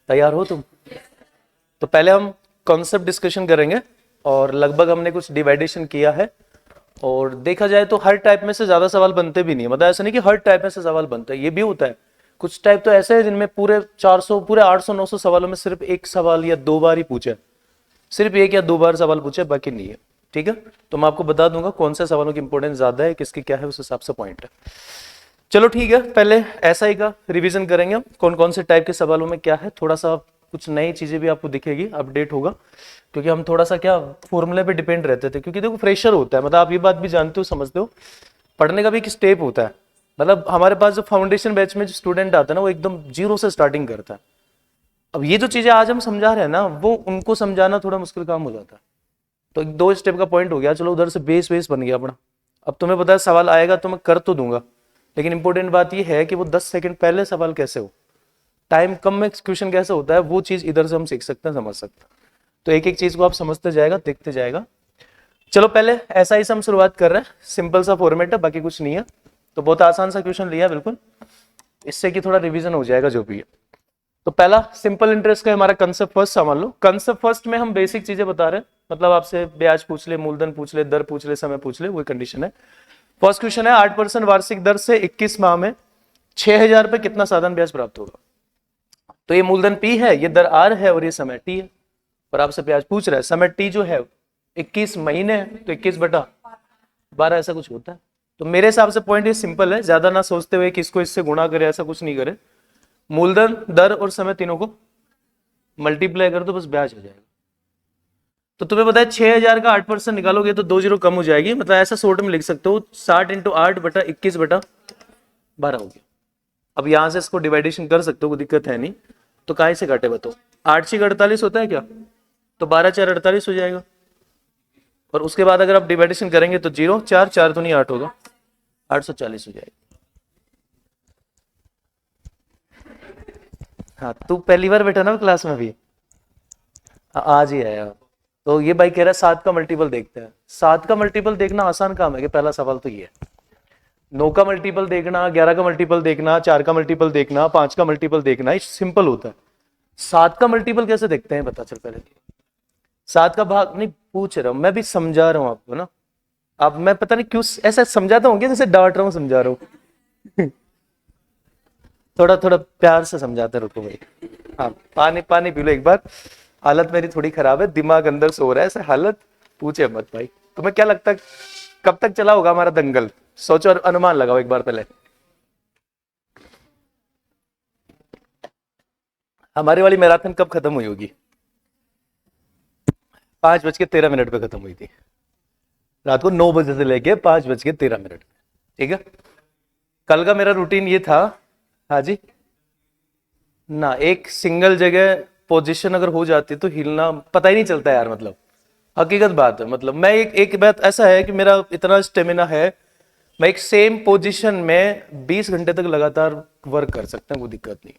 तैयार हो तुम? तो पहले हम कॉन्सेप्ट डिस्कशन करेंगे और लगभग हमने कुछ डिवाइडेशन किया है। और देखा जाए तो हर टाइप में से ज्यादा सवाल बनते भी नहीं है, मतलब ऐसा नहीं कि हर टाइप में से सवाल बनता है, ये भी होता है। कुछ टाइप तो ऐसे है जिनमें पूरे 400 पूरे 800 900 सवालों में सिर्फ एक सवाल या दो बार ही पूछे, सिर्फ एक या दो बार सवाल पूछे, बाकी नहीं है। ठीक है, तो मैं आपको बता दूंगा कौन से सवालों की इंपॉर्टेंस ज्यादा है, किसकी क्या है, उस हिसाब से पॉइंट है। चलो ठीक है, पहले एसआई का रिवीजन करेंगे हम, कौन कौन से टाइप के सवालों में क्या है। थोड़ा सा कुछ नई चीजें भी आपको दिखेगी, अपडेट होगा, क्योंकि हम थोड़ा सा क्या फॉर्मूले पे डिपेंड रहते थे, क्योंकि देखो फ्रेशर होता है, मतलब आप ये बात भी जानते हो, समझते हो, पढ़ने का भी एक स्टेप होता है। मतलब हमारे पास जो फाउंडेशन बैच में जो स्टूडेंट आता है ना, वो एकदम जीरो से स्टार्टिंग करता है। अब ये जो चीजें आज हम समझा रहे हैं ना, वो उनको समझाना थोड़ा मुश्किल काम हो जाता है। तो एक दो स्टेप का पॉइंट हो गया, चलो उधर से बेस बन गया अपना। अब तुम्हें पता है सवाल आएगा तो मैं कर तो दूंगा, लेकिन इंपॉर्टेंट बात ये है कि वो 10 सेकंड पहले सवाल कैसे हो, टाइम कम में एक्सक्यूशन कैसे होता है, वो चीज इधर से हम सीख सकते हैं, समझ सकते हैं। तो एक एक चीज को आप समझते जाएगा, देखते जाएगा। चलो पहले ऐसा ही से हम शुरुआत कर रहे हैं, सिंपल सा फॉर्मेट है, बाकी कुछ नहीं है। तो बहुत आसान सा क्वेश्चन लिया बिल्कुल, इससे कि थोड़ा रिवीजन हो जाएगा जो भी है। तो पहला सिंपल इंटरेस्ट का हमारा कंसेप्ट फर्स्ट समझ लो। कंसेप्ट फर्स्ट में हम बेसिक चीजें बता रहे हैं, मतलब आपसे ब्याज पूछ ले, मूलधन पूछ ले, दर पूछ ले, समय पूछ ले, वही कंडीशन है। फर्स्ट क्वेश्चन है 8% वार्षिक दर से 21 माह में 6000 पे कितना साधारण ब्याज प्राप्त होगा। तो ये मूलधन P है, ये दर R है और ये समय T है, और आपसे ब्याज पूछ रहा है। समय T जो है 21 महीने है, तो 21/12 ऐसा कुछ होता है। तो मेरे हिसाब से पॉइंट ये सिंपल है, ज्यादा ना सोचते हुए कि इसको इससे गुणा करे, ऐसा कुछ नहीं करे। मूलधन, दर और समय तीनों को मल्टीप्लाई कर दो, बस ब्याज हो जाएगा। तो तुम्हें पता है 6000 का 8% निकालोगे तो 2 जीरो कम हो जाएगी, मतलब ऐसा शॉर्ट में लिख सकते हो 60 × 8/21/12 हो गया। अब यहां से इसको डिवाइडेशन कर सकते हो, कोई दिक्कत है नहीं। तो कहां से काटे बताओ, 8×6 = 48 होता है क्या, तो 12×4 = 48 हो जाएगा। और उसके बाद अगर आप डिवाइडेशन करेंगे तो 0 4 4 तो नहीं 8 होगा, 840 हो जाएगा। हाँ, तू पहली बार बैठा ना क्लास में भी, आज ही आया। तो ये भाई कह रहा है 7 का मल्टीपल देखते हैं। 7 का मल्टीपल देखना आसान काम है कि, पहला सवाल तो ये है। 9 का मल्टीपल देखना, 11 का मल्टीपल देखना, 4 का मल्टीपल देखना, 5 का मल्टीपल देखना, ये सिंपल होता है। 7 का मल्टीपल कैसे देखते हैं पता चल पहले। 7 का भाग नहीं पूछ रहा हूं, मैं भी समझा रहा हूं आपको ना। अब मैं पता नहीं क्यों ऐसा समझाता हूँ, जैसे डांट रहा हूँ समझा रहा हूँ। थोड़ा थोड़ा प्यार से समझाते रुको भाई। हाँ, पानी पानी पी लो एक बार, हालत मेरी थोड़ी खराब है, दिमाग अंदर सो रहा है, ऐसे हालत पूछे मत भाई। तुम्हें क्या लगता है कब तक चला होगा हमारा दंगल, सोचो और अनुमान लगाओ एक बार पहले। हमारी वाली मैराथन कब खत्म हुई होगी? 5:13 पे खत्म हुई थी, रात को 9 बजे से लेके 5:13। ठीक है, कल का मेरा रूटीन ये था। हाँ जी, ना एक सिंगल जगह पोजीशन अगर हो जाती तो हिलना पता ही नहीं चलता यार, मतलब हकीकत बात है। मतलब मैं एक बात ऐसा है कि मेरा इतना स्टेमिना है, मैं एक सेम पोजीशन में 20 घंटे तक लगातार वर्क कर सकता हूं, कोई दिक्कत नहीं।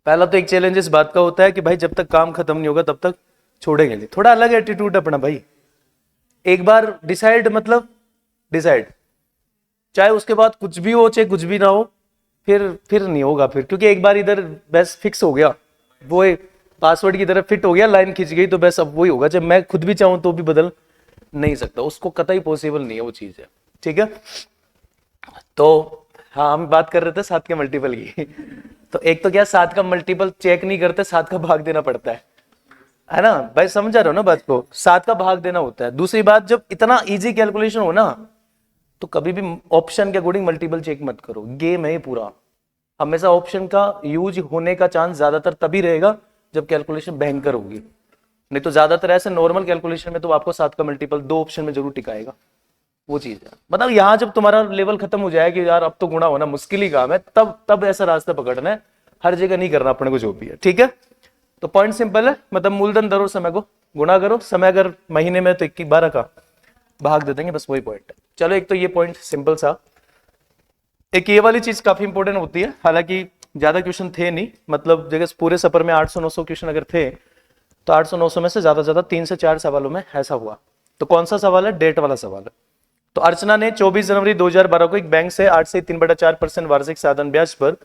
पहला तो एक चैलेंज इस बात का होता है कि भाई जब तक काम खत्म नहीं होगा तब तक छोड़ेंगे नहीं, थोड़ा अलग एटीट्यूड अपना भाई। एक बार डिसाइड, मतलब डिसाइड, चाहे उसके बाद कुछ भी हो चाहे कुछ भी ना हो, फिर नहीं होगा फिर, क्योंकि एक बार इधर बस फिक्स हो गया, वो पासवर्ड की तरफ फिट हो गया, लाइन खिंच गई, तो बस अब वही होगा, जब मैं खुद भी चाहूं तो भी बदल नहीं सकता, उसको कतई पॉसिबल नहीं है वो चीज है। ठीक है, तो हाँ हम बात कर रहे थे 7 के मल्टीपल की। तो एक तो क्या 7 का मल्टीपल चेक नहीं करते, 7 का भाग देना पड़ता है ना भाई, समझ रहे हो ना बात को, 7 का भाग देना होता है। दूसरी बात, जब इतना इजी कैलकुलेशन हो ना, तो कभी भी ऑप्शन के अकॉर्डिंग मल्टीपल चेक मत करो, गेम है पूरा। हमेशा ऑप्शन का यूज होने का चांस ज्यादातर तभी रहेगा जब कैलकुलेशन भयंकर होगी, नहीं तो ज्यादातर ऐसे नॉर्मल कैलकुलेशन में तो आपको 7 का मल्टीपल 2 ऑप्शन में जरूर टिकाएगा, वो चीज है। मतलब यहाँ जब तुम्हारा लेवल खत्म हो जाए कि यार अब तो गुणा होना मुश्किल ही काम है, तब ऐसा रास्ता पकड़ना है, हर जगह नहीं करना अपने को जो भी है। ठीक है, तो पॉइंट सिंपल है, मतलब मूलधन दर और समय को गुणा करो, समय अगर महीने में तो 21/12 का भाग दे देंगे, बस वही पॉइंट है। चलो एक तो ये पॉइंट सिंपल सा। एक ये वाली चीज काफी इंपॉर्टेंट होती है, हालांकि ज्यादा क्वेश्चन थे नहीं, मतलब जगह पूरे सफर में 800-900 क्वेश्चन अगर थे, तो 800-900 में से ज्यादा 3 से 4 सवालों में ऐसा हुआ। तो कौन सा सवाल है? डेट वाला सवाल है। तो अर्चना ने 24 जनवरी 2012 को एक बैंक से 8 से 3/4% वार्षिक साधन ब्याज पर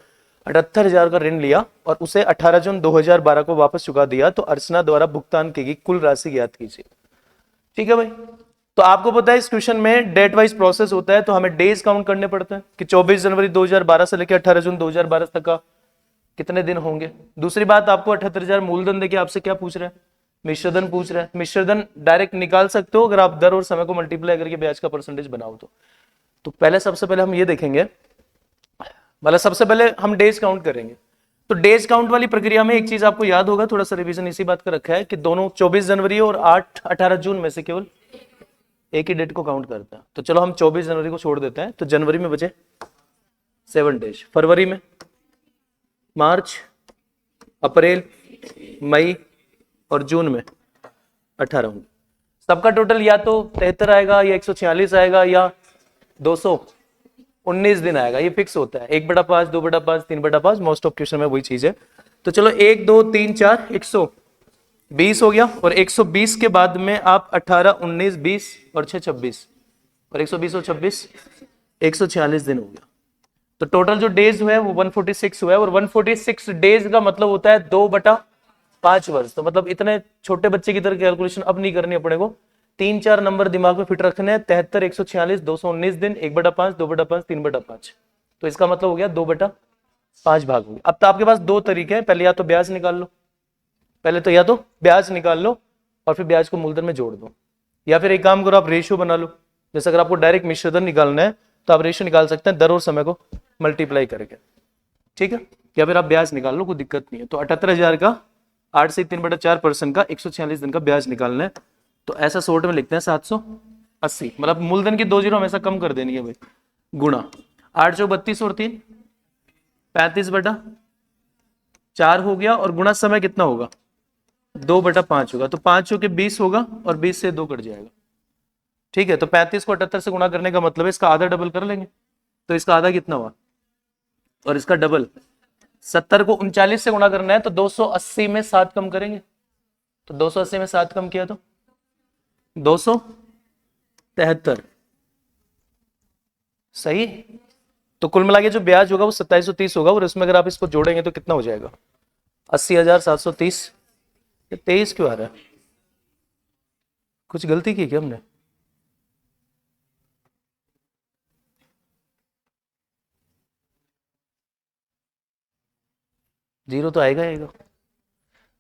78,000 का ऋण लिया और उसे 18 जून 2012 को वापस चुका दिया, तो अर्चना द्वारा भुगतान की गई कुल राशि ज्ञात कीजिए। ठीक है भाई, तो आपको पता है इस क्वेश्चन में डेट वाइज प्रोसेस होता है, तो हमें डेज काउंट करने पड़ते हैं कि 24 जनवरी 2012 से लेकर 18 जून 2012 तक का कितने दिन होंगे। दूसरी बात, आपको 78,000 मूलधन देके आपसे क्या पूछ रहे हैं, मिश्रधन पूछ रहे हैं। मिश्रधन डायरेक्ट निकाल सकते हो अगर आप दर और समय को मल्टीप्लाई करके ब्याज का परसेंटेज बनाओ तो पहले सबसे पहले हम ये देखेंगे, मतलब सबसे पहले हम डेज काउंट करेंगे। तो डेज काउंट वाली प्रक्रिया में एक चीज आपको याद होगा, थोड़ा सा रिवीजन इसी बात का रखा है कि दोनों 24 जनवरी और 18 जून में से केवल एक ही डेट को काउंट करता है। तो चलो हम 24 जनवरी को छोड़ देते हैं, तो जनवरी में बचे 7 डेज, फरवरी में, मार्च, अप्रैल, मई और जून में 18 होंगे। सबका टोटल या तो 73 आएगा या 146 आएगा या 219 दिन आएगा, ये फिक्स होता है। 1/5, 2/5, 3/5, मोस्ट ऑफ क्वेश्चन में वही चीज है। तो चलो 1, 2, 3, 4, 120 हो गया, और 120 के बाद में आप 18, 19, 20 और 6, 26, और 120 और 26 146 दिन हो गया। तो टोटल जो डेज हुआ है वो 146 हुआ है, और 146 डेज का मतलब होता है 2/5 वर्ष। तो मतलब इतने छोटे बच्चे की तरह कैलकुलेशन अब नहीं करनी अपने को, 3-4 नंबर दिमाग में फिट रखने हैं, 73, 146, 219 दिन, 1/5, 2/5, 3/5। तो इसका मतलब हो गया 2/5 भाग हो गया। अब तो आपके पास दो तरीके हैं, पहले या तो ब्याज निकाल लो, पहले तो या तो ब्याज निकाल लो और फिर ब्याज को मूलधन में जोड़ दो, या फिर एक काम करो आप रेशियो बना लो। जैसे अगर आपको डायरेक्ट मिश्रधन निकालना है तो आप रेशियो निकाल सकते हैं दर और समय को मल्टीप्लाई करके, ठीक है, या फिर आप ब्याज निकाल लो, कोई दिक्कत नहीं है। तो 78,000 का 8 से 3/4% का 146 दिन का ब्याज निकालना है, तो ऐसा शॉर्ट में लिखते हैं 780, मतलब मूलधन की 2 जीरो हमेशा कम कर देनी है भाई, गुणा 8 चौक 32 और 3 35/4 हो गया, और गुणा समय कितना होगा 2/5 होगा, तो 5 चौके 20 होगा और 20 से 2 कट जाएगा। ठीक है, तो 35 को 78 से गुणा करने का मतलब है इसका आधा डबल कर लेंगे, तो इसका आधा कितना हुआ और इसका डबल। 70 को 39 से गुणा करना है तो 280 में 7 कम करेंगे, तो 280 में 7 कम किया तो 273, सही। तो कुल मिला के जो ब्याज होगा वो 2730 होगा, और इसमें अगर आप इसको जोड़ेंगे तो कितना हो जाएगा 80,730। 23 क्यों आ रहा है, कुछ गलती की क्या हमने? जीरो तो आएगा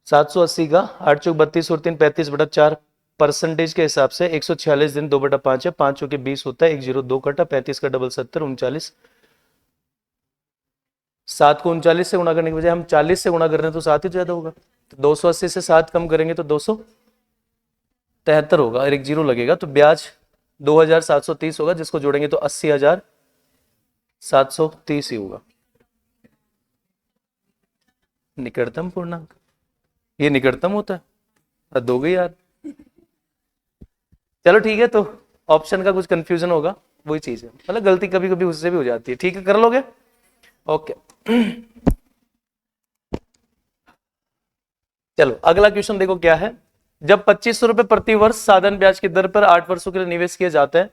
780 का 8 चौक 32 और 3 35/4 परसेंटेज के हिसाब से 146 दिन 2/5 है, 5 चौके 20 होता है, 102 कटा, 35 का डबल 70, 39, 7 को 39 से गुणा करने के बजाय हम 40 से गुणा कर रहे हैं तो 7 ही ज्यादा होगा, तो 280 से 7 कम करेंगे तो 273 होगा, और एक जीरो लगेगा, तो ब्याज 2730 होगा, जिसको जोड़ेंगे तो 80,730 ही होगा। निकटतम पूर्णांक, ये निकटतम होता है, हद हो गई यार। चलो ठीक है, तो ऑप्शन का कुछ कंफ्यूजन होगा, वही चीज है, मतलब गलती कभी कभी उससे भी हो जाती है। ठीक है, कर लोगे, ओके। चलो अगला क्वेश्चन देखो क्या है। जब 2500 रुपए प्रति वर्ष साधन ब्याज की दर पर 8 वर्षों के लिए निवेश किए जाते हैं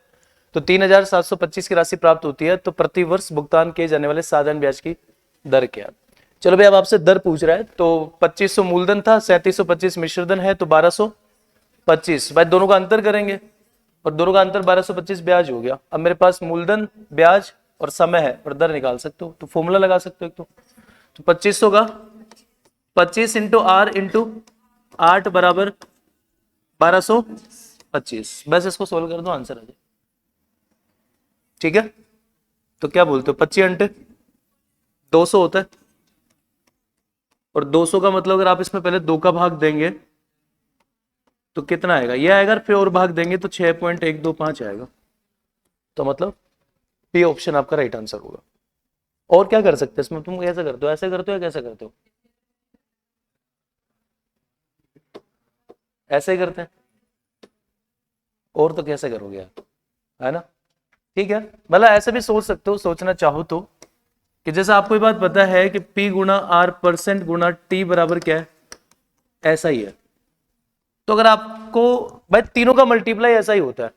तो 3,725 की राशि प्राप्त होती है, तो प्रति वर्ष भुगतान किए जाने वाले साधन ब्याज की दर क्या? चलो भाई, अब आपसे दर पूछ रहा है, तो 2500 मूलधन था, 3725 मिश्रधन है, तो 1225, भाई दोनों का अंतर करेंगे और दोनों का अंतर 1225 ब्याज हो गया। अब मेरे पास मूलधन, ब्याज और समय है, और दर निकाल सकते हो, तो फॉर्मूला लगा सकते हो। तो 2500 का 25 इंटू आर इंटू 8 बराबर 1225, बस इसको सोल्व कर दो, आंसर आ जाए। ठीक है, तो क्या बोलते हो, 25 अंटे 200 होता है, और 200 का मतलब अगर आप इसमें पहले 2 का भाग देंगे तो कितना आएगा, ये आएगा, फिर और भाग देंगे तो 6.125 आएगा, तो मतलब बी ऑप्शन आपका राइट आंसर होगा। और क्या कर सकते हैं इसमें, तुम कैसे करते हो, ऐसे करते हो या कैसे करते हो? ऐसे ही करते हैं, और तो कैसे करोगे आप, है ना? ठीक है, मतलब ऐसे भी सोच सकते हो, सोचना चाहो तो, कि जैसा आपको ये बात पता है कि P गुणा R परसेंट गुणा T बराबर क्या है, ऐसा ही है। तो अगर आपको भाई तीनों का मल्टीप्लाई ऐसा ही होता है,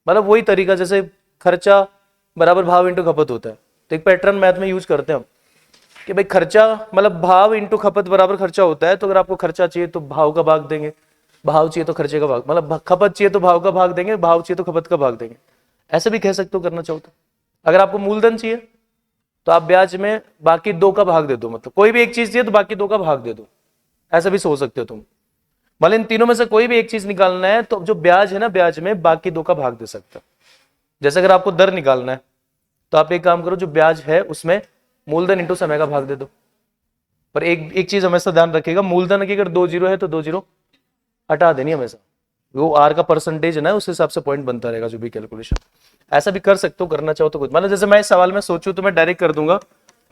मतलब वही तरीका जैसे खर्चा बराबर भाव इंटू खपत होता है, तो एक पैटर्न मैथ में यूज करते हैं हम। कि भाई खर्चा मतलब भाव इंटू खपत बराबर खर्चा होता है, तो अगर आपको खर्चा चाहिए तो भाव का भाग देंगे, भाव चाहिए तो खर्चे का भाग, मतलब खपत चाहिए तो भाव का भाग देंगे, भाव चाहिए तो खपत का भाग देंगे, ऐसे भी कह सकते हो करना चाहो तो। अगर आपको मूलधन चाहिए तो आप ब्याज में बाकी दो का भाग दे दो, मतलब कोई भी एक चीज चाहिए तो बाकी दो का भाग दे दो, ऐसा भी सोच सकते हो तुम। मतलब इन तीनों में से कोई भी एक चीज निकालना है तो जो ब्याज है ना, ब्याज में बाकी दो का भाग दे सकते हो। जैसे अगर आपको दर निकालना है तो आप एक काम करो, जो ब्याज है उसमें मूलधन इंटू समय का भाग दे दो। पर एक चीज हमेशा ध्यान रखिएगा, मूलधन की अगर 2 जीरो है तो 2 जीरो हटा देनी हमेशा, वो आर का परसेंटेज है ना, उस हिसाब से पॉइंट बनता रहेगा जो भी कैलकुलेशन। ऐसा भी कर सकते हो करना चाहो तो कुछ, मतलब जैसे मैं इस सवाल में सोचूं तो मैं डायरेक्ट कर दूंगा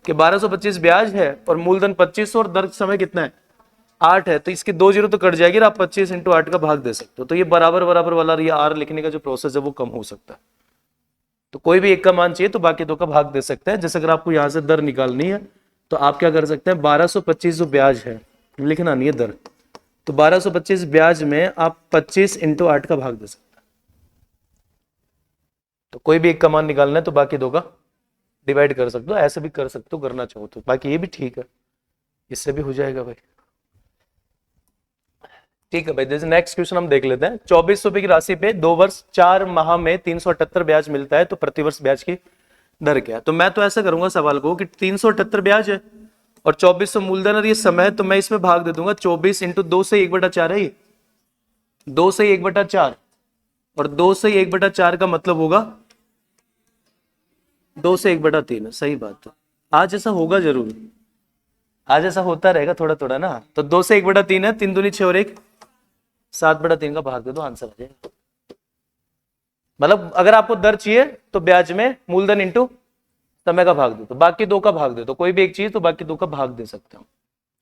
कि 1225 ब्याज है और मूलधन 2500 और दर समय कितना है 8 है, तो इसकी 2 जीरो तो कट जाएगी और आप 25 इंटू 8 का भाग दे सकते हो, तो ये बराबर बराबर वाला ये आर लिखने का जो प्रोसेस है वो कम हो सकता है। तो कोई भी एक का मान चाहिए तो बाकी दो का भाग दे सकते हैं। जैसे अगर आपको यहां से दर निकालनी है तो आप क्या कर सकते हैं, 1225 जो ब्याज है, लिखना नहीं है दर, तो 1225 ब्याज में आप 25 इंटू 8 का भाग दे सकते हैं। तो कोई भी एक का मान निकालना है तो बाकी दो का डिवाइड कर सकते हो, ऐसे भी कर सकते हो करना चाहो तो, बाकी ये भी ठीक है, इससे भी हो जाएगा भाई। ठीक है भाई, जैसे नेक्स्ट क्वेश्चन हम देख लेते हैं। 2400 की राशि पे 2 वर्ष 4 माह में 378 ब्याज मिलता है, तो प्रतिवर्ष ब्याज की दर क्या है। तो मैं तो ऐसा करूंगा सवाल को कि 378 ब्याज है और 2400 मूलधन और ये समय है, तो मैं इसमें भाग दे दूंगा 24 इंटू 2 से 1/4 है, ये 2 से 1/4 और 2 से 1/4 का मतलब होगा 2 से 1/3। सही बात है, आज ऐसा होगा जरूर, आज ऐसा होता रहेगा थोड़ा थोड़ा ना। तो 2 से 1/3 है, 3 दूनी 6 और 1 7/3 का भाग दे दो, आंसर आ जाएगा। मतलब अगर आपको दर चाहिए तो ब्याज में मूलधन इंटू समय का भाग दे दो, बाकी दो का भाग दे दो, कोई भी एक चीज तो बाकी दो का भाग दे सकते हो,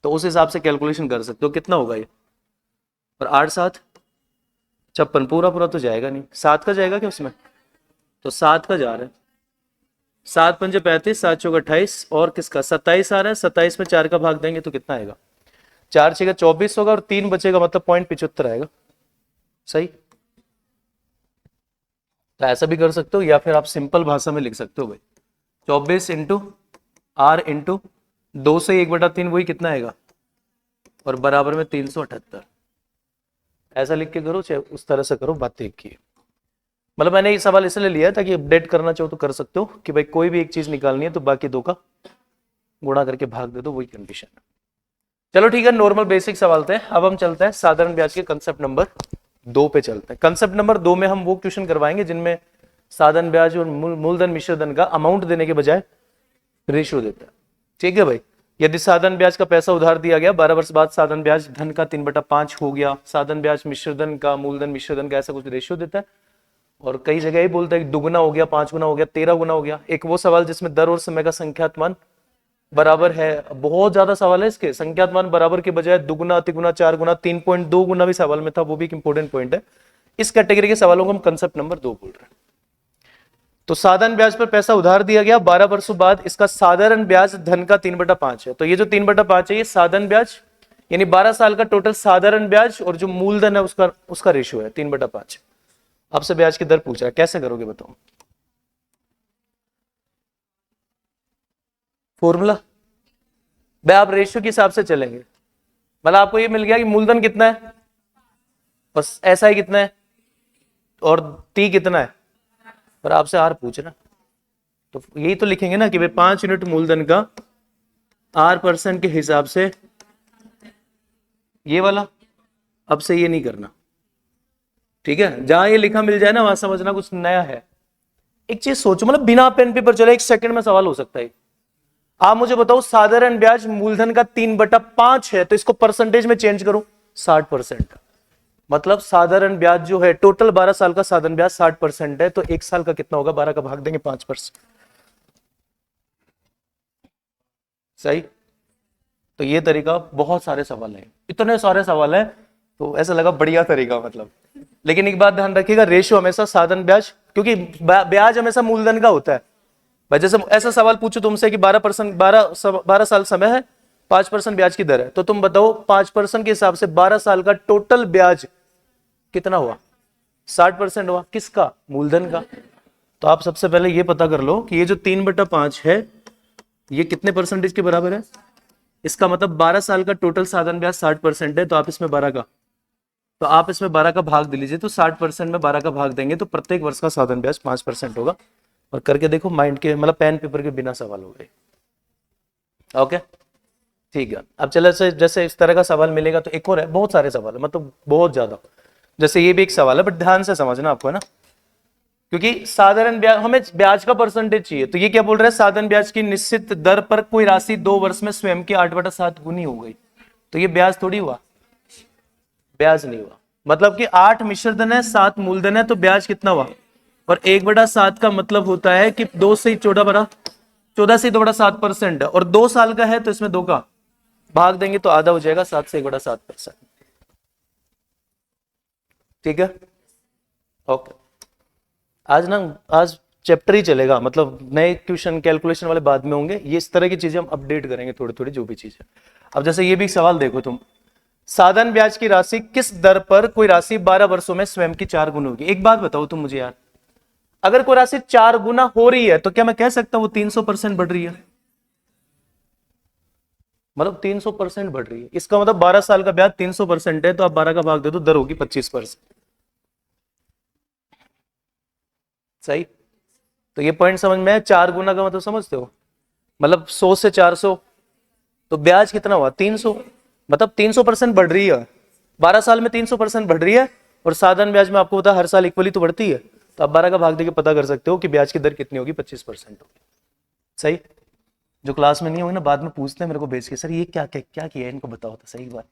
तो उस हिसाब से कैलकुलेशन कर सकते हो कितना होगा ये। और 8 7 56, पूरा पूरा तो जाएगा नहीं, 7 का जाएगा क्या उसमें, तो 7 का जा रहा है, 7 पंजे 35, 7 चौक 28 और किसका 27 आ रहा है, 27 में 4 का भाग देंगे तो कितना आएगा, 4 6 24 होगा और 3 बचेगा, मतलब 0.75 आएगा। सही, तो ऐसा भी कर सकते हो या फिर आप सिंपल भाषा में लिख सकते हो भाई, 24 इंटू आर इंटू 2 से 1/3 वही कितना आएगा और बराबर में 378, ऐसा लिख के करो, चाहे उस तरह से करो, बात एक ही। मतलब मैंने ये सवाल इसलिए लिया ताकि अपडेट करना चाहो तो कर सकते हो कि भाई कोई भी एक चीज निकालनी है तो बाकी दो का गुणा करके भाग दे दो, वही कंडीशन है। चलो ठीक है, नॉर्मल बेसिक सवाल थे। अब हम चलते हैं साधारण ब्याज के कंसेप्ट नंबर 2 पे चलते हैं। कंसेप्ट नंबर 2 में हम वो क्वेश्चन करवाएंगे जिनमें साधारण ब्याज और मूलधन मिश्रधन का अमाउंट देने के बजाय रेशियो देता है। ठीक है भाई, यदि साधन ब्याज का पैसा उधार दिया गया, 12 वर्ष बाद साधन ब्याज धन का 3/5 हो गया, साधन ब्याज मिश्रधन का मूलधन मिश्रधन का ऐसा कुछ रेशियो देता है। और कई जगह ही बोलता है कि 2 गुना हो गया, 5 गुना हो गया, 13 गुना हो गया। एक वो सवाल जिसमें दर और समय का संख्यात मान बराबर है, बहुत ज्यादा सवाल है इसके, संख्यात मान बराबर के बजाय 2 गुना, 3 गुना, 4 गुना, 3.2 गुना भी सवाल में था, वो भी एक इंपॉर्टेंट पॉइंट है। इस कैटेगरी के सवालों को हम कंसेप्ट नंबर 2 बोल रहे हैं। तो साधारण ब्याज पर पैसा उधार दिया गया, 12 वर्षों बाद इसका साधारण ब्याज धन का 3/5 है। तो ये जो 3/5 है ये साधारण ब्याज, यानी 12 साल का टोटल साधारण ब्याज और जो मूलधन है उसका रेशियो है 3/5। आपसे ब्याज की दर पूछ रहा है, कैसे करोगे बताओ। फॉर्मूला भाई आप रेशियो के हिसाब से चलेंगे, मतलब आपको ये मिल गया कि मूलधन कितना है बस ऐसा ही कितना है और टी कितना है, पर आपसे आर पूछ रहा, तो यही तो लिखेंगे ना कि भाई 5 यूनिट मूलधन का R% के हिसाब से ये वाला। अब से ये नहीं करना, ठीक है, जहां ये लिखा मिल जाए ना वहां समझना कुछ नया है। एक चीज सोचो, मतलब बिना पेन पेपर चले 1 सेकंड में सवाल हो सकता है। आप मुझे बताओ साधारण ब्याज मूलधन का 3/5 है, तो इसको परसेंटेज में चेंज करो 60%। मतलब साधारण ब्याज जो है टोटल 12 साल का साधारण ब्याज 60% है, तो 1 साल का कितना होगा, 12 का भाग देंगे 5%। सही, तो ये तरीका, बहुत सारे सवाल हैं, इतने सारे सवाल हैं तो ऐसा लगा बढ़िया तरीका मतलब। लेकिन एक बात ध्यान रखिएगा, रेशियो हमेशा साधारण ब्याज, क्योंकि ब्याज हमेशा मूलधन का होता है। भाई जैसे ऐसा सवाल पूछो तुमसे कि 12% 12 साल समय है, 5% ब्याज की दर है, तो तुम बताओ 5% के हिसाब से 12 साल का टोटल ब्याज कितना हुआ, 60% हुआ, किसका, मूलधन का। तो आप सबसे पहले ये पता कर लो कि ये जो 3/5 है ये कितने परसेंटेज के बराबर है? इसका मतलब 12 साल का टोटल साधन ब्याज 60% है, तो आप इसमें 12 का भाग दे लीजिए, तो 60% में 12 का भाग देंगे तो प्रत्येक वर्ष का साधन ब्याज 5% होगा। और करके देखो, माइंड के मतलब पेन पेपर के बिना सवाल हो गए। ओके ठीक है। अब चलो जैसे इस तरह का सवाल मिलेगा तो एक और है, बहुत सारे सवाल है, मतलब बहुत ज्यादा। जैसे ये भी एक सवाल है, बट ध्यान से समझना आपको, है ना, क्योंकि साधारण ब्याज, हमें ब्याज का परसेंटेज चाहिए। तो ये क्या बोल रहा है, साधारण ब्याज की निश्चित दर पर कोई राशि 2 वर्ष में स्वयं की 8/7 गुनी हो गई। तो ये ब्याज थोड़ी हुआ, ब्याज नहीं हुआ। मतलब कि 8 मिश्रधन है, 7 मूलधन है, तो ब्याज कितना हुआ? और 1/7 का मतलब होता है कि 2 से 14 से 2/7% है, और 2 साल का है तो इसमें 2 का भाग देंगे तो आधा हो जाएगा, 7 से 1/7%। ठीक है, ओके। आज चैप्टर ही चलेगा, मतलब नए क्वेश्चन कैलकुलेशन वाले बाद में होंगे। ये इस तरह की चीजें हम अपडेट करेंगे थोड़ी थोड़ी, जो भी चीजें। अब जैसे ये भी सवाल देखो तुम, साधन ब्याज की राशि किस दर पर कोई राशि 12 वर्षों में स्वयं की 4 गुना होगी। एक बात बताओ तुम मुझे यार, अगर कोई राशि 4 गुना हो रही है तो क्या मैं कह सकता हूं वो 300% बढ़ रही है? मतलब 300% बढ़ रही है, इसका मतलब 12 साल का ब्याज 300% है, तो आप 12 का भाग दे दो, दर होगी 25%। सही। तो ये पॉइंट समझ में है? 4 गुना का मतलब समझते हो, मतलब 100 से 400, तो ब्याज कितना हुआ? 300। मतलब 300% बढ़ रही है, 12 साल में 300% बढ़ रही है। और साधारण ब्याज में आपको पता है हर साल इक्वली तो बढ़ती है, तो आप 12 का भाग देके पता कर सकते हो कि ब्याज की दर कितनी होगी, 25% होगी। सही। जो क्लास में नहीं होगी ना, बाद में पूछते हैं मेरे को भेज के, सर ये क्या क्या क्या किया है, इनको बताओ तो सही बात।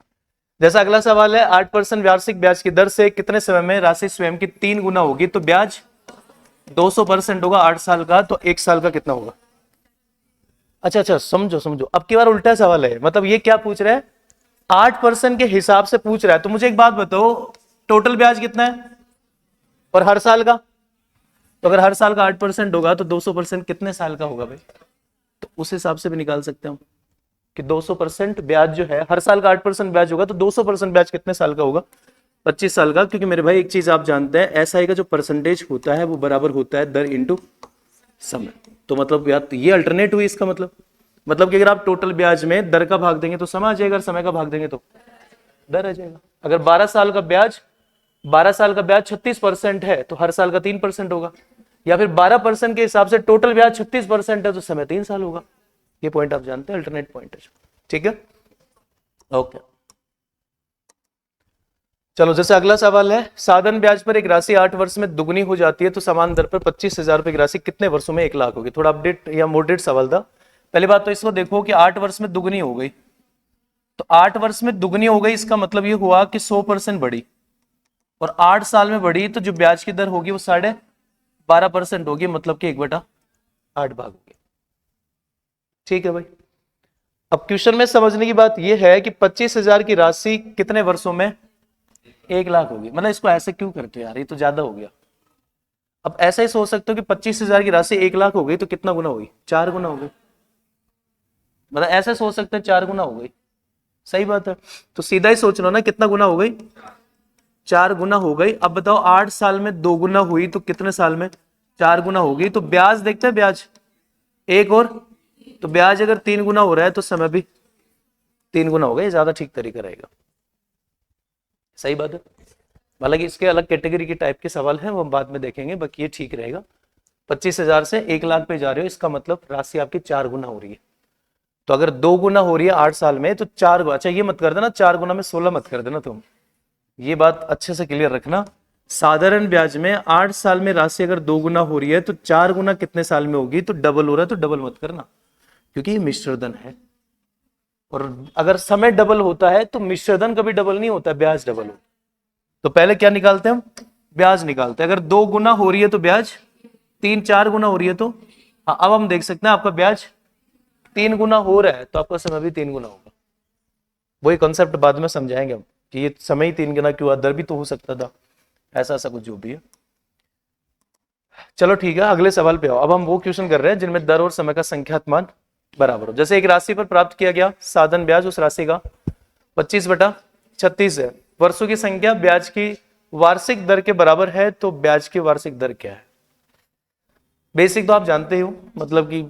जैसा अगला सवाल है, 8% वार्षिक ब्याज की दर से कितने समय में राशि स्वयं की 3 गुना होगी? तो ब्याज 200% होगा 8 साल का, तो 1 साल का कितना होगा? अच्छा, समझो, अब की बार उल्टा सवाल है। मतलब ये क्या पूछ रहा है, 8% के हिसाब से पूछ रहा है। तो मुझे एक बात बताओ, टोटल ब्याज कितना है और हर साल का? तो अगर हर साल का 8% होगा तो 200% कितने साल का होगा भाई? तो उस हिसाब से भी निकाल सकते हैं हम कि 200% ब्याज जो है, हर साल का 8% ब्याज होगा, तो 200% ब्याज कितने साल का होगा? 25 साल का। क्योंकि मेरे भाई एक चीज आप जानते हैं, एसआई का जो परसेंटेज होता है वो बराबर होता है दर इंटू समय। तो मतलब यार ये अल्टरनेट हुई इसका मतलब कि अगर आप टोटल ब्याज में दर का भाग देंगे तो समय आ जाएगा, अगर समय का भाग देंगे तो दर आ जाएगा। अगर 12 साल का ब्याज 36% है तो हर साल का 3% होगा, या फिर 12% के हिसाब से टोटल ब्याज 36% है तो समय 3 साल होगा। ये पॉइंट आप जानते हैं, अल्टरनेट पॉइंट है। ठीक है, ओके। चलो जैसे अगला सवाल है, साधन ब्याज पर एक राशि 8 वर्ष में दुगनी हो जाती है तो समान दर पर 25,000 रुपए की राशि कितने वर्षों में 1 लाख होगी? थोड़ा अपडेट या मॉडरेट सवाल था। पहली बात तो इसको देखो कि 8 वर्ष में दुगनी हो गई, तो 8 वर्ष में दुगनी हो गई, इसका मतलब ये हुआ कि 100% बढ़ी, और 8 साल में बढ़ी, तो जो ब्याज की दर होगी वो 12.5% होगी, मतलब कि 1/8 भाग होगी। ठीक है भाई। अब क्वेश्चन में समझने की बात यह है कि 25,000 की राशि कितने वर्षों में 1 लाख होगी। मतलब इसको ऐसे क्यों करते हो यार, ये तो ज्यादा हो गया। अब ऐसा ही सोच सकते हो कि 25,000 की राशि 1 लाख हो गई तो कितना गुना होगी? 4 गुना हो गई। मतलब ऐसे सोच सकते हैं 4 गुना हो गई, सही बात है। तो सीधा ही सोच लो ना, कितना गुना हो गई? 4 गुना हो गई। अब बताओ 8 साल में 2 गुना हुई तो कितने साल में 4 गुना होगी? तो ब्याज देखते हैं, ब्याज एक और, तो ब्याज अगर 3 गुना हो रहा है तो समय भी 3 गुना हो गया। ये ज्यादा ठीक तरीका रहेगा, सही बात है। हालांकि इसके अलग कैटेगरी के टाइप के सवाल हैं, वो हम बाद में देखेंगे, बाकी ये ठीक रहेगा। 25,000 से 1 लाख पे जा रहे हो, इसका मतलब राशि आपकी 4 गुना हो रही है। तो अगर 2 गुना हो रही है 8 साल में तो 4 गुना, अच्छा ये मत कर देना 4 गुना में 16 मत कर देना तुम, ये बात अच्छे से क्लियर रखना। साधारण ब्याज में 8 साल में राशि अगर 2 गुना हो रही है तो 4 गुना कितने साल में होगी? तो डबल हो रहा है तो डबल मत करना, क्योंकि ये मिश्रधन है। और अगर समय डबल होता है तो मिश्रधन कभी डबल नहीं होता, ब्याज डबल होता है। तो पहले क्या निकालते हैं हम? ब्याज निकालते हैं। अगर 2 गुना हो रही है तो ब्याज 4 गुना हो रही है तो हाँ, अब हम देख सकते हैं आपका ब्याज 3 गुना हो रहा है तो आपका समय भी 3 गुना होगा। वही कॉन्सेप्ट बाद में समझाएंगे हम कि ये समय ही 3 गुना क्यों, दर भी तो हो सकता था, ऐसा ऐसा कुछ जो भी है। चलो ठीक है, अगले सवाल पे आओ। अब हम वो क्वेश्चन कर रहे हैं जिनमें दर और समय का संख्यात मान बराबर हो। जैसे एक राशि पर प्राप्त किया गया साधन ब्याज उस राशि का 25/36 है, वर्षों की संख्या ब्याज की वार्षिक दर के बराबर है, तो ब्याज की वार्षिक दर क्या है? बेसिक तो आप जानते ही हो, मतलब कि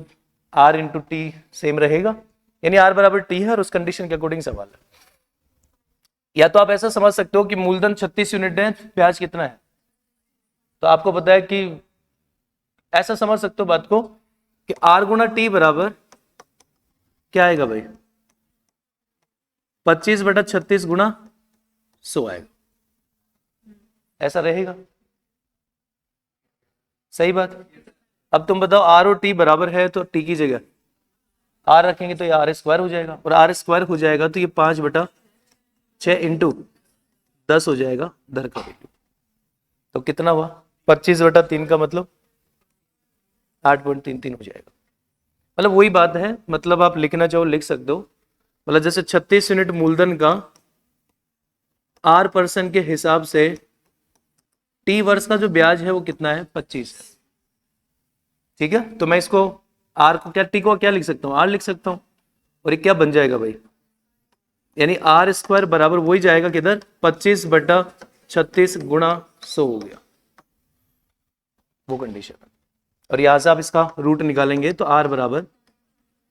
आर इंटू टी सेम रहेगा, यानी आर बराबर टी है और उस कंडीशन के अकॉर्डिंग सवाल है। या तो आप ऐसा समझ सकते हो कि मूलधन 36 यूनिट है, ब्याज कितना है, तो आपको पता है कि ऐसा समझ सकते हो बात को कि आर गुना टी बराबर क्या आएगा भाई, 25/36 गुना 100 आएगा, ऐसा रहेगा। सही बात। अब तुम बताओ आर और टी बराबर है तो टी की जगह आर रखेंगे तो ये आर स्क्वायर हो जाएगा, और आर स्क्वायर हो जाएगा तो ये 5/6 इंटू 10 हो जाएगा दर का वैल्यू। तो कितना हुआ, 25/3 का मतलब 8.33 हो जाएगा। मतलब वही बात है, मतलब आप लिखना चाहो लिख सकते हो, मतलब जैसे 36 यूनिट मूलधन का R% के हिसाब से टी वर्ष का जो ब्याज है वो कितना है, 25। ठीक है, तो मैं इसको आर को क्या, टी को क्या लिख सकता हूँ, आर लिख सकता हूँ, और ये क्या बन जाएगा भाई, यानी आर स्क्वायर बराबर वही जाएगा किधर, 25/36 गुणा 100 हो गया, वो कंडीशन। और यहां से आप इसका रूट निकालेंगे तो आर बराबर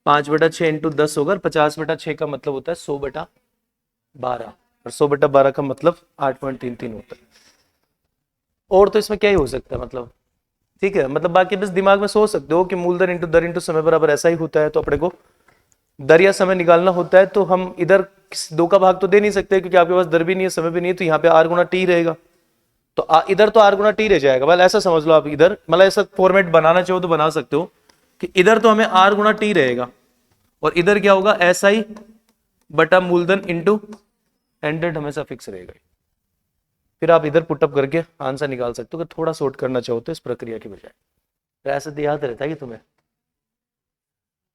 5/6 इंटू 10 होगा, 50/6 का मतलब होता है 100/12, और 100/12 का मतलब 8.33 होता है। और तो इसमें क्या ही हो सकता है, मतलब ठीक है, मतलब बाकी बस दिमाग में सोच सकते हो कि मूलधन इंटू दर इंटू समय बराबर ऐसा ही होता है। तो अपने को दर या समय निकालना होता है, तो हम इधर दो का भाग तो दे नहीं सकते क्योंकि आपके पास दर भी नहीं है समय भी नहीं है, तो यहाँ पे आर गुना टी रहेगा, तो इधर तो आर गुना टी रह जाएगा। मतलब ऐसा समझ लो आप, इधर मतलब ऐसा फॉर्मेट बनाना चाहो तो बना सकते हो कि इधर तो हमें आर गुना टी रहेगा और इधर क्या होगा, एस आई बटा मूलधन इंटू एंडेड हमेशा फिक्स रहेगा। फिर आप इधर पुटअप करके आंसर निकाल सकते हो कि थोड़ा शॉर्ट करना चाहो तो इस प्रक्रिया के बजाय। तो ऐसा तो याद रहता है कि तुम्हें,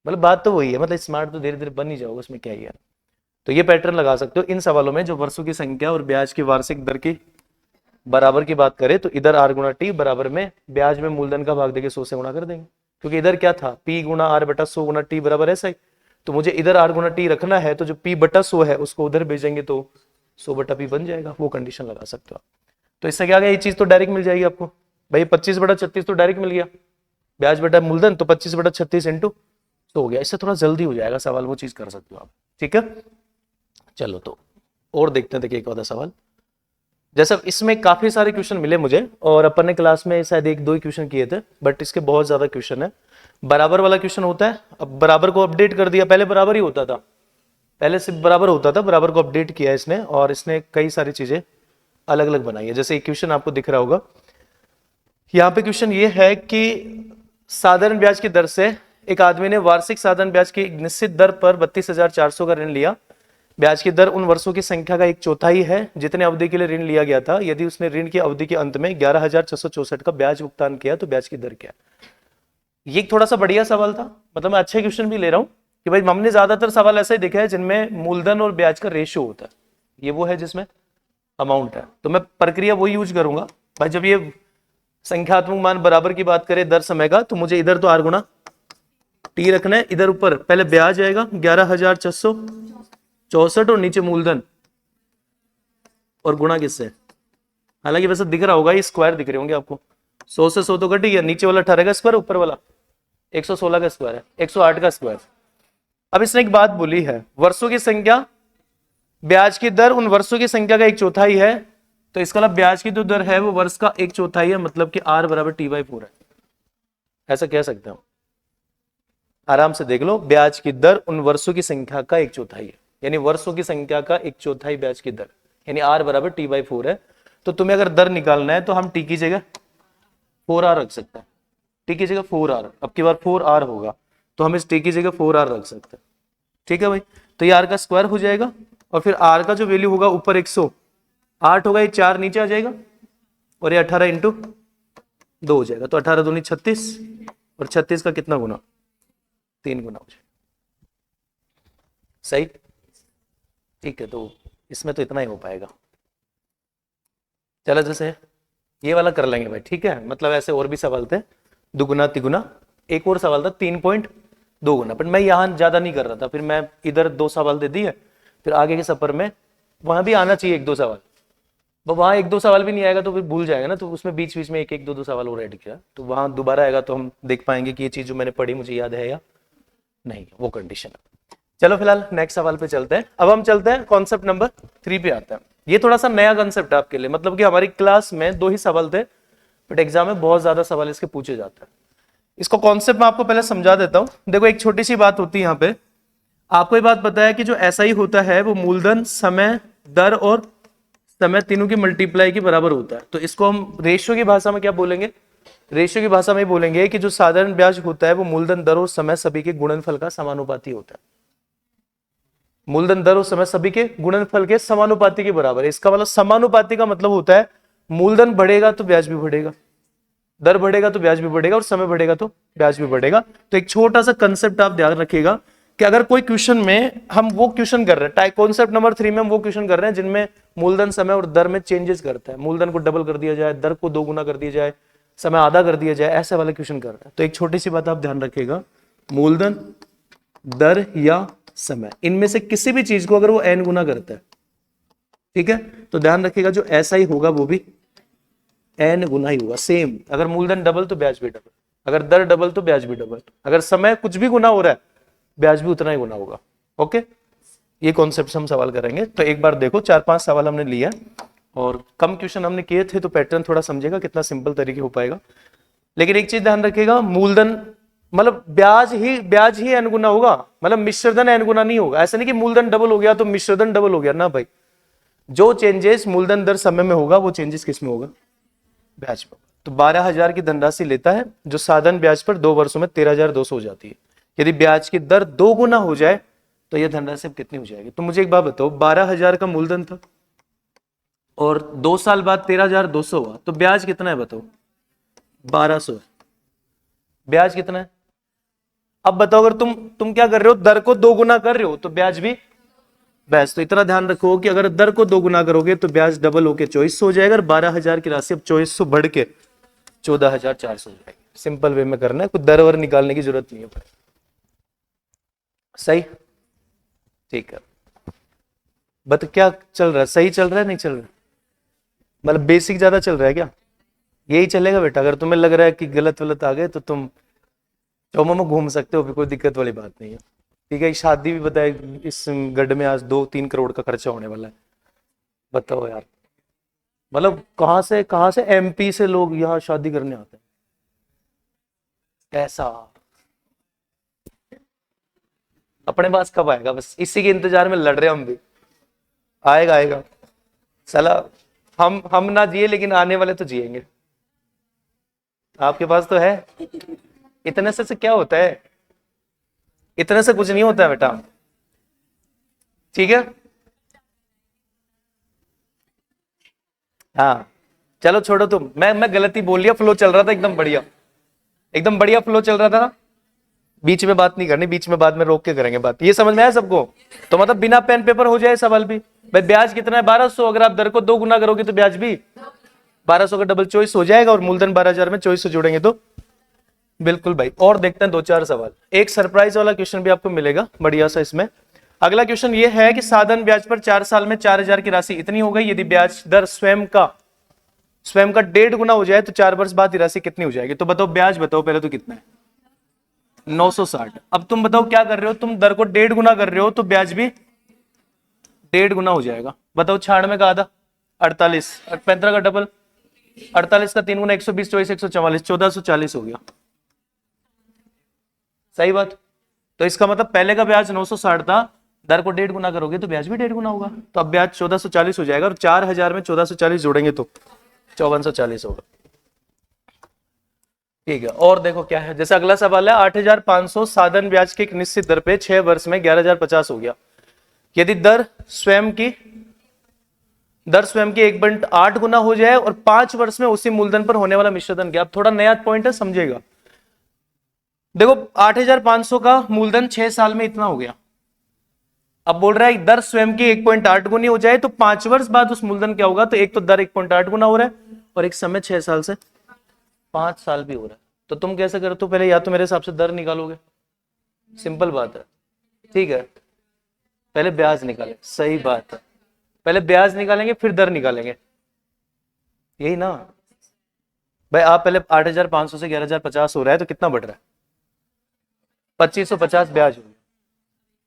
मतलब बात तो वही है, मतलब स्मार्ट तो धीरे धीरे बन ही जाओगे, उसमें क्या ही है। तो ये पैटर्न लगा सकते हो इन सवालों में जो वर्षों की संख्या और ब्याज की वार्षिक दर की बराबर की बात करें, तो इधर आर गुना टी बराबर में ब्याज में मूलधन का भाग देके 100 से गुणा कर देंगे, क्योंकि इधर क्या था, पी गुना आर बटा 100 गुना टी बराबर ऐसा ही, तो मुझे इधर आर गुना टी रखना है, तो जो पी बटा 100 है उसको उधर भेजेंगे तो 100/p बन जाएगा, वो कंडीशन लगा सकते हो आप। तो इससे क्या गया, ये चीज तो डायरेक्ट मिल जाएगी आपको भाई, 25/36 तो डायरेक्ट मिल गया, ब्याज बटा मूलधन तो 25/36 इंटू तो हो गया। इससे थोड़ा जल्दी हो जाएगा सवाल, वो चीज कर सकते हो आप। ठीक है, चलो तो और देखते हैं, देखिए एक और सवाल। जैसा इसमें काफी सारे क्वेश्चन मिले मुझे, और अपन ने क्लास में शायद 1-2 ही क्वेश्चन किए थे, बट इसके बहुत ज्यादा क्वेश्चन है। बराबर वाला क्वेश्चन होता है, अब बराबर को अपडेट कर दिया, पहले बराबर ही होता था, पहले सिर्फ बराबर होता था, बराबर को अपडेट किया इसने, और इसने कई सारी चीजें अलग अलग बनाई है। जैसे एक क्वेश्चन आपको दिख रहा होगा, यहाँ पे क्वेश्चन ये है कि साधारण ब्याज की दर से एक आदमी ने वार्षिक साधारण ब्याज की निश्चित दर पर 32,400 का ऋण लिया। ब्याज की दर उन वर्षों की संख्या का 1/4 है जितने अवधि के लिए ऋण लिया गया था। यदि उसने ऋण की अवधि के अंत में 11,664 का ब्याज भुगतान किया तो ब्याज की दर क्या है। ये थोड़ा सा बढ़िया सवाल था, मतलब मैं अच्छे क्वेश्चन भी ले रहा हूँ कि भाई हमने ज्यादातर सवाल ऐसे ही देखा है जिनमें मूलधन और ब्याज का रेशियो होता है, ये वो है जिसमें अमाउंट है। तो मैं प्रक्रिया वो यूज करूंगा भाई, जब ये संख्यात्मक मान बराबर की बात करें दर समय का, तो मुझे इधर तो आर गुना टी रखना है, इधर ऊपर पहले ब्याज आएगा 11,664 और नीचे मूलधन, और गुणा किससे, हालांकि वैसे दिख रहा होगा ये स्क्वायर दिख रहे होंगे आपको, 100 से 100 तो कट गया, नीचे वाला 18 का स्क्वायर, ऊपर वाला 116 का स्क्वायर है, 108 का स्क्वायर। अब इसने एक बात बोली है, वर्षों की संख्या, ब्याज की दर उन वर्षों की संख्या का 1/4 है, तो इसका मतलब ब्याज की जो दर है वो वर्ष का 1/4 है, मतलब कि R बराबर T/4 है, ऐसा कह सकते हो। आराम से देख लो, ब्याज की दर उन वर्षों की संख्या का 1/4 है, यानी वर्षों की संख्या का 1/4 ब्याज की दर, यानी R बराबर T/4 है। तो तुम्हें अगर दर निकालना है तो हम T की जगह 4R रख सकते हैं, T की जगह 4R, अब की बार 4R होगा तो हम इस T की जगह 4R रख सकते हैं। ठीक है भाई, तो ये R का स्क्वायर हो जाएगा, और फिर R का जो वैल्यू होगा ऊपर 108 होगा, ये 4 नीचे आ जाएगा, और ये 18 इंटू 2 हो जाएगा, तो 18 दूनी 36, और 36 का कितना गुना, 3 गुना हो जाएगा। सही, ठीक है, तो इसमें तो इतना ही हो पाएगा। चलो जैसे ये वाला कर लेंगे भाई, ठीक है, मतलब ऐसे और भी सवाल थे, दुगुना तिगुना, एक और सवाल था 3.2 गुना, पर मैं यहाँ ज्यादा नहीं कर रहा था, फिर मैं इधर 2 सवाल दे दिए, फिर आगे के सफर में वहां भी आना चाहिए 1-2 सवाल, वहां 1-2 सवाल भी नहीं आएगा तो फिर भूल जाएगा ना, तो उसमें बीच बीच में 1-1, 2-2 सवाल और ऐड किया, तो वहां दोबारा आएगा तो हम देख पाएंगे कि ये चीज जो मैंने पढ़ी मुझे याद है या नहीं, वो कंडीशन है। चलो फिलहाल नेक्स्ट सवाल पे चलते हैं। अब हम चलते हैं कॉन्सेप्ट नंबर 3 पे आते हैं। ये थोड़ा सा नया कॉन्सेप्ट है आपके लिए, मतलब कि हमारी क्लास में 2 ही सवाल थे, बट एग्जाम में बहुत ज्यादा सवाल इसके पूछे जाते हैं। इसको कॉन्सेप्ट मैं आपको पहले समझा देता हूं। देखो एक छोटी सी बात होती है यहाँ पे, आपको ये बात पता है कि जो एसआई होता है वो मूलधन, समय, दर और समय तीनों की मल्टीप्लाई के बराबर होता है। तो इसको हम रेशियो की भाषा में क्या बोलेंगे? रेशियो की भाषा में बोलेंगे कि जो साधारण ब्याज होता है वो मूलधन, दर और समय सभी के गुणनफल का समानुपाती होता है। मूलधन, दर और समय सभी के गुणनफल के समानुपाती के बराबर है। इसका मतलब समानुपाती का मतलब होता है मूलधन बढ़ेगा तो ब्याज भी बढ़ेगा, दर बढ़ेगा तो ब्याज भी बढ़ेगा और समय बढ़ेगा तो ब्याज भी बढ़ेगा। तो एक छोटा सा कंसेप्ट आप ध्यान रखिएगा कि अगर कोई क्वेश्चन में हम वो क्वेश्चन कर रहे हैं, कॉन्सेप्ट नंबर 3 में हम वो क्वेश्चन कर रहे हैं जिनमें मूलधन, समय और दर में चेंजेस करता है, मूलधन को डबल कर दिया जाए, दर को 2 गुना कर दिया जाए, समय आधा कर दिया जाए, ऐसे वाले क्वेश्चन कर रहे हैं। तो एक छोटी सी बात आप ध्यान रखिएगा, मूलधन, दर या समय, इनमें से किसी भी चीज को अगर वो n गुना करता है, ठीक है, तो ध्यान रखिएगा जो ऐसा ही होगा वो भी n गुना ही होगा। सेम, अगर मूलधन डबल तो ब्याज भी डबल, अगर दर डबल तो ब्याज भी डबल, अगर समय कुछ भी गुना हो रहा है ब्याज भी उतना ही गुना होगा। ओके, ये कॉन्सेप्ट से हम सवाल करेंगे। तो एक बार देखो 4-5 सवाल हमने लिया और कम क्वेश्चन हमने किए थे, तो पैटर्न थोड़ा समझेगा कितना सिंपल तरीके हो पाएगा। लेकिन एक चीज ध्यान रखिएगा, मूलधन मतलब ब्याज ही n गुना होगा, मतलब मिश्रधन n गुना नहीं होगा। ऐसा नहीं कि मूलधन डबल हो गया तो मिश्रधन डबल हो गया ना भाई। जो चेंजेस मूलधन, दर, समय में होगा वो चेंजेस किस में होगा? ब्याज में। तो 12,000 की धनराशि लेता है जो साधारण ब्याज पर 2 वर्षों में 13,200 हो जाती है। यदि ब्याज की दर 2 गुना हो जाए तो यह धनराशि कितनी हो जाएगी? तो मुझे एक बात बताओ, 12,000 का मूलधन था और 2 साल बाद 13,200 हुआ, तो ब्याज कितना है बताओ? 1200। ब्याज कितना है? अब बताओ, अगर तुम क्या कर रहे हो, दर को 2 गुना कर रहे हो तो ब्याज भी तो इतना ध्यान रखो कि अगर दर को 2 गुना करोगे तो ब्याज डबल होके 2400 हो जाएगा और 12,000 की राशि अब 2400 बढ़ के 14,400 हो जाएगी। सिंपल वे में करना है, कोई दर वर निकालने की जरूरत नहीं है। सही, ठीक है। बट क्या चल रहा है? सही चल रहा है, नहीं चल रहा? मतलब बेसिक ज्यादा चल रहा है क्या? यही चलेगा बेटा। अगर तुम्हें लग रहा है कि गलत वलत आ गए तो तुम चौमो में घूम सकते हो, भी कोई दिक्कत वाली बात नहीं है। ठीक है, शादी भी बताए इस गढ़ में आज 2-3 करोड़ का खर्चा होने वाला है। बताओ यार, मतलब कहां से एमपी से लोग यहाँ शादी करने आते हैं। ऐसा अपने पास कब आएगा? बस इसी के इंतजार में लड़ रहे हम भी। आएगा आएगा साला। हम ना जिए लेकिन आने वाले तो जिएंगे। आपके पास तो है। इतने से क्या होता है? इतने से कुछ नहीं होता है बेटा, ठीक है। हाँ चलो छोड़ो तुम, मैं गलती बोल लिया, फ्लो चल रहा था एकदम बढ़िया, एकदम बढ़िया फ्लो चल रहा था। बीच में बात नहीं करनी, बीच में बाद में रोक के करेंगे बात। ये समझ में आया सबको? तो मतलब बिना पेन पेपर हो जाए सवाल भी। भाई ब्याज कितना है? 1200। अगर आप दर को 2 गुना करोगे तो ब्याज भी 1200 का डबल 2400 हो जाएगा और मूलधन 12,000 में 2400 जोड़ेंगे तो बिल्कुल भाई। और देखते हैं 2-4 सवाल। एक सरप्राइज वाला क्वेश्चन भी आपको मिलेगा बढ़िया सा इसमें। अगला क्वेश्चन ये है कि साधारण ब्याज पर 4 साल में 4,000 की राशि इतनी हो गई, यदि ब्याज दर स्वयं का 1.5 गुना हो जाए तो 4 वर्ष बाद राशि कितनी हो जाएगी? तो बताओ ब्याज बताओ पहले तो कितना है? 960। अब तुम बताओ क्या कर रहे हो, तुम दर को 1.5 गुना कर रहे हो तो ब्याज भी 1.5 गुना हो जाएगा। बताओ 96 का आधा 48, 15 का डबल 48 का 3 गुना 120, 24, 144, 1440 हो गया। सही बात। तो इसका मतलब पहले का ब्याज 960 था, दर को 1.5 गुना करोगे तो ब्याज भी 1.5 गुना होगा, तो अब ब्याज 1440 हो जाएगा और 4,000 में 1440 जोड़ेंगे तो 5440 होगा। ठीक है, और देखो क्या है। जैसे अगला सवाल है 8,500 साधारण ब्याज की एक निश्चित दर पे 6 वर्ष में 11,050 हो गया, यदि दर स्वयं की 1.8 गुना हो जाए और 5 वर्ष में उसी मूलधन पर होने वाला मिश्रधन क्या? अब थोड़ा नया पॉइंट है, समझेगा। देखो 8,500 का मूलधन 6 साल में इतना हो गया। अब बोल रहा है दर स्वयं की 1.8 गुनी हो जाए तो 5 वर्ष बाद उस मूलधन क्या होगा? तो एक तो दर 1.8 गुना हो रहा है और एक समय 6 साल से 5 साल भी हो रहा है। तो तुम कैसे करते हो? पहले या तो मेरे हिसाब से दर निकालोगे, सिंपल बात है, ठीक है। पहले ब्याज निकाले, सही बात है। पहले ब्याज निकालेंगे फिर दर निकालेंगे, यही ना भाई। आप पहले 8,500 से 11,050 हो रहा है तो कितना बढ़ रहा है? 2550 ब्याज हो गया।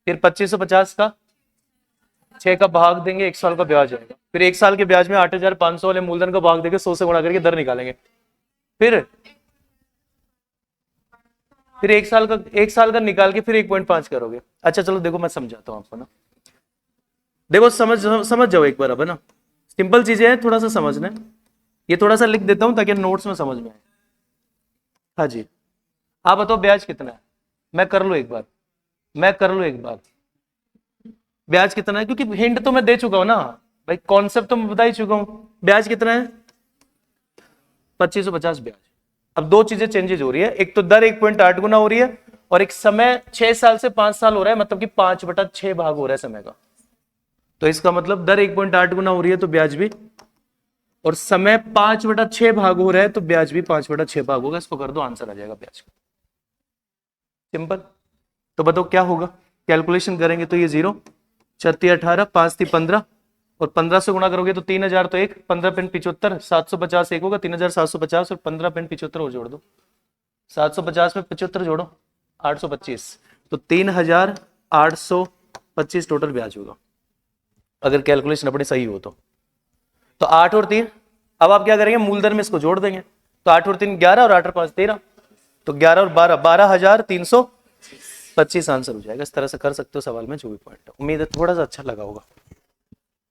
फिर 2550 का 6 का भाग देंगे, 1 साल का ब्याज आएगा। फिर 1 साल के ब्याज में 8500 वाले मूलधन का भाग देके 100 से गुणा करके दर निकालेंगे। फिर 1 साल का निकाल के फिर 1.5 करोगे। अच्छा चलो देखो मैं समझाता हूं आपको ना, देखो समझ जाओ एक बार। अब है ना, सिंपल चीजें हैं, थोड़ा सा समझना है। ये थोड़ा सा लिख देता हूं ताकि नोट्स में समझ में आए। हाँ जी, आप बताओ ब्याज कितना है, मैं कर लूं एक बार, ब्याज कितना है, क्योंकि हिंट तो मैं दे चुका हूं ना भाई, कॉन्सेप्ट तो मैं बता ही चुका हूं। ब्याज कितना है? 2550 ब्याज। अब दो चीजें चेंजेज हो रही है, एक तो दर 1.8 गुना हो रही है, और एक समय 6 साल से 5 साल हो रहा है, मतलब कि 5/6 भाग हो रहा है समय का। तो इसका मतलब दर 1.8 गुना हो रही है तो ब्याज भी, और समय 5/6 भाग हो रहा है तो ब्याज भी 5/6 भाग होगा। इसको कर दो, आंसर आ जाएगा ब्याज का। सिंपल। तो बताओ क्या होगा, कैलकुलेशन करेंगे तो ये 0, 36 18, 5 3 15, और 15 से गुणा करोगे तो 3000, तो 1 15 पेन 75, 750 एक होगा, 3750, और 15 पेन 75 और जोड़ दो, 750 में 75 जोड़ो 825, तो 3825 टोटल ब्याज होगा, अगर कैलकुलेशन अपनी सही हो तो 8 और 3, अब आप क्या करेंगे, मूलधन में इसको जोड़ देंगे, तो 8 और 3 11, और 8 और 5 13, तो 11 और 12 12325 आंसर हो जाएगा। इस तरह से कर सकते हो सवाल में जो भी पॉइंट है। उम्मीद है थोड़ा सा अच्छा लगा होगा,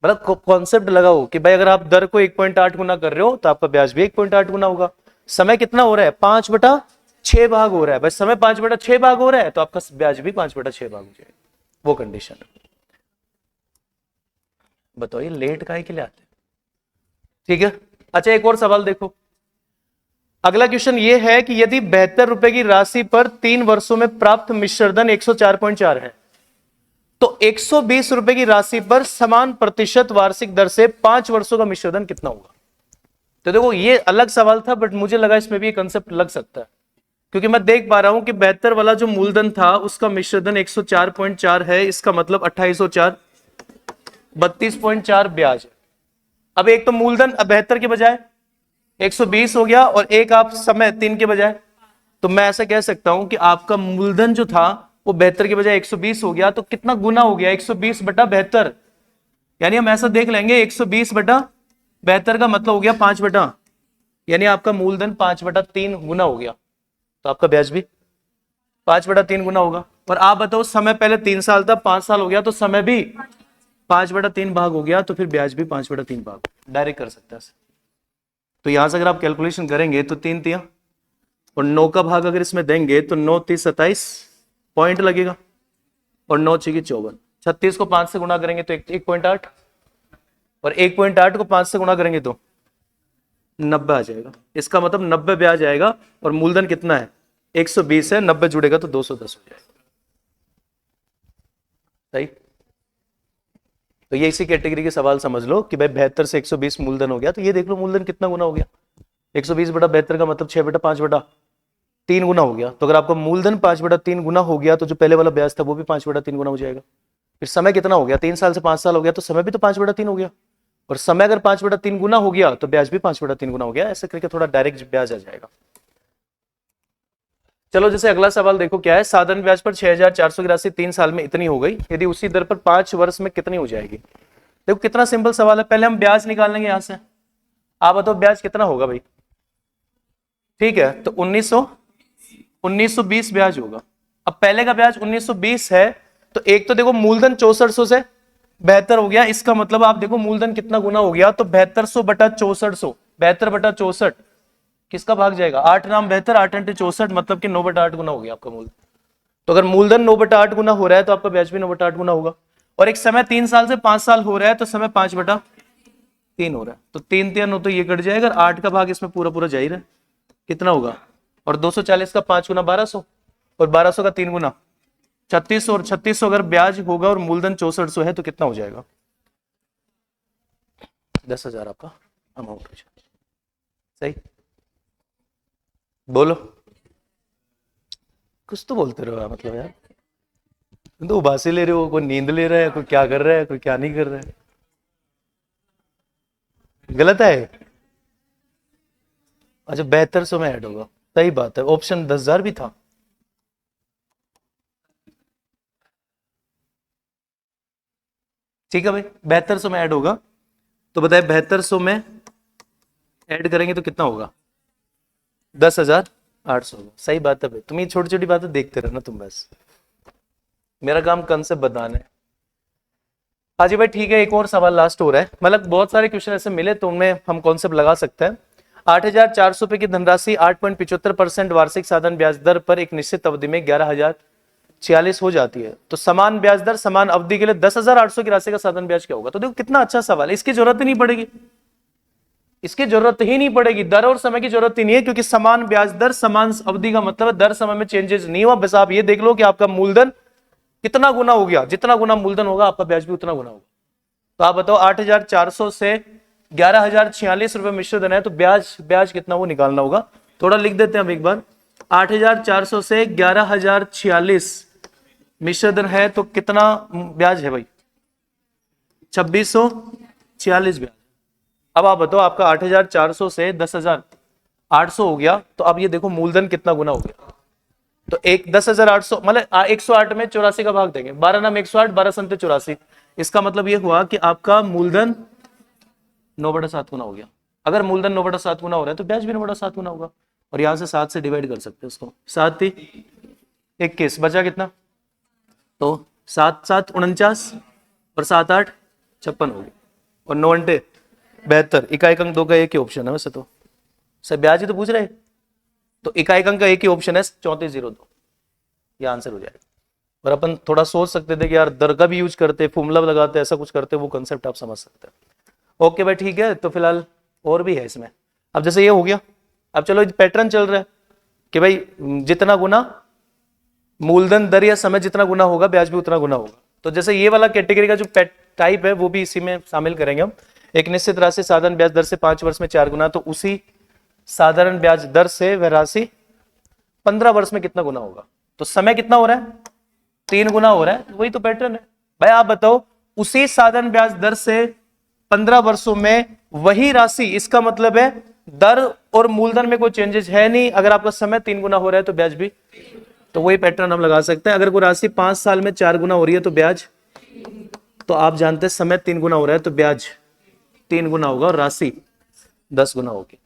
मतलब कॉन्सेप्ट लगाओ कि भाई अगर आप दर को 1.8 गुना कर रहे हो तो आपका ब्याज भी 1.8 गुना होगा। समय कितना हो रहा है, 5/6 भाग हो रहा है, भाई समय 5/6 भाग हो रहा है तो आपका ब्याज भी 5/6 भाग हो जाएगा, वो कंडीशन है। बताओ ये लेट काहे के लिए आते हैं? ठीक है, अच्छा एक और सवाल देखो। अगला क्वेश्चन ये है कि यदि 72 रुपए की राशि पर 3 वर्षों में प्राप्त मिश्र धन 104.4 है, तो 120 रुपए की राशि पर समान प्रतिशत वार्षिक दर से 5 वर्षों का मिश्र धन कितना होगा? तो देखो ये अलग सवाल था, बट मुझे लगा इसमें भी कंसेप्ट लग सकता है, क्योंकि मैं देख पा रहा हूं कि 72 वाला जो मूलधन था उसका मिश्र धन 104.4 है, इसका मतलब 2804, 32.4 ब्याज है। अब एक तो मूलधन 72 के बजाय 120 हो गया, और एक आप समय 3 के बजाय, तो मैं ऐसा कह सकता हूं कि आपका मूलधन जो था वो 72 के बजाय 120 हो गया, तो कितना गुना हो गया, 120/72, यानी हम ऐसा देख लेंगे 120/72 का मतलब हो गया 5 यानी आपका मूलधन 5/3 गुना हो गया, तो आपका ब्याज भी 5/3 गुना होगा। और आप बताओ समय पहले 3 साल था, 5 साल हो गया, तो समय भी 5/3 भाग हो गया, तो फिर ब्याज भी 5/3 भाग, डायरेक्ट कर सकते हैं। तो यहां से अगर आप कैलकुलेशन करेंगे तो 3 तिया और 9 का भाग अगर इसमें देंगे तो 9 30 27 पॉइंट लगेगा, और 9 6 54, 36 को 5 से गुणा करेंगे तो 1.8, और 1.8 को 5 से गुणा करेंगे तो 90 आ जाएगा। इसका मतलब 90 ब्याज आएगा, और मूलधन कितना है 120 है, 90 जुड़ेगा तो 210 हो जाएगा। सही। तो ये इसी कैटेगरी के सवाल समझ लो कि भाई 72 से 120 मूलधन हो गया, तो ये देख लो मूलधन कितना गुना हो गया, 120/72 का मतलब 6/5/3 गुना हो गया। तो अगर आपका मूलधन 5/3 गुना हो गया तो जो पहले वाला ब्याज था वो भी 5/3 गुना हो जाएगा। फिर समय कितना हो गया, 3 साल से 5 साल हो गया, तो समय भी तो 5/3 हो गया, और समय अगर 5/3 गुना हो गया तो ब्याज भी 5/3 गुना हो गया। ऐसे करके थोड़ा डायरेक्ट ब्याज आ जाएगा। चलो जैसे अगला सवाल देखो क्या है, साधारण ब्याज पर 6400 की राशि 3 साल में इतनी हो गई, यदि उसी दर पर 5 वर्ष में कितनी हो जाएगी? देखो कितना सिंपल सवाल है, पहले हम ब्याज निकाल लेंगे यहां से। आप बताओ ब्याज कितना होगा भाई? ठीक है, तो 1920 ब्याज होगा। अब पहले का ब्याज 1920 है, तो एक तो देखो मूलधन 6400 से 72 हो गया, इसका मतलब आप देखो मूलधन कितना गुना हो गया, तो 7200/6400, 72/64 किसका भाग जाएगा, 8 नाम 72, 8 × 64, मतलब कि 9/8 गुना हो गया आपका मूलधन। तो अगर मूलधन 9/8 गुना हो रहा है तो आपका ब्याज भी 9/8 गुना होगा। और एक समय 3 साल से 5 साल हो रहा है, तो समय 5/3 हो रहा है, तो 3 3 9 तो ये कट जाएगा, 8 का भाग इसमें पूरा पूरा जाहिर है कितना होगा, और 240 का 5 गुना 1200, और 1200 का 3 गुना 3600, और 3600 अगर ब्याज होगा और मूलधन 6400 है तो कितना हो जाएगा, 10,000 आपका अमाउंट हो जाएगा। सही, बोलो कुछ तो बोलते रहो मतलब यार, तुम तो उबासी ले रहे हो, कोई नींद ले रहा है, कोई क्या कर रहा है, कोई क्या नहीं कर रहा है, गलत है। अच्छा 7200 में ऐड होगा, सही बात है, ऑप्शन 10,000 भी था। ठीक है भाई, 7200 में ऐड होगा, तो बताए 7200 में ऐड करेंगे तो कितना होगा, 10,800 होगा। सही बात है भाई, तुम ये छोटी छोटी बातें देखते रहना तुम, बस मेरा काम कंसेप्ट बताना है। हाँ जी भाई ठीक है, एक और सवाल लास्ट हो रहा है, मतलब बहुत सारे क्वेश्चन ऐसे मिले तो उनमें हम कॉन्सेप्ट लगा सकते हैं। 8,400 रुपए की धनराशि 8.75% वार्षिक साधारण ब्याज दर पर एक निश्चित अवधि में 11,046 हो जाती है, तो समान ब्याज दर समान अवधि के लिए 10,800 की राशि का साधारण ब्याज क्या होगा। तो देखो कितना अच्छा सवाल है, इसकी जरूरत ही नहीं पड़ेगी, इसकी जरूरत ही नहीं पड़ेगी, दर और समय की जरूरत ही नहीं है, क्योंकि समान ब्याज दर समान अवधि का मतलब है दर समय में चेंजेस नहीं हुआ। बस आप ये देख लो कि आपका मूलधन कितना गुना हो गया, जितना गुना मूलधन होगा आपका ब्याज भी उतना गुना होगा। तो आप बताओ 8,400 से 11,046 रुपए मिश्र धन है, तो ब्याज कितना वो निकालना होगा। थोड़ा लिख देते हैं हम एक बार, 8,400 से 11,046 मिश्र धन है तो कितना ब्याज है भाई, 2,646 ब्याज। अब आप बताओ आपका 8,400 से 10,800 हो गया, तो अब ये देखो मूलधन कितना गुना हो गया। तो एक 10,800 मतलब 108 में 84 का भाग देंगे, 12 नाम 108, 12 संते 84, इसका मतलब ये हुआ कि आपका मूलधन 9/7 गुना हो गया। अगर मूलधन 9/7 गुना हो रहा है तो ब्याज भी 9/7 गुना होगा, और यहां से 7 से डिवाइड कर सकते हैं उसको, 7 × 21 बचा कितना, तो 7 × 7 = 49 और 7 × 8 = 56 हो गया, और 9 × 72, इकाई अंक 2 का एक ही ऑप्शन है वैसे तो, सर ब्याज ही तो पूछ रहे, तो इकाई अंक का एक ही ऑप्शन है 3402, ये आंसर हो जाएगा। और अपन थोड़ा सोच सकते थे कि यार दर का भी यूज करते, फॉर्मूला लगाते, ऐसा कुछ करते, वो कंसेप्ट आप समझ सकते हैं। ओके भाई ठीक है, तो फिलहाल और भी है इसमें। अब जैसे ये हो गया, अब चलो पैटर्न चल रहा है कि भाई जितना गुना मूलधन दर या समय जितना गुना होगा ब्याज भी उतना गुना होगा। तो जैसे ये वाला कैटेगरी का जो टाइप है वो भी इसी में शामिल करेंगे हम। एक निश्चित राशि साधारण ब्याज दर से 5 वर्ष में 4 गुना, तो उसी साधारण ब्याज दर से वह राशि 15 वर्ष में कितना गुना होगा। तो समय कितना हो रहा है, 3 गुना हो रहा है, वही तो पैटर्न है भाई। आप बताओ उसी साधारण ब्याज दर से 15 वर्षों में वही राशि, इसका मतलब है दर और मूलधन में कोई चेंजेस है नहीं। अगर आपका समय 3 गुना हो रहा है तो ब्याज भी, तो वही पैटर्न हम लगा सकते हैं। अगर कोई राशि 5 साल में 4 गुना हो रही है तो ब्याज, तो आप जानते हैं समय 3 गुना हो रहा है तो ब्याज 3 गुना होगा और राशि 10 गुना होगी।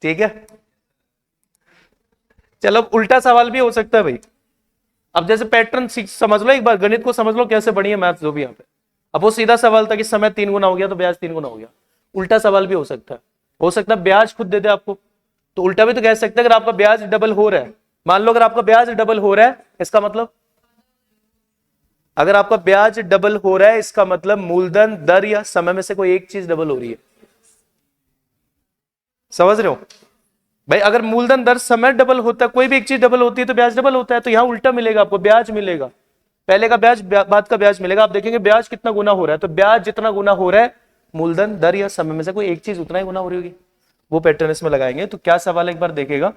ठीक है, चलो अब उल्टा सवाल भी हो सकता है भाई। अब जैसे पैटर्न समझ लो एक बार, गणित को समझ लो कैसे बनी है मैथ जो भी यहाँ पे। अब वो सीधा सवाल था कि समय 3 गुना हो गया तो ब्याज 3 गुना हो गया। उल्टा सवाल भी हो सकता है ब्याज खुद दे दे आपको, तो उल्टा भी तो कह सकते हैं अगर आपका ब्याज डबल हो रहा है, मान लो अगर आपका ब्याज डबल हो रहा है इसका मतलब, अगर आपका ब्याज डबल हो रहा है इसका मतलब मूलधन दर या समय में से कोई एक चीज डबल हो रही है। समझ रहे हो भाई, अगर मूलधन दर समय डबल होता है, कोई भी एक चीज डबल होती है तो ब्याज डबल होता है। तो यहां उल्टा मिलेगा आपको, ब्याज मिलेगा, पहले का ब्याज बाद का ब्याज मिलेगा। आप देखेंगे ब्याज कितना गुना हो रहा है, तो ब्याज जितना गुना हो रहा है मूलधन दर या समय में से कोई एक चीज उतना ही गुना हो रही होगी, वो पैटर्न इसमें लगाएंगे। तो क्या सवाल एक बार देखेगा,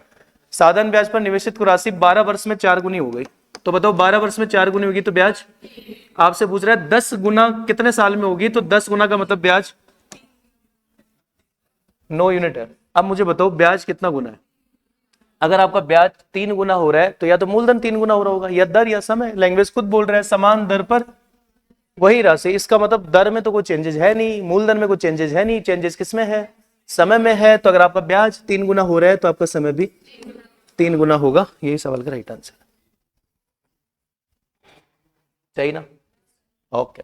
साधारण ब्याज पर निवेशित राशि 12 वर्ष में 4 गुनी हो गई, तो बताओ 12 वर्ष में 4 गुनी होगी तो ब्याज आपसे पूछ रहा है 10 गुना कितने साल में होगी, तो 10 गुना का मतलब ब्याज 9 यूनिट है। अब मुझे बताओ ब्याज कितना गुना है। अगर आपका ब्याज 3 गुना हो रहा है तो या तो मूलधन 3 गुना हो रहा होगा, या दर या समय, लैंग्वेज खुद बोल रहा है समान दर पर वही राशि। इसका मतलब दर में तो कोई चेंजेस है नहीं, मूलधन में कोई चेंजेस है नहीं, चेंजेस किसमें है, समय में है। तो अगर आपका ब्याज 3 गुना हो रहा है तो आपका समय भी 3 गुना होगा। यही सवाल का राइट आंसर चाहिए ना। ओके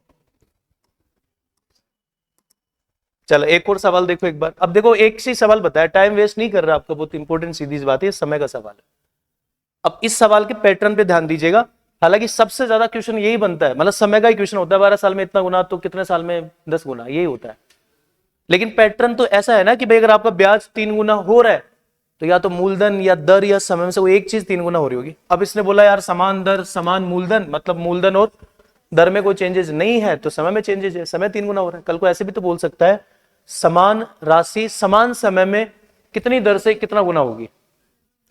चलो एक और सवाल देखो एक बार। अब देखो एक ही सवाल बताया, टाइम वेस्ट नहीं कर रहा आपका, बहुत इंपॉर्टेंट सीधी सी बात है, समय का सवाल है। अब इस सवाल के पैटर्न पे ध्यान दीजिएगा। हालांकि सबसे ज्यादा क्वेश्चन यही बनता है, मतलब समय का ही क्वेश्चन होता है, 12 साल में इतना गुना तो कितने साल में 10 गुना, यही होता है। लेकिन पैटर्न तो ऐसा है ना कि भाई अगर आपका ब्याज 3 गुना हो रहा है तो या तो मूलधन या दर या समय में से कोई एक चीज 3 गुना हो रही होगी। अब इसने बोला यार समान दर समान मूलधन, मतलब मूलधन और दर में कोई चेंजेस नहीं है तो समय में चेंजेस है, समय 3 गुना हो रहा है। कल को ऐसे भी तो बोल सकता है समान राशि समान समय में कितनी दर से कितना गुना होगी,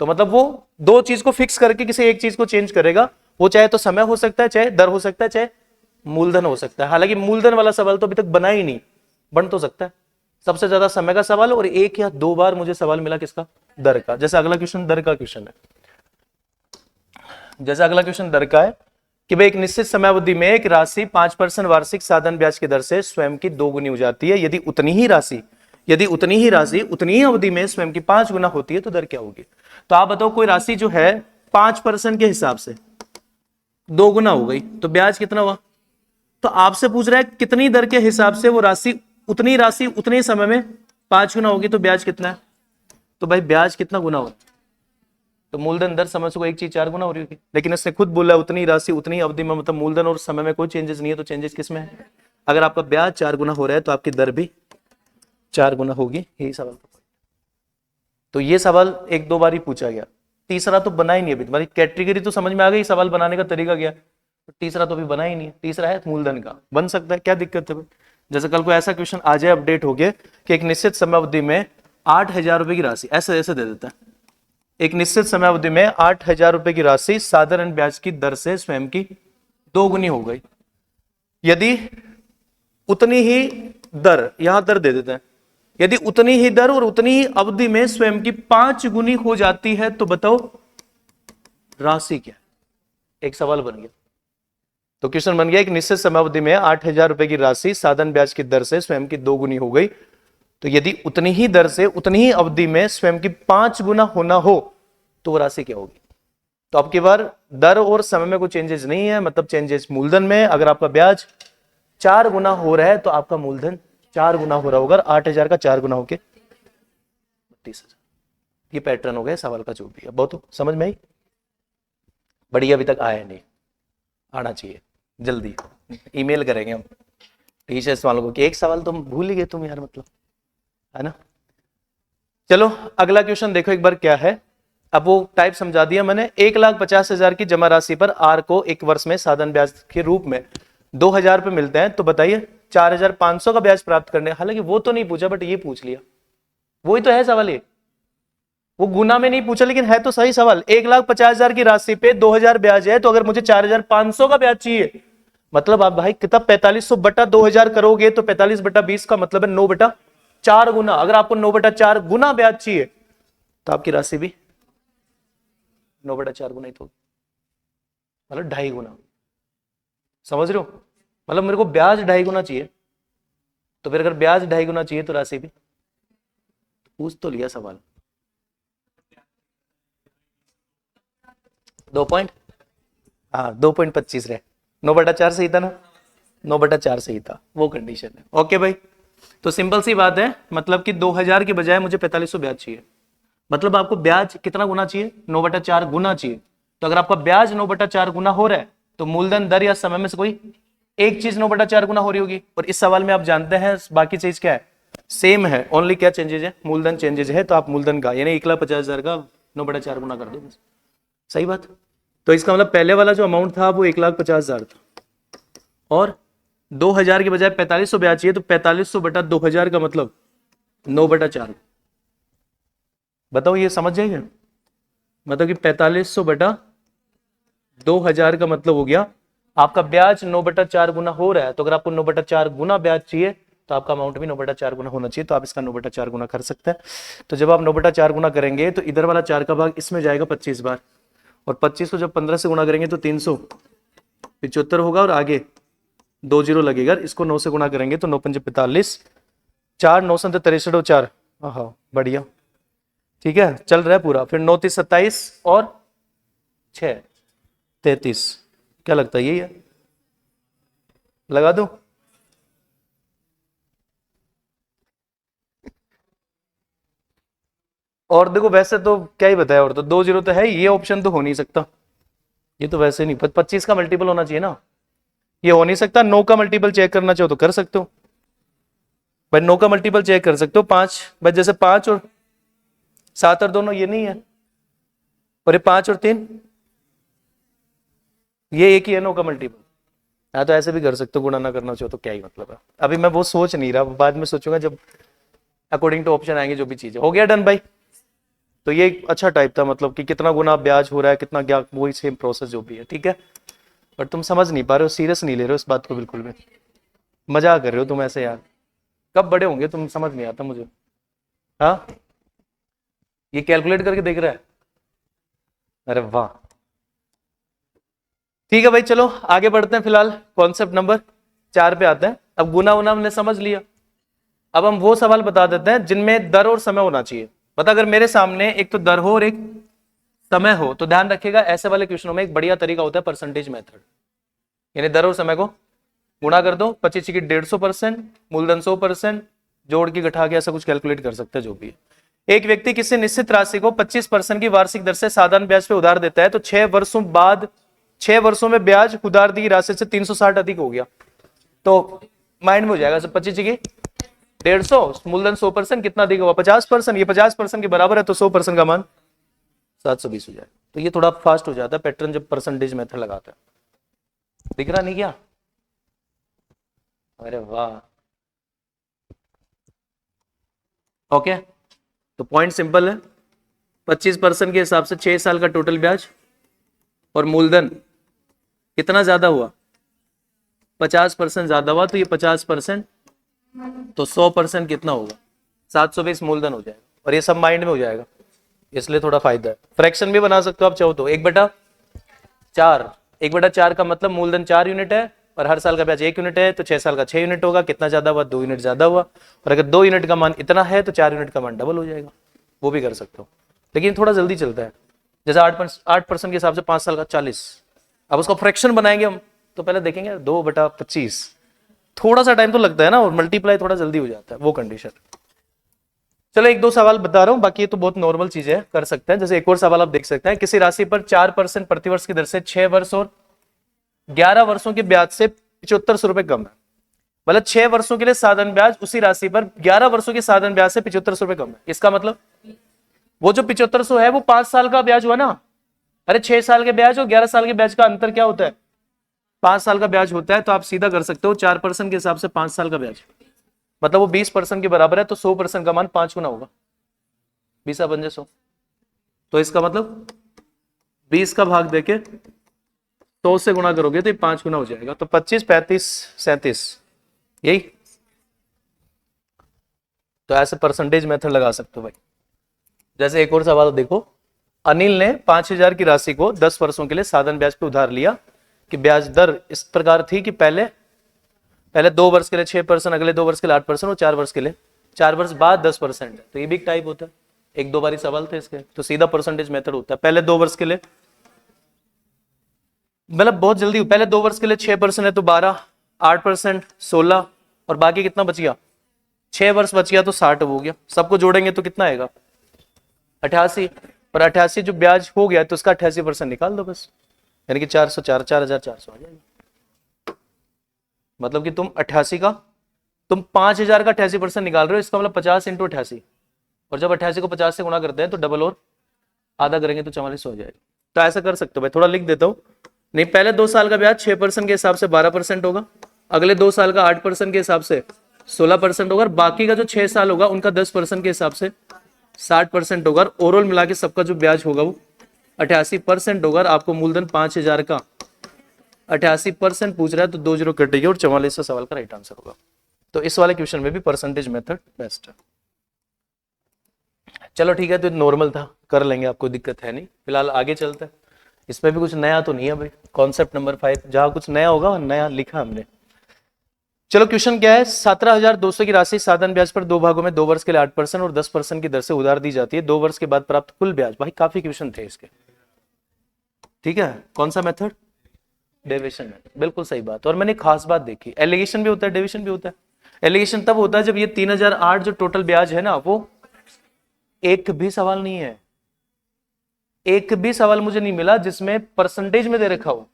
तो मतलब वो दो चीज को फिक्स करके किसी एक चीज को चेंज करेगा। वो चाहे तो समय हो सकता है, चाहे दर हो सकता है, चाहे मूलधन हो सकता है। हालांकि मूलधन वाला सवाल तो अभी तक बना ही नहीं, बन तो सकता है। सबसे ज्यादा समय का सवाल, और 1 या 2 बार मुझे सवाल मिला किसका, दर का। जैसे अगला क्वेश्चन दर का क्वेश्चन है, जैसे अगला क्वेश्चन दर का है कि भाई एक निश्चित समयावधि में एक राशि 5% वार्षिक साधन ब्याज की दर से स्वयं की 2 गुनी हो जाती है। यदि उतनी ही राशि उतनी ही अवधि में स्वयं की 5 गुना होती है तो दर क्या होगी। तो आप बताओ, कोई राशि जो है 5% के हिसाब से 2 गुना हो गई तो ब्याज कितना हुआ। तो आपसे पूछ रहा है कितनी दर के हिसाब से वो राशि उतने समय में 5 गुना होगी तो ब्याज कितना है। तो भाई ब्याज कितना गुना होगा, तो मूलधन दर समय से कोई एक चीज 4 गुना हो रही होगी, लेकिन इसने खुद बोला उतनी राशि उतनी अवधि में, मतलब मूलधन और समय में कोई चेंजेस नहीं है, तो चेंजेस किस में है। अगर आपका ब्याज 4 गुना हो रहा है तो आपकी दर भी 4 गुना होगी। यही सवाल, तो ये सवाल 1-2 बार ही पूछा गया, तीसरा तो बना ही नहीं अभी। तुम्हारी कैटेगरी तो समझ में आ गई, सवाल बनाने का तरीका क्या, तो तीसरा तो अभी बना ही नहीं है। तीसरा है मूलधन का, बन सकता है, क्या दिक्कत है। जैसे कल को ऐसा क्वेश्चन आ जाए अपडेट हो गया कि एक निश्चित समयावधि में 8,000 रुपए की राशि, ऐसे ऐसे दे देता है, एक निश्चित समयावधि में 8,000 रुपए की राशि साधारण ब्याज की दर से स्वयं की 2 गुनी हो गई। यदि उतनी ही दर, यहां दर दे देते हैं, यदि उतनी ही दर और उतनी ही अवधि में स्वयं की 5 गुनी हो जाती है तो बताओ राशि क्या। एक सवाल बन गया, तो क्वेश्चन बन गया एक निश्चित समयावधि में 8,000 रुपए की राशि साधन ब्याज की दर से स्वयं की 2 गुनी हो गई, तो यदि उतनी ही दर से उतनी ही अवधि में स्वयं की 5 गुना होना हो तो वो राशि क्या होगी। तो अब की बार दर और समय में कोई चेंजेस नहीं है, मतलब चेंजेस मूलधन में। अगर आपका ब्याज 4 गुना हो रहा है तो आपका मूलधन 4 गुना हो रहा होगा, 8,000 का 4 गुना होके 32,000। ये पैटर्न हो गया सवाल का जो भी है। बहुत समझ में आई, बढ़िया, अभी तक आया नहीं, आना चाहिए जल्दी। ईमेल करेंगे हम टीचर्स वालों को कि एक सवाल तुम भूल ही गए तुम यार, मतलब, है ना। चलो अगला क्वेश्चन देखो एक बार क्या है। अब वो टाइप समझा दिया मैंने। 1,50,000 की जमा राशि पर आर को एक वर्ष में साधन ब्याज के रूप में 2,000 रुपए मिलते हैं, तो बताइए 4,500 का ब्याज प्राप्त करने। हालांकि वो तो नहीं पूछा बट ये पूछ लिया, वही तो है सवाल ये। वो गुना में नहीं पूछा लेकिन है तो सही सवाल। 1,50,000 की राशि पे 2,000 ब्याज है, तो अगर मुझे 4,500 का ब्याज चाहिए, मतलब आप भाई कितना 4500 बटा 2,000 करोगे तो 45 बटा 20 का मतलब है 9 बटा 4 गुना। अगर आपको 9 बटा 4 गुना ब्याज चाहिए तो आपकी राशि भी 9 बटा 4 गुना ही तो, मतलब 2.5 गुना। समझ रहे हो, मतलब मेरे को ब्याज 2.5 गुना चाहिए, तो फिर अगर ब्याज 2.5 गुना चाहिए तो राशि भी, पूछ तो लिया सवाल। 2 पॉइंट, हाँ 2.25 रहे, 9 बटा 4 सही था ना, 9 बटा 4 सही था, वो कंडीशन है। ओके भाई, तो सिंपल सी बात है, मतलब कि 2,000 के बजाय मुझे 4500 ब्याज चाहिए, मतलब आपको ब्याज कितना गुना चाहिए, 9 बटा 4 गुना चाहिए। तो अगर आपका ब्याज 9 बटा 4 गुना हो रहा है तो मूलधन दर या समय में से कोई एक चीज 9 बटा 4 गुना हो रही होगी। और इस सवाल में आप जानते हैं बाकी चीज क्या है, सेम है, ओनली क्या चेंजेज है, मूलधन चेंजेज है। तो आप मूलधन का यानी 1,50,000 का 9 बटा 4 गुना कर दो, सही बात। तो इसका मतलब पहले वाला जो अमाउंट था वो 1,50,000 था, और 2,000 के बजाय 4500 ब्याज चाहिए, तो 4500 बटा 2,000 का मतलब 9 बटा 4। बताओ ये समझ जाएगा, मतलब कि 4500 बटा 2,000 का मतलब हो गया आपका ब्याज 9 बटा 4 गुना हो रहा है। तो अगर आपको 9 बटा 4 गुना ब्याज चाहिए तो आपका अमाउंट भी 9 बटा 4 गुना होना चाहिए, तो आप इसका 9 बटा 4 गुना कर सकते हैं। तो जब आप 9 बटा 4 गुना करेंगे तो इधर वाला 4 का भाग इसमें जाएगा 25 बार, और 25 को जब 15 से गुणा करेंगे तो 375 होगा, और आगे 2 जीरो लगेगा। इसको 9 से गुणा करेंगे तो 9 पंजे 45, 4 9 से 63 और 4, हाँ बढ़िया, ठीक है चल रहा है पूरा। फिर 9 30 27 और 6 33, क्या लगता है यही है, लगा दूं। और देखो वैसे तो क्या ही बताया, और तो 2 जीरो तो है, ये ऑप्शन तो हो नहीं सकता, ये तो वैसे नहीं। 25 का मल्टीपल होना चाहिए ना, ये हो नहीं सकता। 9 का मल्टीपल चेक करना चाहो तो कर सकते हो भाई, 9 का मल्टीपल चेक कर सकते हो। 5 भाई, जैसे 5 और 7 और दोनों ये नहीं है, और ये 5 और 3 ये एक ही है 9 का मल्टीपल। हाँ तो ऐसे भी कर सकते हो, गुणा ना करना चाहो तो क्या ही मतलब है। अभी मैं वो सोच नहीं रहा, बाद में सोचूंगा जब अकॉर्डिंग टू ऑप्शन आएंगे जो भी चीज हो गया डन भाई। तो ये एक अच्छा टाइप था, मतलब कि कितना गुना ब्याज हो रहा है कितना क्या, वही सेम प्रोसेस जो भी है, ठीक है। बट तुम समझ नहीं पा रहे हो, सीरियस नहीं ले रहे हो इस बात को बिल्कुल भी, मजाक कर रहे हो तुम ऐसे यार। कब बड़े होंगे तुम, समझ नहीं आता मुझे। हाँ ये कैलकुलेट करके देख रहा है, अरे वाह, ठीक है भाई, चलो आगे बढ़ते हैं। फिलहाल कॉन्सेप्ट नंबर 4 पे आते हैं। अब गुना उना हमने समझ लिया, अब हम वो सवाल बता देते हैं जिनमें दर और समय होना चाहिए। बता, अगर मेरे सामने एक तो दर हो और एक समय हो, तो ध्यान रखिएगा ऐसे वाले क्वेश्चनों में एक बढ़िया तरीका होता है परसेंटेज मेथड। यानी दर और समय को गुणा कर दो, 25 की 150%, मूलधन 100%, जोड़ के घटा के ऐसा कुछ कैलकुलेट कर सकते हैं जो भी है। एक व्यक्ति किसी निश्चित राशि को 25% की वार्षिक दर से साधारण ब्याज पे उधार देता है, तो 6 वर्षों में ब्याज उधार दी राशि से 360 अधिक हो गया। तो माइंड में हो जाएगा 25 की 150, मूलधन 100%, कितना अधिक हुआ 50%, ये 50% के बराबर है, तो 100% का मान 720 हो जाएगा। तो ये थोड़ा फास्ट हो जाता है पैटर्न जब परसेंटेज मेथड लगाता है। दिख रहा नहीं क्या? अरे वाह, ओके। तो पॉइंट सिंपल है, 25% के हिसाब से 6 साल का टोटल ब्याज और मूलधन कितना ज्यादा हुआ, 50% ज्यादा हुआ, तो ये 50%, तो 100% कितना होगा, 720 मूलधन हो जाएगा। और ये सब माइंड में हो जाएगा, इसलिए थोड़ा फायदा है। फ्रैक्शन भी बना सकते हो आप चाहो तो, 1/4। 1/4 का मतलब मूलधन 4 यूनिट है और हर साल का ब्याज 1 यूनिट है, तो 6 साल का 6 यूनिट होगा। कितना ज्यादा हुआ, 2 यूनिट ज्यादा हुआ। और अगर 2 यूनिट का मान इतना है तो 4 यूनिट का मान डबल हो जाएगा। वो भी कर सकते हो, लेकिन थोड़ा जल्दी चलता है। जैसे 8% के हिसाब से 5 साल का 40। अब उसका फ्रैक्शन बनाएंगे हम, तो पहले देखेंगे 2/25, थोड़ा सा टाइम तो लगता है ना, और मल्टीप्लाई थोड़ा जल्दी हो जाता है, वो कंडीशन। चलो 1-2 सवाल बता रहा हूं, बाकी ये तो बहुत नॉर्मल चीजें है, कर सकते हैं। जैसे एक और सवाल आप देख सकते हैं, किसी राशि पर 4% प्रतिवर्ष की दर से 6 वर्ष और 11 वर्षों के ब्याज से 7500 रुपए कम है। मतलब 6 वर्षों के लिए साधारण ब्याज उसी राशि पर 11 वर्षों के साधारण ब्याज से 7500 रुपए कम है। इसका मतलब वो जो 7500 है वो 5 साल का ब्याज हुआ ना। अरे 6 साल के ब्याज और 11 साल के ब्याज का अंतर क्या होता है, 5 साल का ब्याज होता है। तो आप सीधा कर सकते हो 4% के हिसाब से 5 साल का ब्याज, मतलब वो 20% के बराबर है, तो 100% का मान 5 गुना होगा, 20 बन जाए 100। तो इसका मतलब 20 का भाग देके 100 से गुणा करोगे तो ये 5 गुना हो जाएगा। तो 25, 35, 37, यही। तो ऐसे परसेंटेज मेथड लगा सकते हो भाई। जैसे एक और सवाल देखो, अनिल ने 5000 की राशि को 10 वर्षों के लिए साधारण ब्याज पे उधार लिया कि ब्याज दर इस प्रकार थी कि पहले 2 वर्ष के लिए 6%, अगले 2 वर्ष के लिए 8% और 4 वर्ष के लिए 4 वर्ष बाद 10% है। तो ये भी एक टाइप होता है, 1-2 बारी सवाल थे इसके। तो सीधा परसेंटेज मेथड होता है, पहले 2 वर्ष के लिए, मतलब बहुत जल्दी, पहले 2 वर्ष के लिए 6% है तो 12, 8%, 16, और बाकी कितना बच गया, 6 वर्ष बच गया तो 60 हो गया। सबको जोड़ेंगे तो कितना आएगा, 88। और 88 जो ब्याज हो गया तो उसका 88% निकाल दो बस, यानी कि 404, 4400 आ जाएगा। मतलब कि तुम 5000 का 88% निकाल रहे हो, इसका मतलब 50 × 88। और जब 88 को 50 से गुणा करते हैं तो डबल और आधा करेंगे तो 4400 हो जाएगा। तो ऐसा कर सकते हो भाई, थोड़ा लिख देता हूं। नहीं, पहले 2 साल का ब्याज 6% के हिसाब से 12% होगा, अगले 2 साल का 8% के हिसाब से 16% होगा, और बाकी का जो 6 साल होगा उनका 10% के हिसाब से 60% होगा। ओवरऑल मिला के सबका जो ब्याज होगा वो 88% होगा। आपको मूलधन 5000 का 88% पूछ रहा है, तो 2 जीरो कटेगी और 4400 सवाल का राइट आंसर होगा। तो इस वाले क्वेश्चन में भी परसेंटेज मेथड बेस्ट है। चलो ठीक है, तो नॉर्मल था, कर लेंगे, आपको दिक्कत है नहीं। फिलहाल आगे चलते हैं, इसमें भी कुछ नया तो नहीं है भाई। कॉन्सेप्ट नंबर 5, जहां कुछ नया होगा नया लिखा हमने। चलो क्वेश्चन क्या है, 17200 की राशि साधारण ब्याज पर 2 भागों में 2 वर्ष के लिए 8% और 10% की दर से उधार दी जाती है। 2 वर्ष के बाद प्राप्त कुल ब्याज। भाई काफी क्वेश्चन थे इसके, ठीक है। कौन सा मेथड, डेविएशन मेथड, बिल्कुल सही बात। और मैंने खास बात देखी, एलिगेशन भी होता है, डेविएशन भी होता है। एलिगेशन तब होता है जब ये 3008 जो टोटल ब्याज है ना, वो एक भी सवाल नहीं है, एक भी सवाल मुझे नहीं मिला जिसमें परसेंटेज में दे रखा हो।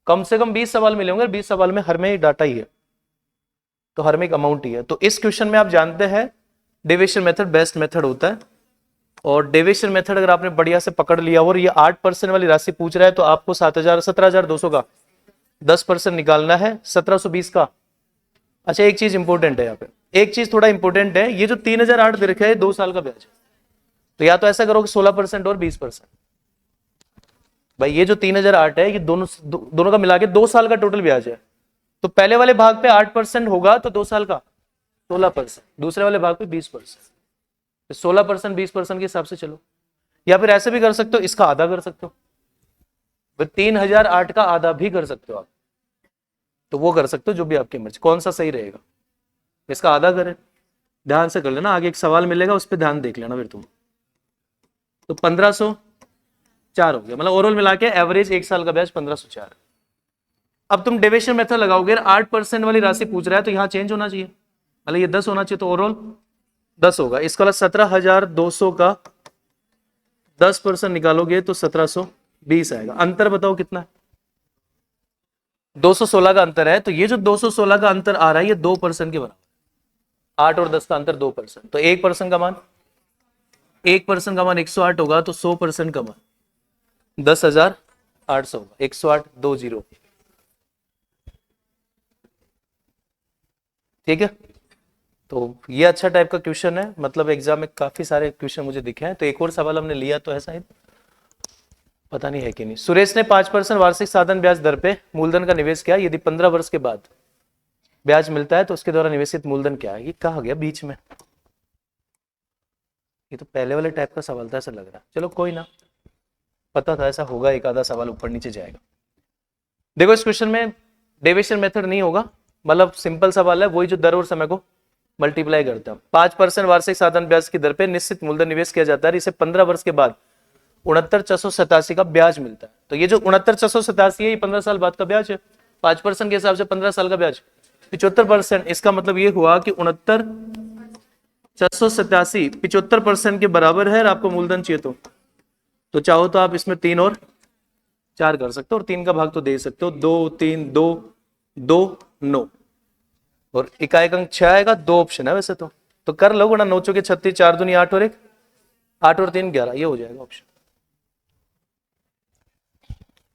कम से कम 20 सवाल मिले होंगे, 20 सवाल में हर में डाटा ही है, तो हर में एक अमाउंट ही है। तो इस क्वेश्चन में आप जानते हैं डेविएशन मेथड बेस्ट मेथड होता है। और डेविएशन मेथड अगर आपने बढ़िया से पकड़ लिया और ये 8% वाली राशि पूछ रहा है, तो आपको 17,200 का 10% निकालना है, 1720 का। अच्छा एक चीज इंपॉर्टेंट है यहाँ पे, एक चीज थोड़ा इंपॉर्टेंट है, ये जो 3008 दे रखा है 2 साल का ब्याज, तो या तो ऐसा करो कि 16% और 20%। भाई ये जो 3008 है, ये दोनों का मिला के 2 साल का टोटल ब्याज है। तो पहले वाले भाग पे 8% होगा तो 2 साल का 16%, दूसरे वाले भाग पे 20%। 16% 20% के हिसाब से चलो, या फिर ऐसे भी कर सकते हो, इसका आधा कर सकते हो। वो 3008 का आधा भी कर सकते हो आप, तो वो कर सकते हो जो भी आपकी मर्जी। कौन सा सही रहेगा, इसका आधा करें, ध्यान से कर लेना, आगे एक सवाल मिलेगा उस पर ध्यान देख लेना फिर तुम। तो 1504 हो गया, मतलब ओवरऑल मिला के एवरेज एक साल का ब्याज 1504। अब तुम डेविएशन मेथड लगाओगे, 8% वाली राशि पूछ रहा है तो यहाँ चेंज होना चाहिए, मतलब ये 10 होना चाहिए, तो ओवरऑल 10 होगा। इसका 17,200 का 10% निकालोगे तो 1720 आएगा। अंतर बताओ कितना है, 216 का अंतर है। तो ये जो 216 का अंतर आ रहा है ये 2% के बराबर, 8 और 10 का अंतर 2%, तो 1% का मान 1% का मान 108 होगा, तो 100% का मान 10,800 होगा, 10820। ठीक है, तो ये अच्छा टाइप का क्वेश्चन है, मतलब एग्जाम में काफी सारे क्वेश्चन मुझे दिखे हैं। तो एक और सवाल हमने लिया तो है शायद, पता नहीं है कि नहीं। सुरेश ने 5% वार्षिक साधन ब्याज दर पे मूलधन का निवेश किया, यदि 15 वर्ष के बाद ब्याज मिलता है तो उसके द्वारा निवेशित मूलधन क्या है। ये कहा गया बीच में, ये तो पहले वाले टाइप का सवाल था ऐसा लग रहा है। चलो कोई ना, पता था ऐसा होगा, एक आधा सवाल ऊपर नीचे जाएगा। देखो इस क्वेश्चन में डेविएशन मेथड नहीं होगा, मतलब सिंपल सवाल है, वही जो दर और समय को मल्टीप्लाई करता है। 5% वार्षिक साधन ब्याज की दर पे निश्चित मूलधन निवेश किया जाता है, इसे 15 वर्ष के बाद 69,487 का ब्याज मिलता है। तो ये जो 69,487 है ये 15 साल बाद का ब्याज है। 5% के हिसाब से 15 साल का ब्याज 75%। इसका मतलब ये हुआ कि 69,487 75% के बराबर है, और आपको मूलधन चाहिए तो चाहो तो आप इसमें 3 और 4 कर सकते हो, और 3 का भाग तो दे सकते हो, 2 3 2 2 9, और इकाई अंक 6 आएगा। 2 ऑप्शन है वैसे तो कर लो गुणा, 9 चौके 36, 4 दूनी 8 और 1 8 और 3 11, ये हो जाएगा ऑप्शन।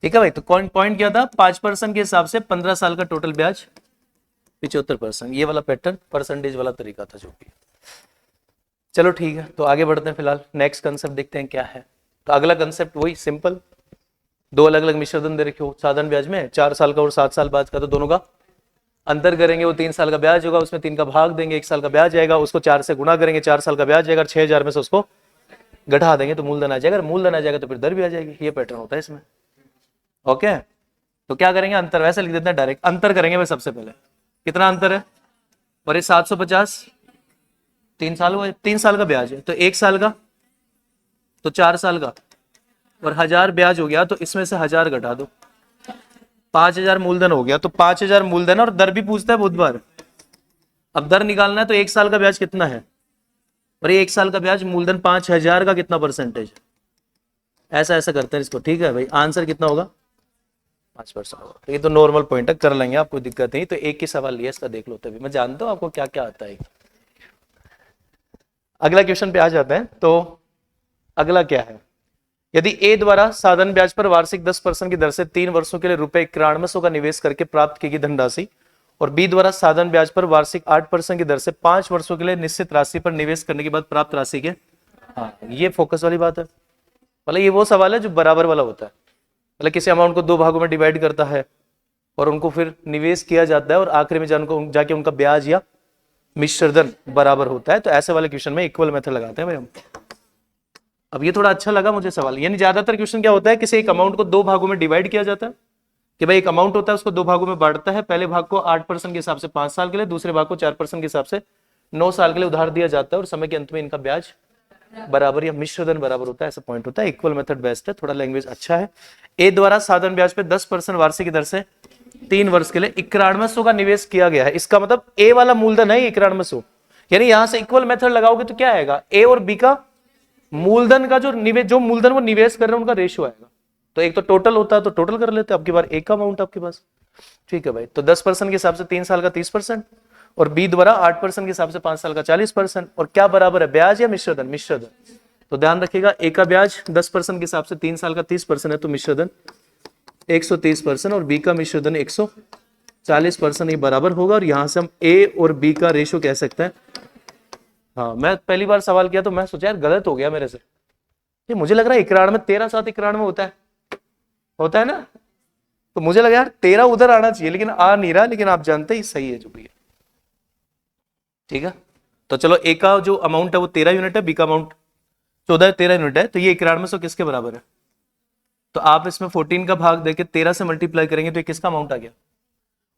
ठीक है भाई, तो पॉइंट क्या था, 5% के हिसाब से 15 साल का टोटल ब्याज 75%, ये वाला पैटर्न परसेंटेज वाला तरीका था जो भी। चलो ठीक है, तो आगे बढ़ते हैं, फिलहाल नेक्स्ट कंसेप्ट देखते हैं क्या है। तो अगला कंसेप्ट वही सिंपल, 2 अलग अलग मिश्रधन दे रखे हो साधन ब्याज में, 4 साल का और 7 साल बाद का, तो दोनों का अंतर करेंगे, वो 3 साल का ब्याज होगा, उसमें 3 का भाग देंगे, 1 साल का ब्याज आएगा, उसको 4 से गुणा करेंगे, 4 साल का ब्याज आएगा, 6,000 में से उसको घटा देंगे तो मूलधन आ जाएगा, मूलधन आ जाएगा तो फिर दर भी आ जाएगी। ये पैटर्न होता है इसमें। ओके, तो क्या करेंगे, अंतर वैसे लिख देते हैं डायरेक्ट, अंतर करेंगे भाई सबसे पहले। कितना अंतर है, और ये 750 3 साल हुआ, 3 साल का ब्याज है, तो 1 साल का तो 4 साल का, और 1000 ब्याज हो गया, तो इसमें से 1000 घटा दो, 5000 मूलधन हो गया। तो 5000 मूलधन, और दर भी पूछता है बहुत बार। अब दर निकालना है तो 1 साल का ब्याज कितना है, और ये 1 साल का ब्याज मूलधन 5000 का कितना परसेंटेज, ऐसा ऐसा करते हैं इसको। ठीक है भाई, आंसर कितना होगा, 5% होगा। तो ये तो नॉर्मल पॉइंट है, कर लेंगे आप, कोई दिक्कत नहीं। तो एक ही सवाल लिया इसका, देख लो तभी, मैं जानता हूँ आपको क्या क्या आता है। अगला क्वेश्चन पे आ जाते हैं। तो अगला क्या है, यदि ए द्वारा साधन ब्याज पर वार्षिक 10% की दर से 3 वर्षों के लिए ₹9100 का निवेश करके प्राप्त की गई धनराशि, और बी द्वारा साधन ब्याज पर वार्षिक 8% की दर से 5 वर्षों के लिए निश्चित राशि पर निवेश करने के बाद प्राप्त राशि के, हाँ ये फोकस वाली बात है। मतलब ये वो सवाल है जो बराबर वाला होता है, मतलब किसी अमाउंट को 2 भागों में डिवाइड करता है और उनको फिर निवेश किया जाता है, और आखिरी में जाके उनका ब्याज या मिश्रधन बराबर होता है। तो ऐसे वाले क्वेश्चन में इक्वल मेथड लगाते हैं भाई हम। अब ये थोड़ा अच्छा लगा मुझे सवाल, यानी ज्यादातर क्वेश्चन क्या होता है, किसी एक अमाउंट को 2 भागों में डिवाइड किया जाता है, कि भाई एक अमाउंट होता है उसको 2 भागों में बांटता है, पहले भाग को 8% के हिसाब से 5 साल के लिए, दूसरे भाग को 4% के हिसाब से 9 साल के लिए उधार दिया जाता है, और समय के अंत में इनका ब्याज बराबर या मिश्रधन बराबर होता है, ऐसा पॉइंट होता है। इक्वल मेथड बेस्ट है, थोड़ा लैंग्वेज अच्छा है। ए द्वारा साधन ब्याज पे 10% वार्षिक दर से 3 वर्ष के लिए 9100 का निवेश किया गया है। इसका मतलब ए वाला मूलधन है 9100, यानी यहां से इक्वल मेथड लगाओगे तो क्या आएगा, ए और बी का मूलधन का जो मूलधन वो निवेश कर रहे हैं उनका रेशियो आएगा। तो एक तो टोटल होता है तो टोटल कर लेते हैं, आपकी बार एक का अमाउंट आपके पास। ठीक है भाई, तो 10% के हिसाब से 3 साल का 30%, और बी द्वारा 8% के हिसाब से 5 साल का 40%, और क्या बराबर है, ब्याज या मिश्रधन, मिश्रधन। तो ध्यान रखिएगा, ए का ब्याज 10% के हिसाब से 3 साल का 30% है, तो मिश्रधन 130%, और बी का मिश्रधन 140%, ये बराबर होगा। और यहां से हम ए और बी का रेशियो कह सकते हैं। हाँ, मैं पहली बार सवाल किया तो मैं सोचा यार गलत हो गया मेरे से, ये मुझे लग रहा है 91 13 7 91 होता है ना, तो मुझे लगा यार 13 उधर आना चाहिए, लेकिन आ नहीं रहा, लेकिन आप जानते ही सही है जो भी है। ठीक है, तो चलो ए का जो अमाउंट है वो 13 यूनिट है, बी का अमाउंट 14 13 यूनिट है, तो ये 9100 किसके बराबर है, तो आप इसमें 14 का भाग देके 13 से मल्टीप्लाई करेंगे तो ये किसका अमाउंट आ गया,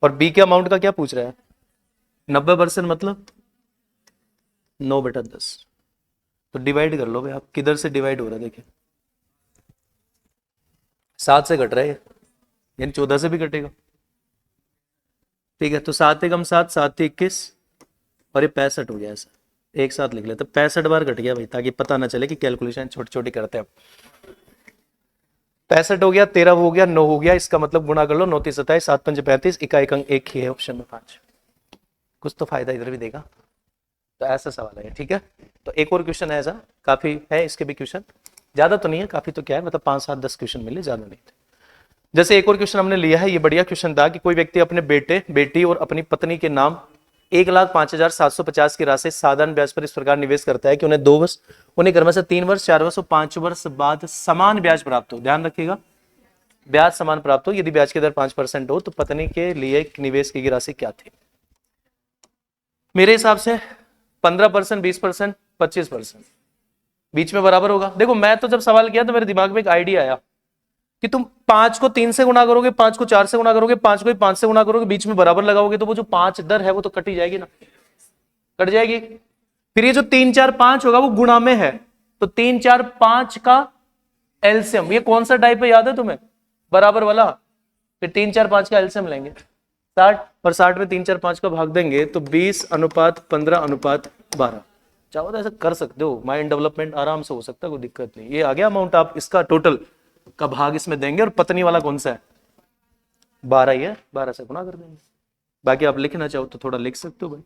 और बी के अमाउंट का क्या पूछ रहा है, 90%, मतलब 9/10। तो डिवाइड कर लो भाई आप, किधर से डिवाइड हो रहा है देखिए, 7 से घट रहा है यानी 14 से भी कटेगा। ठीक है, तो 7 एकम 7, 7 21 और ये 65 हो गया। ऐसा एक साथ लिख लेते, 65 बार कट गया भाई, ताकि पता ना चले कि कैलकुलेशन छोटी छोटी करते हैं। 65 हो गया, 13 हो गया, 9 हो गया, इसका मतलब गुणा कर लो, 9 3 27, 7 5 35, इकाई अंक एक ही है ऑप्शन में 5। कुछ तो फायदा इधर भी देगा। तो ऐसा सवाल है, ठीक है। तो एक और क्वेश्चन है ऐसा, काफी है इसके भी क्वेश्चन, ज्यादा तो नहीं है, काफी तो क्या है, मतलब 5 7 10 क्वेश्चन मिले, ज्यादा नहीं थे। जैसे एक और क्वेश्चन हमने लिया है, ये बढ़िया क्वेश्चन था कि कोई व्यक्ति अपने बेटे, बेटी और अपनी पत्नी के नाम 1,05,750 की राशि साधारण ब्याज पर इस प्रकार निवेश करता है कि उन्हें 2 वर्ष, उन्हें क्रम से 3 वर्ष, 4 वर्ष और 5 वर्ष बाद समान ब्याज प्राप्त हो। ध्यान रखिएगा, ब्याज समान प्राप्त हो। यदि ब्याज की दर 5% हो तो पत्नी के लिए निवेश की राशि क्या थी। मेरे हिसाब से 15%, 20%, 25%, बीच में बराबर होगा। देखो मैं तो जब सवाल किया तो मेरे दिमाग में एक आइडिया आया कि तुम 5 को 3 से गुणा करोगे, 5 को 4 से गुणा करोगे, 5 को 5 से गुणा करोगे, बीच में बराबर लगाओगे तो वो जो 5 दर है वो तो कट ही जाएगी ना, कट जाएगी। फिर ये जो 3 4 5 होगा वो गुणा में है, तो 3 4 5 का एलसीएम, ये कौन सा टाइप है याद है तुम्हें, बराबर वाला। फिर 3 4 5 का एलसीएम लेंगे 60, और 60 में 3 4 5 का भाग देंगे तो 20:15:12। चाहो तो ऐसा कर सकते हो, माइंड डेवलपमेंट आराम से हो सकता है, कोई दिक्कत नहीं। ये आ गया अमाउंट, आप इसका टोटल का भाग इसमें देंगे, और पत्नी वाला कौन सा है, 12 ही है, 12 से गुणा कर देंगे। बाकी आप लिखना चाहो तो थोड़ा लिख सकते हो भाई।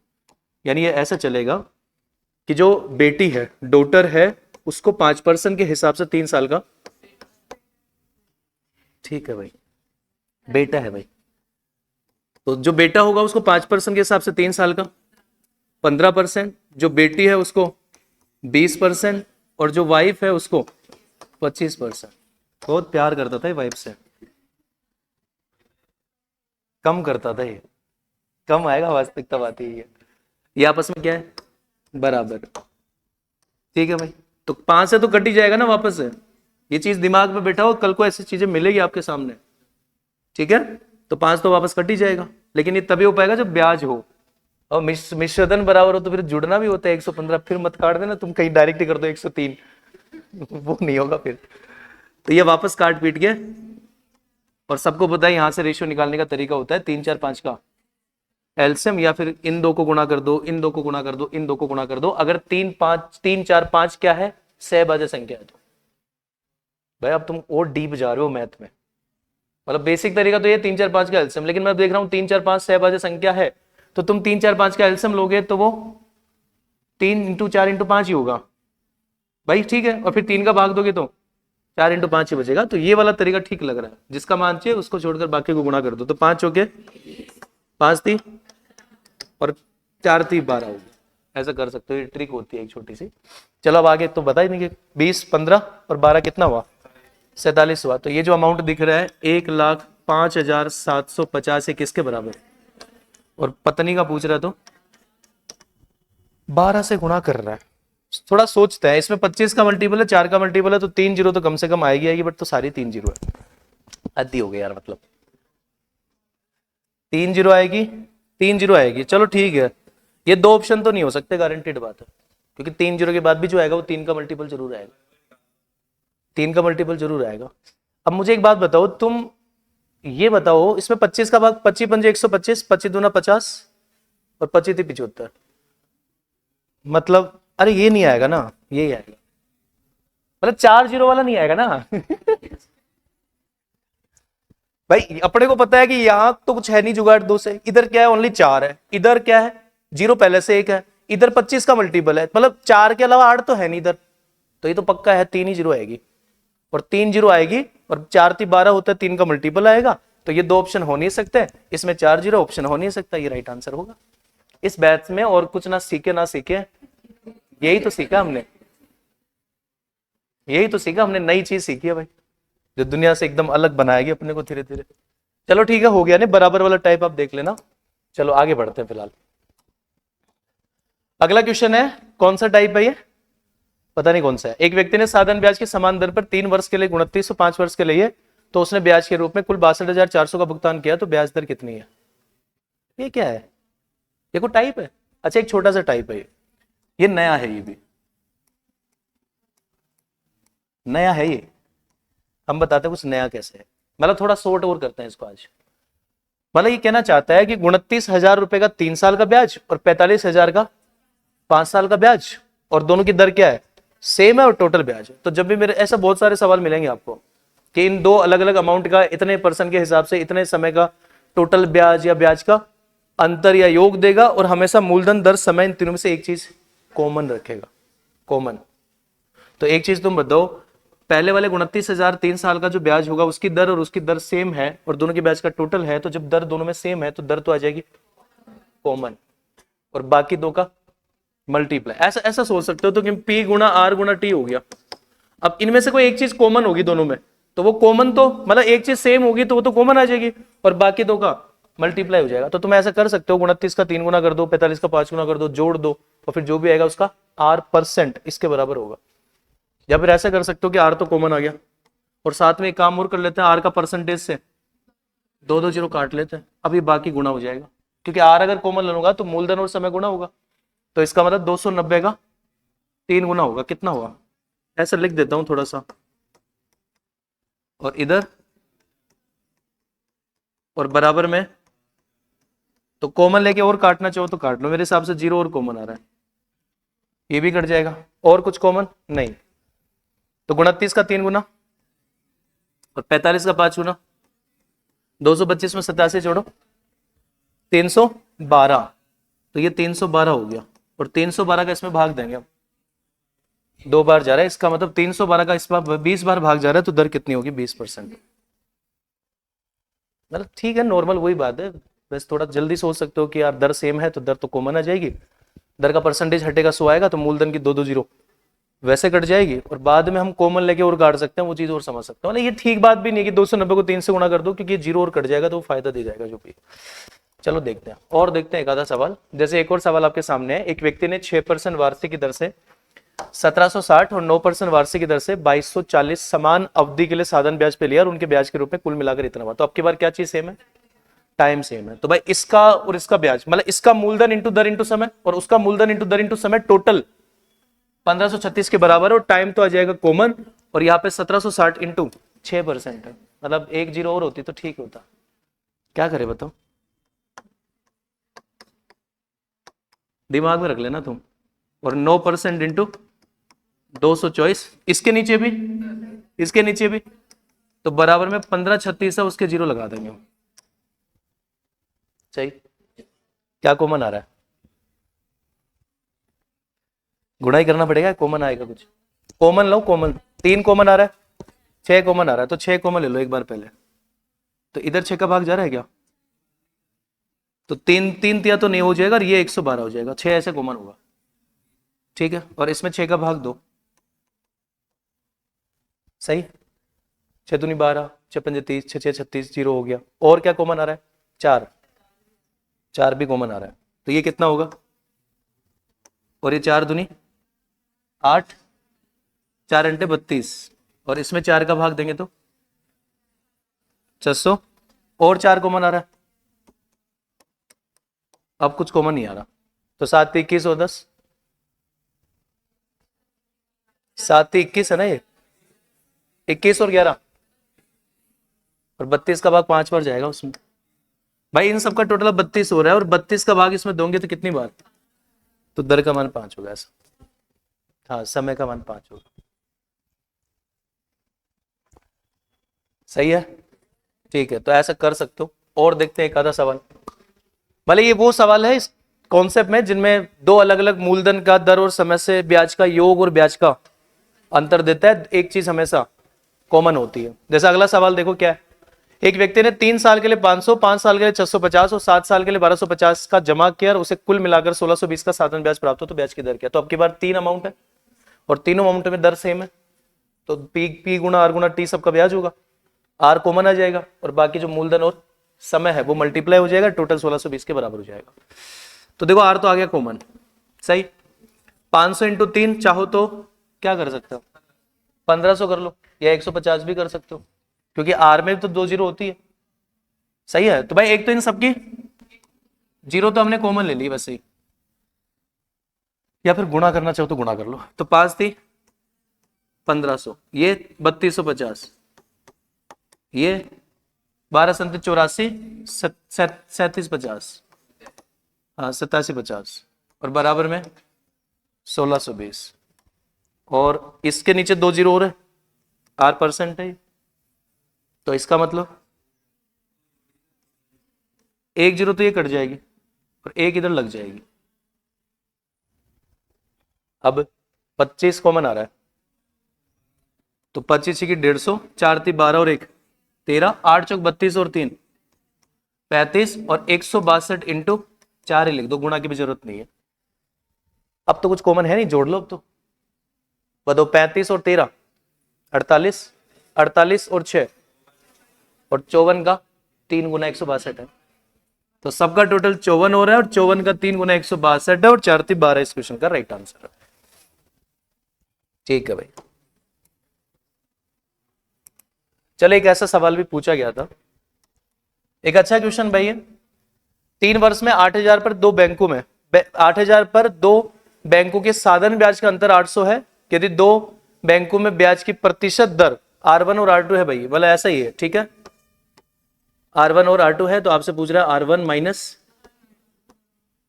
यानी ये ऐसा चलेगा कि जो बेटी है, डॉटर है, उसको 5% के हिसाब से 3 साल का, ठीक है भाई, बेटा है भाई, तो जो बेटा होगा उसको 5% के हिसाब से 3 साल का 15%, जो बेटी है उसको 20%, और जो वाइफ है उसको 25%। बहुत प्यार करता था ये वाइफ से, कम करता था ये, कम आएगा, वास्तविकता बात ही है। ये आपस में क्या है, बराबर। ठीक है भाई, तो 5 से तो कट ही जाएगा ना वापस से, ये चीज दिमाग में बैठा हो, कल को ऐसी चीजें मिलेगी आपके सामने, ठीक है। तो 5 तो वापस कट ही जाएगा, लेकिन ये तभी हो पाएगा जब ब्याज हो और मिश्रधन बराबर हो, तो फिर जुड़ना भी होता है 115। फिर मत काट देना तुम, कहीं डायरेक्ट ही कर दो 103 वो नहीं होगा फिर। तो ये वापस काट पीट के, और सबको पता है यहाँ से रेशियो निकालने का तरीका होता है 3 4 5 का एलसीएम, या फिर इन दो को गुणा कर दो, इन दो को गुणा कर दो, इन दो को गुणा कर दो। अगर 3 4 5 क्या है, सहभाज्य संख्या है। तो भाई अब तुम और डीप जा रहे हो मैथ में, मतलब बेसिक तरीका तो ये 3 4 5 का एलसीएम, लेकिन मैं देख रहा हूँ 3 4 5 सहभाज्य संख्या है, तो तुम 3 4 5 का एलसीएम लोगे तो वो 3 × 4 × 5 ही होगा भाई, ठीक है। और फिर 3 का भाग दोगे तो 4 × 5 ही बचेगा। तो ये वाला तरीका ठीक लग रहा है, जिसका मान चाहिए उसको छोड़कर बाकी को गुणा कर दो। तो 5 हो गए, 5 थी और 4 थी, 12 होगी। ऐसा कर सकते हो, ये ट्रिक होती है एक छोटी सी। चलो अब आगे तो बता ही नहीं, 20 15 और 12 कितना हुआ, 47 हुआ। तो ये जो अमाउंट दिख रहा है 1,05,750 किसके बराबर, और पत्नी का पूछ रहा है तो 12 से गुणा कर रहा है। थोड़ा सोचता है, इसमें 25 का मल्टीपल है, 4 का मल्टीपल है, तो 3 जीरो तो कम से कम आएगी, बट तो सारी 3 जीरो है, आधी हो गई यार, मतलब 3 जीरो आएगी, 3 जीरो आएगी। चलो ठीक है, ये 2 ऑप्शन तो नहीं हो सकते, गारंटेड बात है, क्योंकि 3 जीरो के बाद भी जो आएगा वो 3 का मल्टीपल जरूर आएगा, 3 का मल्टीपल जरूर आएगा। अब मुझे एक बात बताओ, तुम ये बताओ, इसमें 25 का भाग, 25 पंजे 125, 25 दूना 50 और 25 75, मतलब अरे ये नहीं आएगा ना, ये आएगा, मतलब 4 जीरो वाला नहीं आएगा ना भाई अपने को पता है कि यहां तो कुछ है नहीं जुगाड़ 2 से, इधर क्या है, ओनली 4 है, इधर क्या है, जीरो पहले से 1 है, इधर 25 का मल्टीपल है, मतलब 4 के अलावा 8 तो है नहीं इधर, तो ये तो पक्का है 3 ही जीरो आएगी, और 3 जीरो आएगी, और 4 3 12 होता है, 3 का मल्टीपल आएगा। तो ये 2 ऑप्शन हो नहीं सकते, इसमें 4 जीरो ऑप्शन हो नहीं सकता, ये राइट आंसर होगा। इस बैच में और कुछ ना सीखे ना सीखे, यही तो सीखा हमने, यही तो सीखा हमने, नई चीज सीखी है भाई, जो दुनिया से एकदम अलग बनाएगी अपने को धीरे धीरे। चलो ठीक है, हो गया नहीं, बराबर वाला टाइप आप देख लेना। चलो आगे बढ़ते हैं। फिलहाल अगला क्वेश्चन है, कौन सा टाइप है ये, पता नहीं कौन सा है। एक व्यक्ति ने साधारण ब्याज की समान दर पर 3 वर्ष के लिए 2900 5 वर्ष के लिए, तो उसने ब्याज के रूप में कुल 62,400 का भुगतान किया, तो ब्याज दर कितनी है? ये क्या है? ये कोई टाइप है? अच्छा, एक छोटा सा टाइप है ये नया है, ये भी नया है ये। हम बताते हैं कुछ नया कैसे है, मतलब थोड़ा शॉर्ट और करते हैं इसको आज। मतलब ये कहना चाहता है कि 29,000 रुपए का 3 साल का ब्याज और 45,000 का 5 साल का ब्याज, और दोनों की दर क्या है? सेम है और टोटल ब्याज है। तो जब भी मेरे ऐसा बहुत सारे सवाल मिलेंगे आपको कि इन दो अलग अलग अमाउंट का इतने परसेंट के हिसाब से इतने समय का टोटल ब्याज या ब्याज का अंतर या योग देगा, और हमेशा मूलधन दर समय इन तीनों में से एक चीज कॉमन रखेगा, कॉमन। तो एक चीज तुम बताओ, पहले वाले 29,000 3 साल का जो ब्याज होगा उसकी दर और उसकी दर सेम है और दोनों के ब्याज का टोटल है, तो जब दर दोनों में सेम है तो दर तो आ जाएगी कॉमन, और बाकी दो का मल्टीप्लाई। ऐसा ऐसा सोच सकते हो तो कि P गुणा R गुणा T हो गया। अब इनमें से कोई एक चीज कॉमन होगी दोनों में, तो वो कॉमन तो मतलब एक चीज सेम होगी तो वो तो कॉमन आ जाएगी, और बाकी दो का मल्टीप्लाई हो जाएगा। तो तुम ऐसा कर सकते हो, 29 का 3 गुना कर दो, 45 का 5 गुना कर दो, जोड़ दो, और फिर जो भी आएगा उसका R% इसके बराबर होगा। या फिर ऐसा कर सकते हो कि R तो कॉमन आ गया, और साथ में एक काम और कर लेते हैं, R का परसेंटेज से 2 जीरो काट लेते हैं, अब ये बाकी गुना हो जाएगा, क्योंकि R अगर कॉमन लूंगा तो मूलधन और समय गुना होगा, तो इसका मतलब 290 का 3 गुना होगा, कितना होगा? ऐसा लिख देता हूं थोड़ा सा, और इधर और बराबर में, तो कॉमन लेके और काटना चाहो तो काट लो, मेरे हिसाब से 0 और कॉमन आ रहा है, ये भी कट जाएगा, और कुछ कॉमन नहीं। तो 29 का 3 गुना और 45 का 5 गुना, 225 में 87 जोड़ो 312, तो ये 312 हो गया, और 312 का इसमें भाग देंगे हम, 2 बार जा रहा है, इसका मतलब 312 का इस बार 20 बार भाग जा रहा है, तो दर कितनी होगी? 20%। मतलब ठीक है, नॉर्मल वही बात है, बस थोड़ा जल्दी सोच सकते हो कि यार दर सेम है तो दर तो कॉमन आ जाएगी, दर का परसेंटेज हटेगा 100 आएगा, तो मूलधन की 2 जीरो वैसे कट जाएगी, और बाद में हम कॉमन लेके और काट सकते हैं, वो चीज और समझ सकते हैं। मतलब ये ठीक बात भी नहीं है कि 290 को 3 से गुणा कर दो, क्योंकि 0 और कट जाएगा तो वो फायदा दे जाएगा जो भी। चलो देखते हैं, और देखते हैं एक आधा सवाल। जैसे एक और सवाल आपके सामने है, एक व्यक्ति ने 6% वार्षिक की दर से 1760 और 9% वार्षिक की दर से 2240 समान अवधि के लिए साधारण ब्याज पे लिया, और उनके ब्याज के रूप में कुल मिलाकर इतना हुआ। तो अब की बार क्या चीज सेम है? टाइम सेम है। तो भाई इसका और इसका ब्याज, मतलब इसका मूलधन इंटू दर इंटू समय, और उसका मूलधन इंटू दर इंटू समय, टोटल 1536 के बराबर है, और टाइम तो आ जाएगा कॉमन, और यहाँ पे 1760 इंटू 6% है, मतलब 1 जीरो और होती तो ठीक होता। क्या करे बताओ, दिमाग में रख लेना तुम। और 9% इंटू 224, इसके नीचे भी, इसके नीचे भी, तो बराबर में 1536 है, उसके जीरो लगा देंगे हम। सही, क्या कॉमन आ रहा है? गुणा ही करना पड़ेगा, कॉमन आएगा कुछ? कॉमन लो, कॉमन 3 कॉमन आ रहा है, 6 कॉमन आ रहा है, तो 6 कॉमन ले लो एक बार पहले। तो इधर 6 का भाग जा रहा है क्या? तो 3 तिया तो नहीं हो जाएगा, और ये 112 हो जाएगा, 6 ऐसे कॉमन होगा, ठीक है। और इसमें 6 का भाग 2, सही, 6 दूनी 12, 6 पंजे 30, 6 6 36, 0 हो गया। और क्या कॉमन आ रहा है? 4 भी कॉमन आ रहा है, तो ये कितना होगा? और ये 4 दूनी 8, 4 अंटे 32, और इसमें 4 का भाग देंगे तो 600, और 4 कॉमन आ रहा है, अब कुछ कॉमन नहीं आ रहा, तो 7 21 और 10, 7 21 है ना, ये 21 और 11, और 32 का भाग 5 बार जाएगा उसमें। भाई इन सबका टोटल 32 हो रहा है, और 32 का भाग इसमें दोगे तो कितनी बार? तो दर का मान 5 होगा ऐसा, हाँ, समय का मान 5 होगा। सही है, ठीक है, तो ऐसा कर सकते हो। और देखते हैं एक आधा सवाल। भले ये वो सवाल है इस कॉन्सेप्ट में जिनमें दो अलग अलग मूलधन का दर और समय से ब्याज का योग और ब्याज का अंतर देता है, एक चीज हमेशा कॉमन होती है। जैसा अगला सवाल देखो क्या है, एक व्यक्ति ने 3 साल के लिए 500, 5 साल के लिए 650 और 7 साल के लिए 1250 का जमा किया, और उसे कुल मिलाकर 1620 का साधारण ब्याज प्राप्त हो, तो ब्याज की दर क्या? तो अब की बार 3 अमाउंट है, और तीनों अमाउंट में दर सेम है, तो पी गुना आर गुना टी सबका ब्याज होगा, आर कॉमन आ जाएगा, और बाकी जो मूलधन और समय है वो मल्टीप्लाई हो जाएगा, टोटल 1620 के बराबर हो जाएगा। तो देखो आर तो आ गया कॉमन, सही। 500 इंटू 3 चाहो तो क्या कर सकते हो, 1500 कर लो या 150 भी कर सकते हो, क्योंकि आर में तो 2 जीरो होती है। सही है, तो भाई एक तो इन सबकी जीरो तो हमने कॉमन ले ली वैसे ही, या फिर गुणा करना चाहो तो गुणा कर लो। तो 5 थी 1500, ये 3250, ये 12 संत 84, 3750, हाँ 8750, और बराबर में 1620, और इसके नीचे 2 जीरो और है, आर परसेंट है, तो इसका मतलब 1 जीरो तो ये कट जाएगी और 1 इधर लग जाएगी। अब 25 कॉमन आ रहा है, तो 25 की 150, 4 थी 12 और 1 13, 8 चौक 32 और 3 35, और 162 इंटू 4 ही लिख दो, गुणा की भी जरूरत नहीं है। अब तो कुछ कॉमन है नहीं, जोड़ लो अब तो, बताओ 35 और 13 48, 48 और 6 और 54 का 3 गुना 162 है, तो सबका टोटल 54 हो रहा है, और 54 का 3 गुना 162 है, और 4 थी 12 इस क्वेश्चन का राइट आंसर है। ठीक है भाई, चलो एक ऐसा सवाल भी पूछा गया था, एक अच्छा क्वेश्चन भाई है। 3 वर्ष में 8000 पर 2 बैंकों में 8000 पर 2 बैंकों के साधारण ब्याज का अंतर 800 है, यदि 2 बैंकों में ब्याज की प्रतिशत दर R1 और R2 है भाई, बोला ऐसा ही है, ठीक है, R1 और R2 है, तो आपसे पूछ रहा है R1 माइनस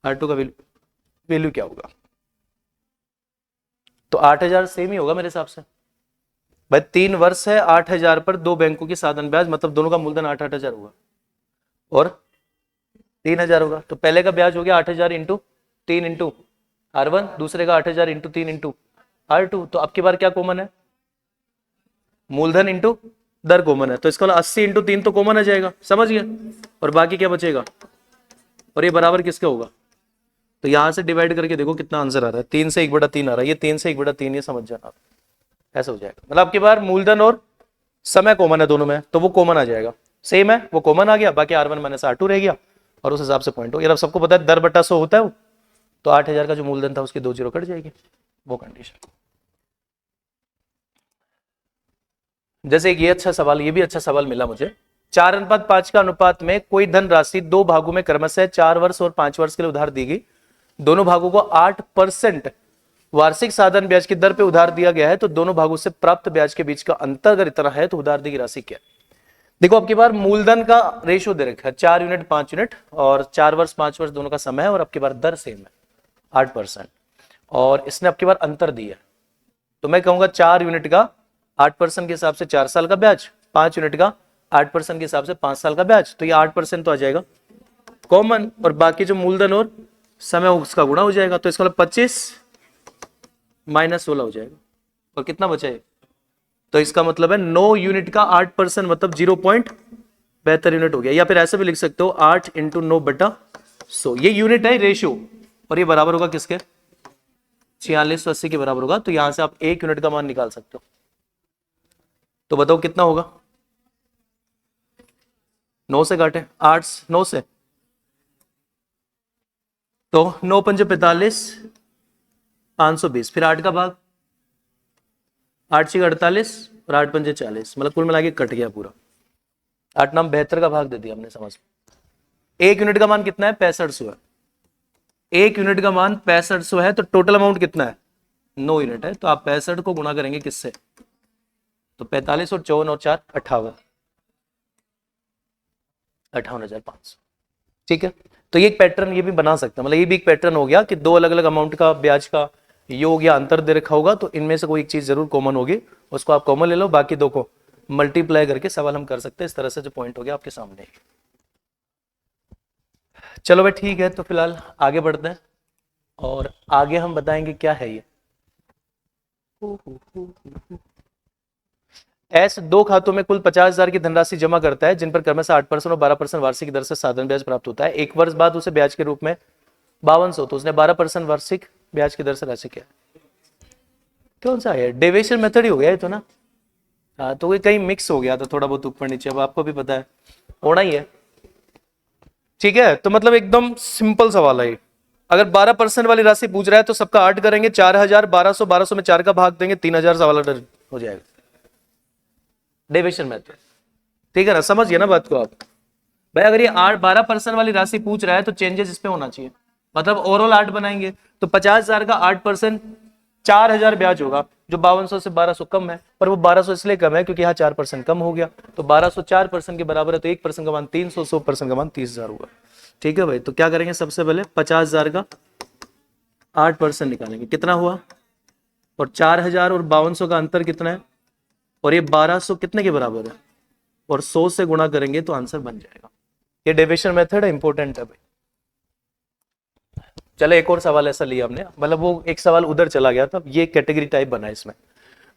R2 का वैल्यू क्या होगा। तो 8000 सेम ही होगा मेरे हिसाब से भाई, 3 वर्ष है, 8000 पर 2 बैंकों की साधारण ब्याज, मतलब दोनों का मूलधन 8,000 होगा और 3000 होगा, तो पहले का ब्याज हो गया 8000 इंटू 3 इंटू R1, दूसरे का 8000 इंटू 3 इंटू R2, तो अब की बार क्या कॉमन है, मूलधन इंटू दर कॉमन है, तो इसका 80 इंटू 3 तो कॉमन आ जाएगा, समझ गए, और बाकी क्या बचेगा, और ये बराबर किसका होगा, तो यहां से डिवाइड करके देखो कितना आंसर आ रहा है, 3 से 1/3 आ रहा है, ये 3 से 1/3, ये समझ जाना, ऐसा हो जाएगा, मतलब आपकी बार मूलधन और समय कॉमन है दोनों में, तो वो कॉमन आ जाएगा, सेम है वो कॉमन आ गया, बाकी R1 माइनस R2 रह गया, और उस हिसाब से पॉइंट हो गया। अब सबको पता है दर बटा 100 होता है वो, तो 8000 का जो मूलधन था उसकी 2 जीरो कट जाएगी, वो कंडीशन। जैसे एक ये अच्छा सवाल, ये भी अच्छा सवाल मिला मुझे, 4:5 का अनुपात में कोई धन राशि 2 भागों में क्रमशः 4 वर्ष और 5 वर्ष के लिए उधार दी गई, दोनों भागों को 8% वार्षिक साधारण ब्याज की दर पे उधार दिया गया है, तो दोनों भागों से प्राप्त ब्याज के बीच का अंतर अगर इतना है तो उधार दी गई राशि क्या है। देखो अब की बार मूलधन का रेशियो दे रखा है 4 यूनिट 5 यूनिट, और 4 वर्ष 5 वर्ष दोनों का समय है, और अब की बार दर सेम है 8%, और इसने अब की बार अंतर दिया है, तो मैं कहूंगा 4 यूनिट का 8% के हिसाब से 4 साल का ब्याज, 5 यूनिट का 8% के हिसाब से 5 साल का ब्याज, तो ये 8% तो आ जाएगा कॉमन, और बाकी जो मूलधन और समय उसका गुणा हो जाएगा, तो इसका मतलब 25 माइनस 16 हो जाएगा, और कितना बचा है, तो इसका मतलब है 9 यूनिट का 8% मतलब 0.72 यूनिट हो गया, या फिर ऐसे भी लिख सकते हो 8 इंटू 9/100, ये यूनिट है रेशियो, और ये बराबर होगा किसके, 4680 के बराबर होगा, तो यहां से आप 1 यूनिट का मान निकाल सकते हो, तो बताओ कितना होगा, 9 से काटे 8 9 से, तो 9 पंजे 45, 520, फिर 8 का भाग, 8 6 48 और 8 पंजे 40, मतलब कुल मिला के कट गया पूरा, 8 नाम 72 का भाग दे दिया हमने, समझ। 1 यूनिट का मान कितना है, 6500 है, 1 यूनिट का मान 6500 है, तो टोटल अमाउंट कितना है, 9 यूनिट है, तो आप 65 को गुणा करेंगे किससे, तो 45 और 54 और 4 58,500, ठीक है। तो ये एक पैटर्न ये भी बना सकते हैं, मतलब ये भी एक पैटर्न हो गया कि 2 अलग अलग अमाउंट का ब्याज का योग या अंतर दे रखा होगा, तो इनमें से कोई एक चीज जरूर कॉमन होगी, उसको आप कॉमन ले लो, बाकी 2 को मल्टीप्लाई करके सवाल हम कर सकते हैं, इस तरह से जो पॉइंट हो गया आपके सामने। चलो भाई ठीक है, तो फिलहाल आगे बढ़ते हैं, और आगे हम बताएंगे क्या है ये। ऐसे 2 खातों में कुल 50,000 की धनराशि जमा करता है, जिन पर क्रमशः 8% और 12% वार्षिक दर से साधारण ब्याज प्राप्त होता है। 1 वर्ष बाद उसे ब्याज के रूप में 5200, तो उसने 12% वार्षिक ब्याज की दर से राशि क्या, कौन सा है, डेविएशन मेथड ही हो गया है तो ना, हाँ, तो ये कहीं मिक्स हो गया था थोड़ा बहुत ऊपर नीचे, अब आपको भी पता है होना ही है, ठीक है। तो मतलब एकदम सिंपल सवाल है, अगर 12% वाली राशि पूछ रहा है तो सबका 8 करेंगे, 4000, 1200 में 4 का भाग देंगे, 3000 सवाल हो जाएगा। डेविएशन मेथड, ठीक है ना, समझ गए ना बात को आप। भाई अगर ये 12% वाली राशि पूछ रहा है तो चेंजेस इस पे होना चाहिए, मतलब ओवरऑल 8 बनाएंगे तो 50,000 का 8% 4000 ब्याज होगा, जो 5200 से 1200 कम है, पर वो 1200 इसलिए कम है क्योंकि यहाँ 4% कम हो गया, तो 1200 4% के बराबर है, तो 1% का मान 300, 100% का मान 30,000 हुआ। ठीक है भाई, तो क्या करेंगे, सबसे पहले 50,000 का 8% निकालेंगे, कितना हुआ, और 4000 और 5200 का अंतर कितना है, और ये 1200 कितने के बराबर है, और 100 से गुणा करेंगे तो आंसर बन जाएगा। ये डेविएशन मेथड है, इंपॉर्टेंट है भाई। चलो एक और सवाल ऐसा लिया हमने, मतलब वो एक सवाल उधर चला गया था, ये कैटेगरी टाइप बना है इसमें।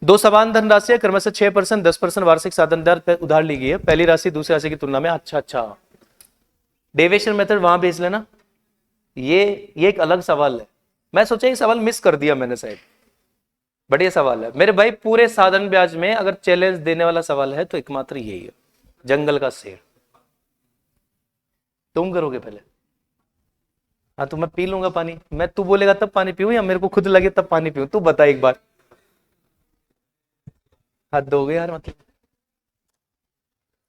दो समान धनराशि क्रमशः 6%, 10% वार्षिक साधन दर पर उधार ली गई है, पहली राशि दूसरी राशि की तुलना में। अच्छा, डेविएशन मेथड वहां भेज लेना, ये एक अलग सवाल है। मैं सोचा ये सवाल मिस कर दिया मैंने शायद, बढ़िया सवाल है मेरे भाई। पूरे साधन ब्याज में अगर चैलेंज देने वाला सवाल है तो एकमात्र यही है, जंगल का शेर। तुम करोगे पहले? हाँ तो मैं पी लूंगा पानी, मैं तू बोलेगा तब पानी पीऊं या मेरे को खुद लगे तब पानी पीऊं, तू बता एक बार। हाथ दोगे यार, मतलब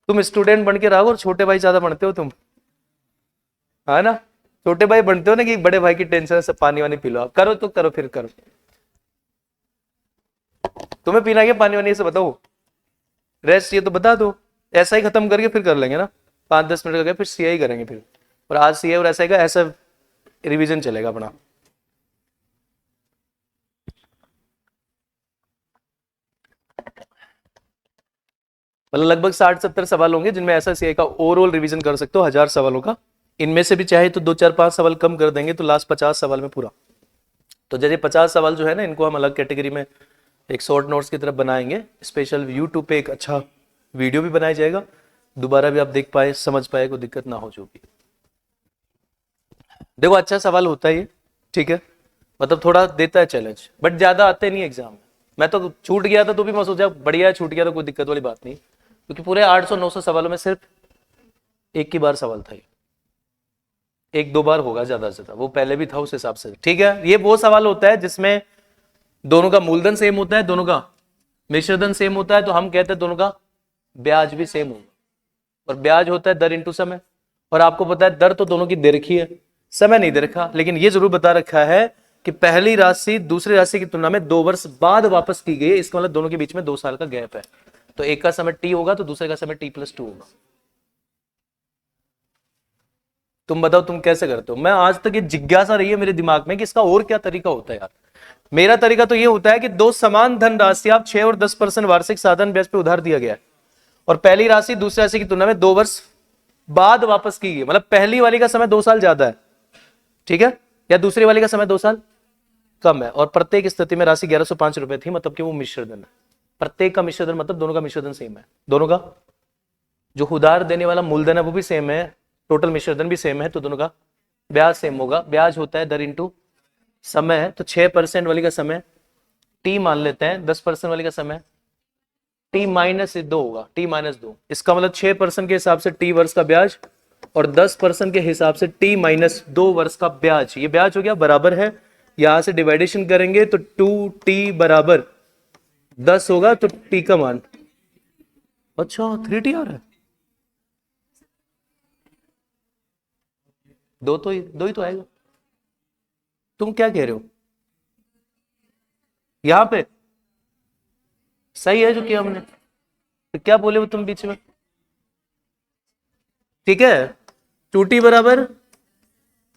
तुम स्टूडेंट बन के रहो और छोटे भाई ज्यादा बनते हो तुम, है ना, छोटे भाई बनते हो ना कि बड़े भाई की टेंशन है, सब पानी वानी पी लो। करो तो करो, फिर करो। तुम्हें पीना है पानी वानी से बताओ, रेस्ट ये तो बता दो, ऐसा ही खत्म करके फिर कर लेंगे ना, 5-10 मिनट करके फिर सीआई करेंगे फिर, और आज सीआई और ऐसा का ऐसा रिवीजन चलेगा अपना। मतलब लगभग 60-70 सवाल होंगे जिनमें ऐसा सीआई का ओवरऑल रिवीजन कर सकते हो 1000 सवालों का। इनमें से भी चाहे तो 2-4-5 सवाल कम कर देंगे तो लास्ट 50 सवाल में पूरा। तो जैसे 50 सवाल जो है ना, इनको हम अलग कैटेगरी में एक शॉर्ट नोट्स की तरफ बनाएंगे, स्पेशल यूट्यूब पे एक अच्छा वीडियो भी बनाया जाएगा, दोबारा भी आप देख पाए, समझ पाए, कोई दिक्कत ना हो जो भी। देखो अच्छा सवाल होता है ये, ठीक है, मतलब थोड़ा देता है चैलेंज, बट ज्यादा आते नहीं एग्जाम में। मैं तो छूट गया था तो भी मैं सोचा बढ़िया है, छूट गया तो कोई दिक्कत वाली बात नहीं, क्योंकि पूरे 800-900 सवालों में सिर्फ एक ही बार सवाल था, 1-2 बार होगा ज्यादा से ज्यादा, वो पहले भी था उस हिसाब से। ठीक है, ये वो सवाल होता है जिसमें दोनों का मूलधन सेम होता है, दोनों का मिश्रधन सेम होता है, तो हम कहते हैं दोनों का ब्याज भी सेम होगा, और ब्याज होता है दर इंटू समय। और आपको पता है दर तो दोनों की दे रखी है, समय नहीं दे रखा, लेकिन ये जरूर बता रखा है कि पहली राशि दूसरी राशि की तुलना में 2 वर्ष बाद वापस की गई है, इसका मतलब दोनों के बीच में 2 साल का गैप है, तो एक का समय टी होगा तो दूसरे का समय t+2 होगा। तुम बताओ तुम कैसे करते हो? मैं आज तक ये जिज्ञासा रही है मेरे दिमाग में कि इसका और क्या तरीका होता है यार। मेरा तरीका तो ये होता है कि दो समान धन राशि आप 6 और 10% वार्षिक साधन ब्याज पे उधार दिया गया है, और पहली राशि दूसरी राशि की तुलना में 2 वर्ष बाद वापस की गई, मतलब पहली वाली का समय 2 साल ज्यादा है, ठीक है, या दूसरी वाली का समय 2 साल कम है, और प्रत्येक स्थिति में राशि 1105 रुपए थी, मतलब कि वो मिश्रधन है। प्रत्येक का मिश्रधन मतलब दोनों का मिश्रधन सेम है, दोनों का जो उधार देने वाला मूलधन है वो भी सेम है, टोटल मिश्रधन भी सेम है, तो दोनों का ब्याज सेम होगा। ब्याज होता है दर इंटू समय है, तो 6% वाली का समय t मान लेते हैं, 10% वाली का समय t-2 होगा, t-2। इसका मतलब 6% के हिसाब से t वर्ष का ब्याज और 10% के हिसाब से t-2 वर्ष का ब्याज, ये ब्याज हो गया बराबर है, यहां से डिवाइडेशन करेंगे तो 2t बराबर 10 होगा, तो t का मान, अच्छा 3t आ रहा है, दो ही तो आएगा। तुम क्या कह रहे हो? यहां पे सही है जो किया हमने, तो क्या बोले वो तुम बीच में? ठीक है, 2t बराबर,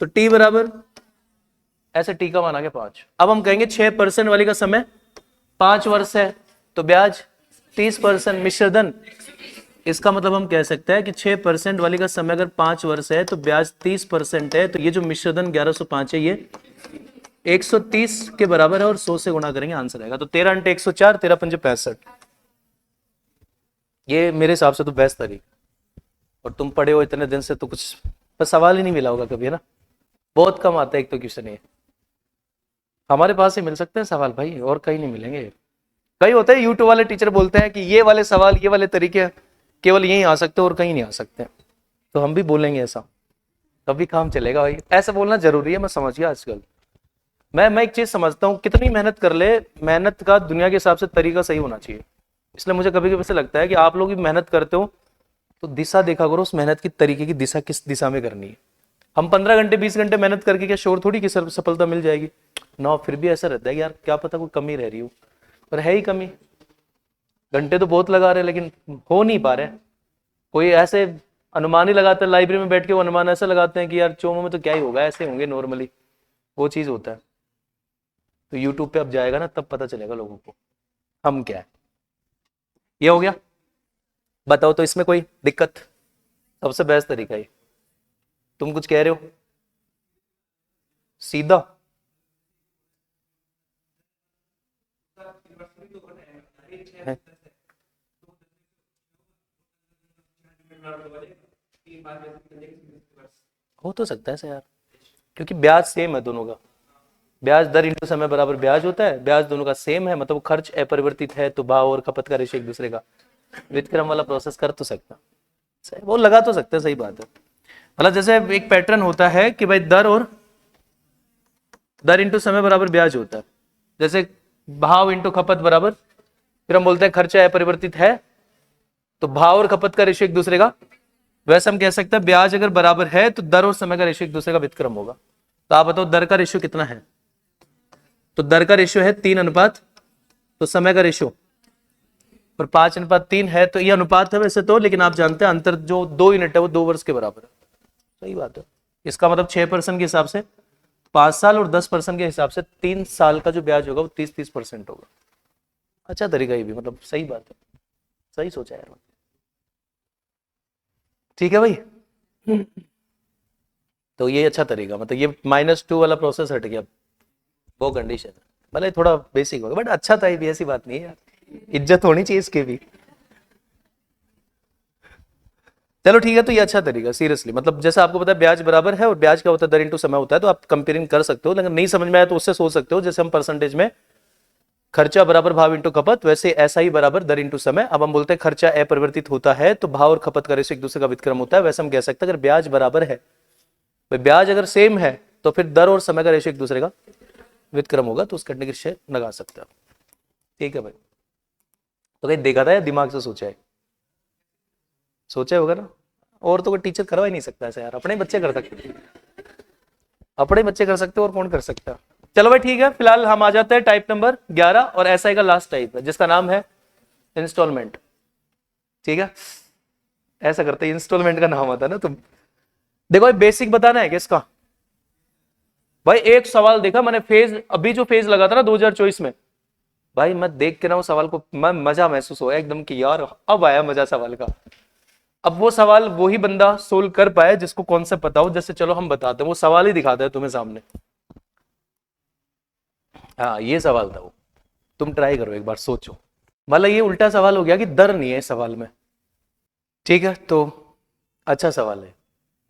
तो t बराबर ऐसे t का मान आ गया 5। अब हम कहेंगे 6% वाली का समय 5 वर्ष है, तो ब्याज 30% मिश्रधन, इसका मतलब हम कह सकते हैं कि 6% वाली का समय अगर 5 वर्ष है तो ब्याज 30% है, तो ये जो मिश्रधन 1105 है ये 130 के बराबर है, और 100 से गुणा करेंगे आंसर आएगा, तो 13 × 104, 13×5 65। ये मेरे हिसाब से तो बेस्ट तरीका, और तुम पढ़े हो इतने दिन से तो कुछ पर सवाल ही नहीं मिला होगा कभी, है ना, बहुत कम आता है एक तो क्वेश्चन, ये हमारे पास ही मिल सकते हैं सवाल भाई, और कहीं नहीं मिलेंगे। कई होते हैं यूट्यूब वाले टीचर बोलते हैं कि ये वाले सवाल, ये वाले तरीके केवल यहीं आ सकते हैं और कहीं नहीं आ सकते, तो हम भी बोलेंगे ऐसा। तभी काम चलेगा भाई, ऐसा बोलना जरूरी है, मैं समझ गया आजकल। मैं एक चीज समझता हूँ, कितनी मेहनत कर ले, मेहनत का दुनिया के हिसाब से तरीका सही होना चाहिए। इसलिए मुझे कभी कभी ऐसा लगता है कि आप लोग भी मेहनत करते हो तो दिशा देखा करो, उस मेहनत की तरीके की दिशा किस दिशा में करनी है। हम 15 घंटे 20 घंटे मेहनत करके क्या श्योर थोड़ी कि सफलता मिल जाएगी ना, फिर भी ऐसा रहता है कि यार क्या पता कोई कमी रह रही हो, और है ही कमी। घंटे तो बहुत लगा रहे लेकिन हो नहीं पा रहे। कोई ऐसे अनुमान ही लगाते हैं लाइब्रेरी में बैठ के, वो अनुमान ऐसा लगाते हैं कि यार चोमों में तो क्या ही होगा, ऐसे होंगे नॉर्मली, वो चीज होता है। तो यूट्यूब पे अब जाएगा ना तब पता चलेगा लोगों को हम क्या है। ये हो गया, बताओ तो इसमें कोई दिक्कत? सबसे बेस्ट तरीका है। तुम कुछ कह रहे हो? सीधा है। हो तो सकता है ऐसा यार, क्योंकि ब्याज सेम है दोनों का, ब्याज दर इंटू समय बराबर ब्याज होता है, ब्याज दोनों का सेम है, मतलब खर्च अपरिवर्तित है तो भाव और खपत का रेशियो एक दूसरे का व्युत्क्रम वाला प्रोसेस कर तो सकता, वो लगा तो सकते हैं, सही बात है। मतलब जैसे एक पैटर्न होता है कि भाई दर इंटू समय बराबर ब्याज होता है, जैसे भाव इंटू खपत बराबर, फिर हम बोलते हैं खर्चा अपरिवर्तित है तो भाव और खपत का रेशियो एक दूसरे का, वैसे हम कह सकते हैं ब्याज अगर बराबर है तो दर और समय का रेशियो एक दूसरे का व्युत्क्रम होगा। तो आप बताओ दर का रेशियो कितना है? तो दर का रेशियो है 3 अनुपात, तो समय का रेशियो और 5:3 है, तो ये अनुपात है वैसे तो, लेकिन आप जानते हैं अंतर जो 2 यूनिट है वो 2 वर्ष के बराबर है। सही बात है। इसका मतलब 6% के हिसाब से 5 साल और 10% के हिसाब से 3 साल का जो ब्याज होगा वो 30% होगा। अच्छा तरीका ये भी, मतलब सही बात है, सही सोचा यार। ठीक है भाई। तो ये अच्छा तरीका, मतलब ये -2 वाला प्रोसेस हट गया, वो कंडीशन है, भले थोड़ा बेसिक होगा बट अच्छा था, ये भी ऐसी बात नहीं है यार, इज्जत होनी चाहिए इसके भी। चलो ठीक है, तो ये अच्छा तरीका सीरियसली, मतलब जैसा आपको पता है ब्याज बराबर है और ब्याज क्या होता है, दर इंटू समय होता है, तो आप कंपेयरिंग कर सकते हो, लेकिन नहीं समझ में आया तो उससे सोच सकते हो, जैसे हम परसेंटेज में खर्चा बराबर भाव इंटू खपत, वैसे ऐसा ही बराबर दर इंटू समय। अब हम बोलते हैं खर्चा अपरिवर्तित होता है तो भाव और खपत का रेशियो एक दूसरे का व्युत्क्रम होता है, वैसे हम कह सकते हैं अगर ब्याज बराबर है, ब्याज अगर सेम है तो फिर दर और समय का रेशियो एक दूसरे का व्युत्क्रम होगा, तो उस कंडीशन से लगा सकते हैं। ठीक है भाई, तो कहीं देखा था या दिमाग से सोचा है? सोचा होगा ना, और तो कोई टीचर करवा ही नहीं सकता ऐसा यार, अपने बच्चे कर सकते, अपने बच्चे कर सकते और कौन कर सकता है। चलो भाई ठीक है, फिलहाल हम आ जाते हैं टाइप नंबर 11 और एसआई का लास्ट टाइप है जिसका नाम है इंस्टॉलमेंट। ठीक है, ऐसा करते हैं, इंस्टॉलमेंट का नाम आता है ना तुम। देखो बेसिक बताना है किसका भाई, एक सवाल देखा मैंने, फेज अभी जो फेज लगा था ना 2024 में, भाई मैं देख के ना वो सवाल को मैं मजा महसूस हुआ एकदम कि यार अब आया मजा सवाल का। अब वो सवाल वही बंदा सोल्व कर पाए जिसको कॉन्सेप्ट पता हो, जैसे चलो हम बताते हैं, वो सवाल ही दिखाते हैं तुम्हें सामने। हाँ ये सवाल था वो, तुम ट्राई करो एक बार, सोचो। मतलब ये उल्टा सवाल हो गया कि दर नहीं है इस सवाल में। ठीक है, तो अच्छा सवाल है।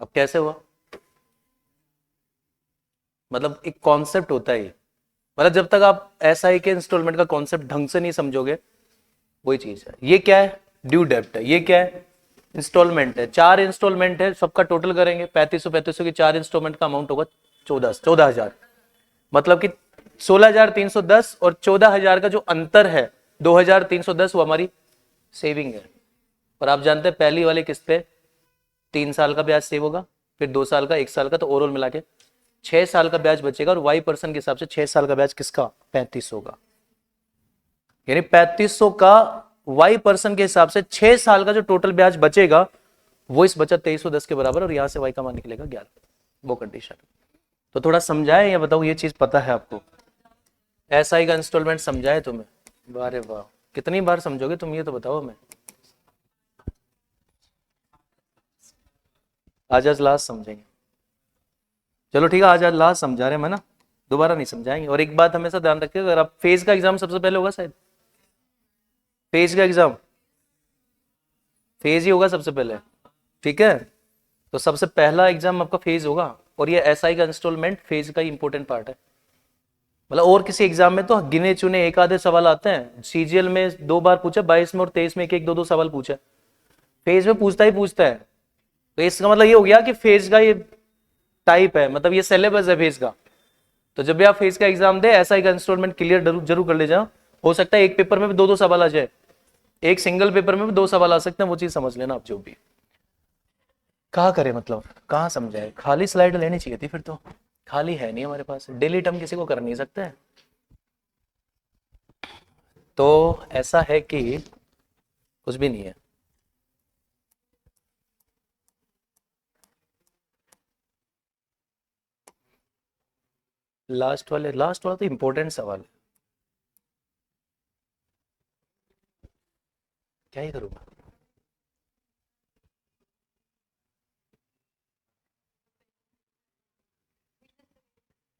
अब कैसे हुआ, मतलब एक कॉन्सेप्ट होता है, मतलब जब तक आप एसआई के इंस्टॉलमेंट का कॉन्सेप्ट ढंग से नहीं समझोगे, वही चीज है। ये क्या है? ड्यू डेप्ट है। ये क्या है? इंस्टॉलमेंट है। 4 इंस्टॉलमेंट है, सबका टोटल करेंगे 3500 की 4 इंस्टॉलमेंट का अमाउंट होगा 14,000, मतलब कि 16,310 और 14,000 का जो अंतर है 2,310, वो हमारी सेविंग है। और आप जानते हैं पहली वाली किस्त पे 3 साल का ब्याज सेव होगा, फिर 2 साल का, 1 साल का, तो ओवरऑल मिला के 6 साल का ब्याज बचेगा। और वाई परसेंट के हिसाब से 6 साल का ब्याज किसका? 3500 का। यानी 3500 का वाई परसेंट के हिसाब से 6 साल का जो टोटल ब्याज बचेगा वो इस बचत 2310 के बराबर, और यहां से वाई का मान निकलेगा 11, वो कंडीशन। तो थोड़ा समझाए या बताओ, ये चीज पता है आपको? एसआई का इंस्टॉलमेंट समझाए तुम्हें? वाह वाह, कितनी बार समझोगे तुम, ये तो बताओ हमें। आज लास्ट समझेंगे। चलो ठीक है, आज लास्ट समझा रहे हैं ना, दोबारा नहीं समझाएंगे। और एक बात हमेशा ध्यान रखिए, अगर आप फेज का एग्जाम सबसे पहले होगा शायद, फेज का एग्जाम फेज ही होगा सबसे पहले, ठीक है? तो सबसे पहला एग्जाम आपका फेज होगा, और ये एसआई का इंस्टॉलमेंट फेज का इंपॉर्टेंट पार्ट है। मतलब और किसी एग्जाम में तो गिने चुने एक आधे सवाल आते हैं, सीजीएल में 2 बार पूछा, 22 में और 23 में एक 2 सवाल पूछा, फेज में पूछता ही पूछता है। तो इसका मतलब ये हो गया कि फेज का ये टाइप है, मतलब ये सिलेबस है फेज का। तो जब भी आप फेज का एग्जाम दे एसआई का इंस्टॉलमेंट क्लियर जरूर कर ले जाओ। हो सकता है एक पेपर में भी दो सवाल आ जाए, एक सिंगल पेपर में भी 2 सवाल आ सकते हैं, वो चीज समझ लेना आप। जो भी कहा करे, मतलब कहाँ समझाए, खाली स्लाइड लेनी चाहिए थी, फिर तो खाली है नहीं हमारे पास, डिलीट हम किसी को कर नहीं सकते। तो ऐसा है कि कुछ भी नहीं है। लास्ट वाला तो इंपॉर्टेंट सवाल है, क्या ही करूँगा।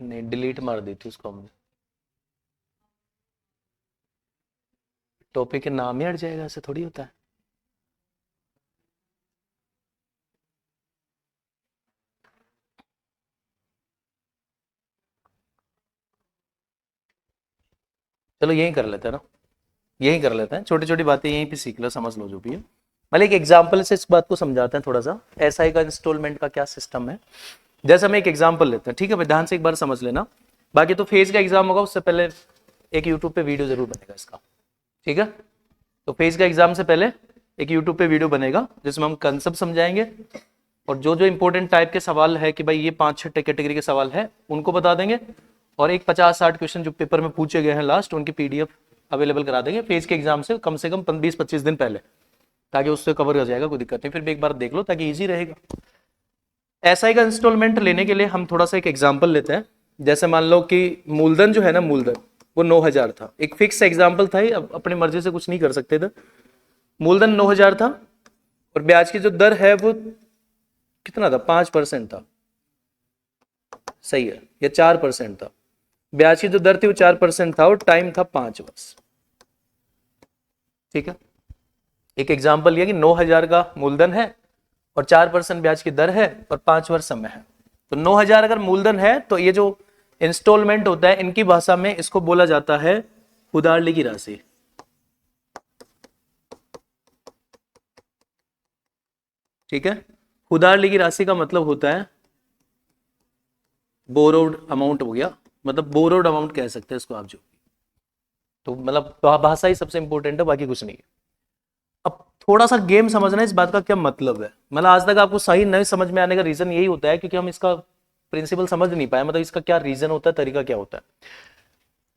नहीं, डिलीट मार दी थी उसको हमने, टॉपिक के नाम ही हट जाएगा, ऐसे थोड़ी होता है। चलो यही कर लेते हैं ना, यही कर लेते हैं, छोटी छोटी बातें यहीं पे सीख लो, समझ लो जो भी है। मतलब एक एग्जाम्पल से इस बात को समझाते हैं थोड़ा सा, एसआई का इंस्टॉलमेंट का क्या सिस्टम है। जैसे हम एक एग्जाम्पल लेते हैं, ठीक है भाई, ध्यान से एक बार समझ लेना। बाकी तो फेज का एग्जाम होगा उससे पहले एक यूट्यूब पे वीडियो जरूर बनेगा इसका, ठीक है। तो फेज का एग्जाम से पहले एक यूट्यूब पे वीडियो बनेगा जिसमें हम कंसेप्ट समझाएंगे, और जो जो इंपॉर्टेंट टाइप के सवाल है कि भाई ये 5-6 कैटेगरी के सवाल है उनको बता देंगे, और एक 50-60 क्वेश्चन जो पेपर में पूछे गए हैं लास्ट, उनकी पीडीएफ अवेलेबल करा देंगे फेज के एग्जाम से कम 20-25 दिन पहले, ताकि उससे कवर हो जाएगा, कोई दिक्कत नहीं। फिर भी एक बार देख लो ताकि ईजी रहेगा। एसआई का इंस्टॉलमेंट लेने के लिए हम थोड़ा सा एक एग्जाम्पल लेते हैं। जैसे मान लो कि मूलधन जो है ना, मूलधन वो 9,000 था, एक फिक्स एग्जाम्पल था, अब अपनी मर्जी से कुछ नहीं कर सकते थे। मूलधन 9,000 था, और ब्याज की जो दर है वो कितना था, 5% था, सही है, या 4% था। ब्याज की जो दर थी वो 4% था, और टाइम था 5 वर्ष, ठीक है। एक एग्जाम्पल लिया कि 9,000 का मूलधन है और 4% ब्याज की दर है और 5 वर्ष समय है। तो 9,000 अगर मूलधन है तो ये जो इंस्टॉलमेंट होता है, इनकी भाषा में इसको बोला जाता है उधारली की राशि, ठीक है। उधारली की राशि का मतलब होता है बोरोड अमाउंट हो गया, मतलब बोरोड अमाउंट कह सकते हैं इसको आप। जो तो मतलब भाषा ही सबसे इंपॉर्टेंट है, बाकी कुछ नहीं है। अब थोड़ा सा गेम समझना है इस बात का क्या मतलब है। मतलब आज तक आपको सही नहीं समझ में आने का रीजन यही होता है क्योंकि हम इसका प्रिंसिपल समझ नहीं पाए, मतलब इसका क्या रीजन होता है, तरीका क्या होता है।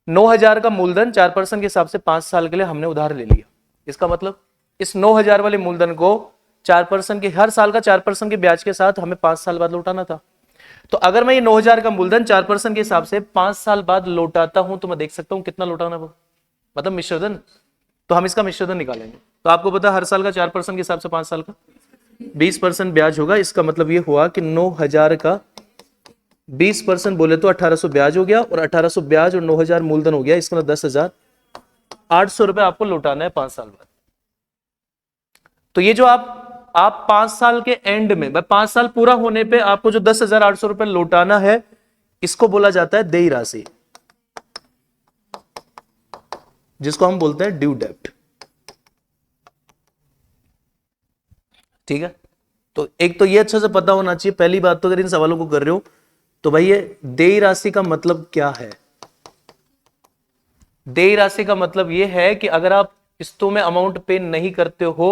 9,000 का मूलधन 4% के हिसाब से 5 साल के लिए हमने उधार ले लिया। इसका मतलब इस 9,000 वाले मूलधन को 4% के हर साल का 4% के ब्याज के साथ हमें 5 साल बाद लौटाना था। तो अगर मैं ये 9,000 का मूलधन 4% के हिसाब से 5 साल बाद लौटाता हूं तो मैं देख सकता हूं कितना लौटाना वो, मतलब मिश्रधन। तो हम इसका मिश्रधन निकालेंगे। तो आपको पता है हर साल का 4% के हिसाब से 5 साल का 20% ब्याज होगा। इसका मतलब ये हुआ कि 9,000 का 20% बोले तो 1,800 ब्याज हो गया, और 1,800 ब्याज और 9,000 मूलधन हो गया, इसका मतलब 10,800 रुपए आपको लौटाना है 5 साल बाद। तो ये जो आप 5 साल के एंड में, 5 साल पूरा होने पे आपको जो 10,800 रुपए लौटाना है, इसको बोला जाता है देय राशि, जिसको हम बोलते हैं ड्यू डेब्ट, ठीक है। तो एक तो ये अच्छे से पता होना चाहिए पहली बात, तो अगर इन सवालों को कर रहे हो तो भाई ये देय राशि का मतलब क्या है। देय राशि का मतलब ये है कि अगर आप किस्तों में अमाउंट पे नहीं करते हो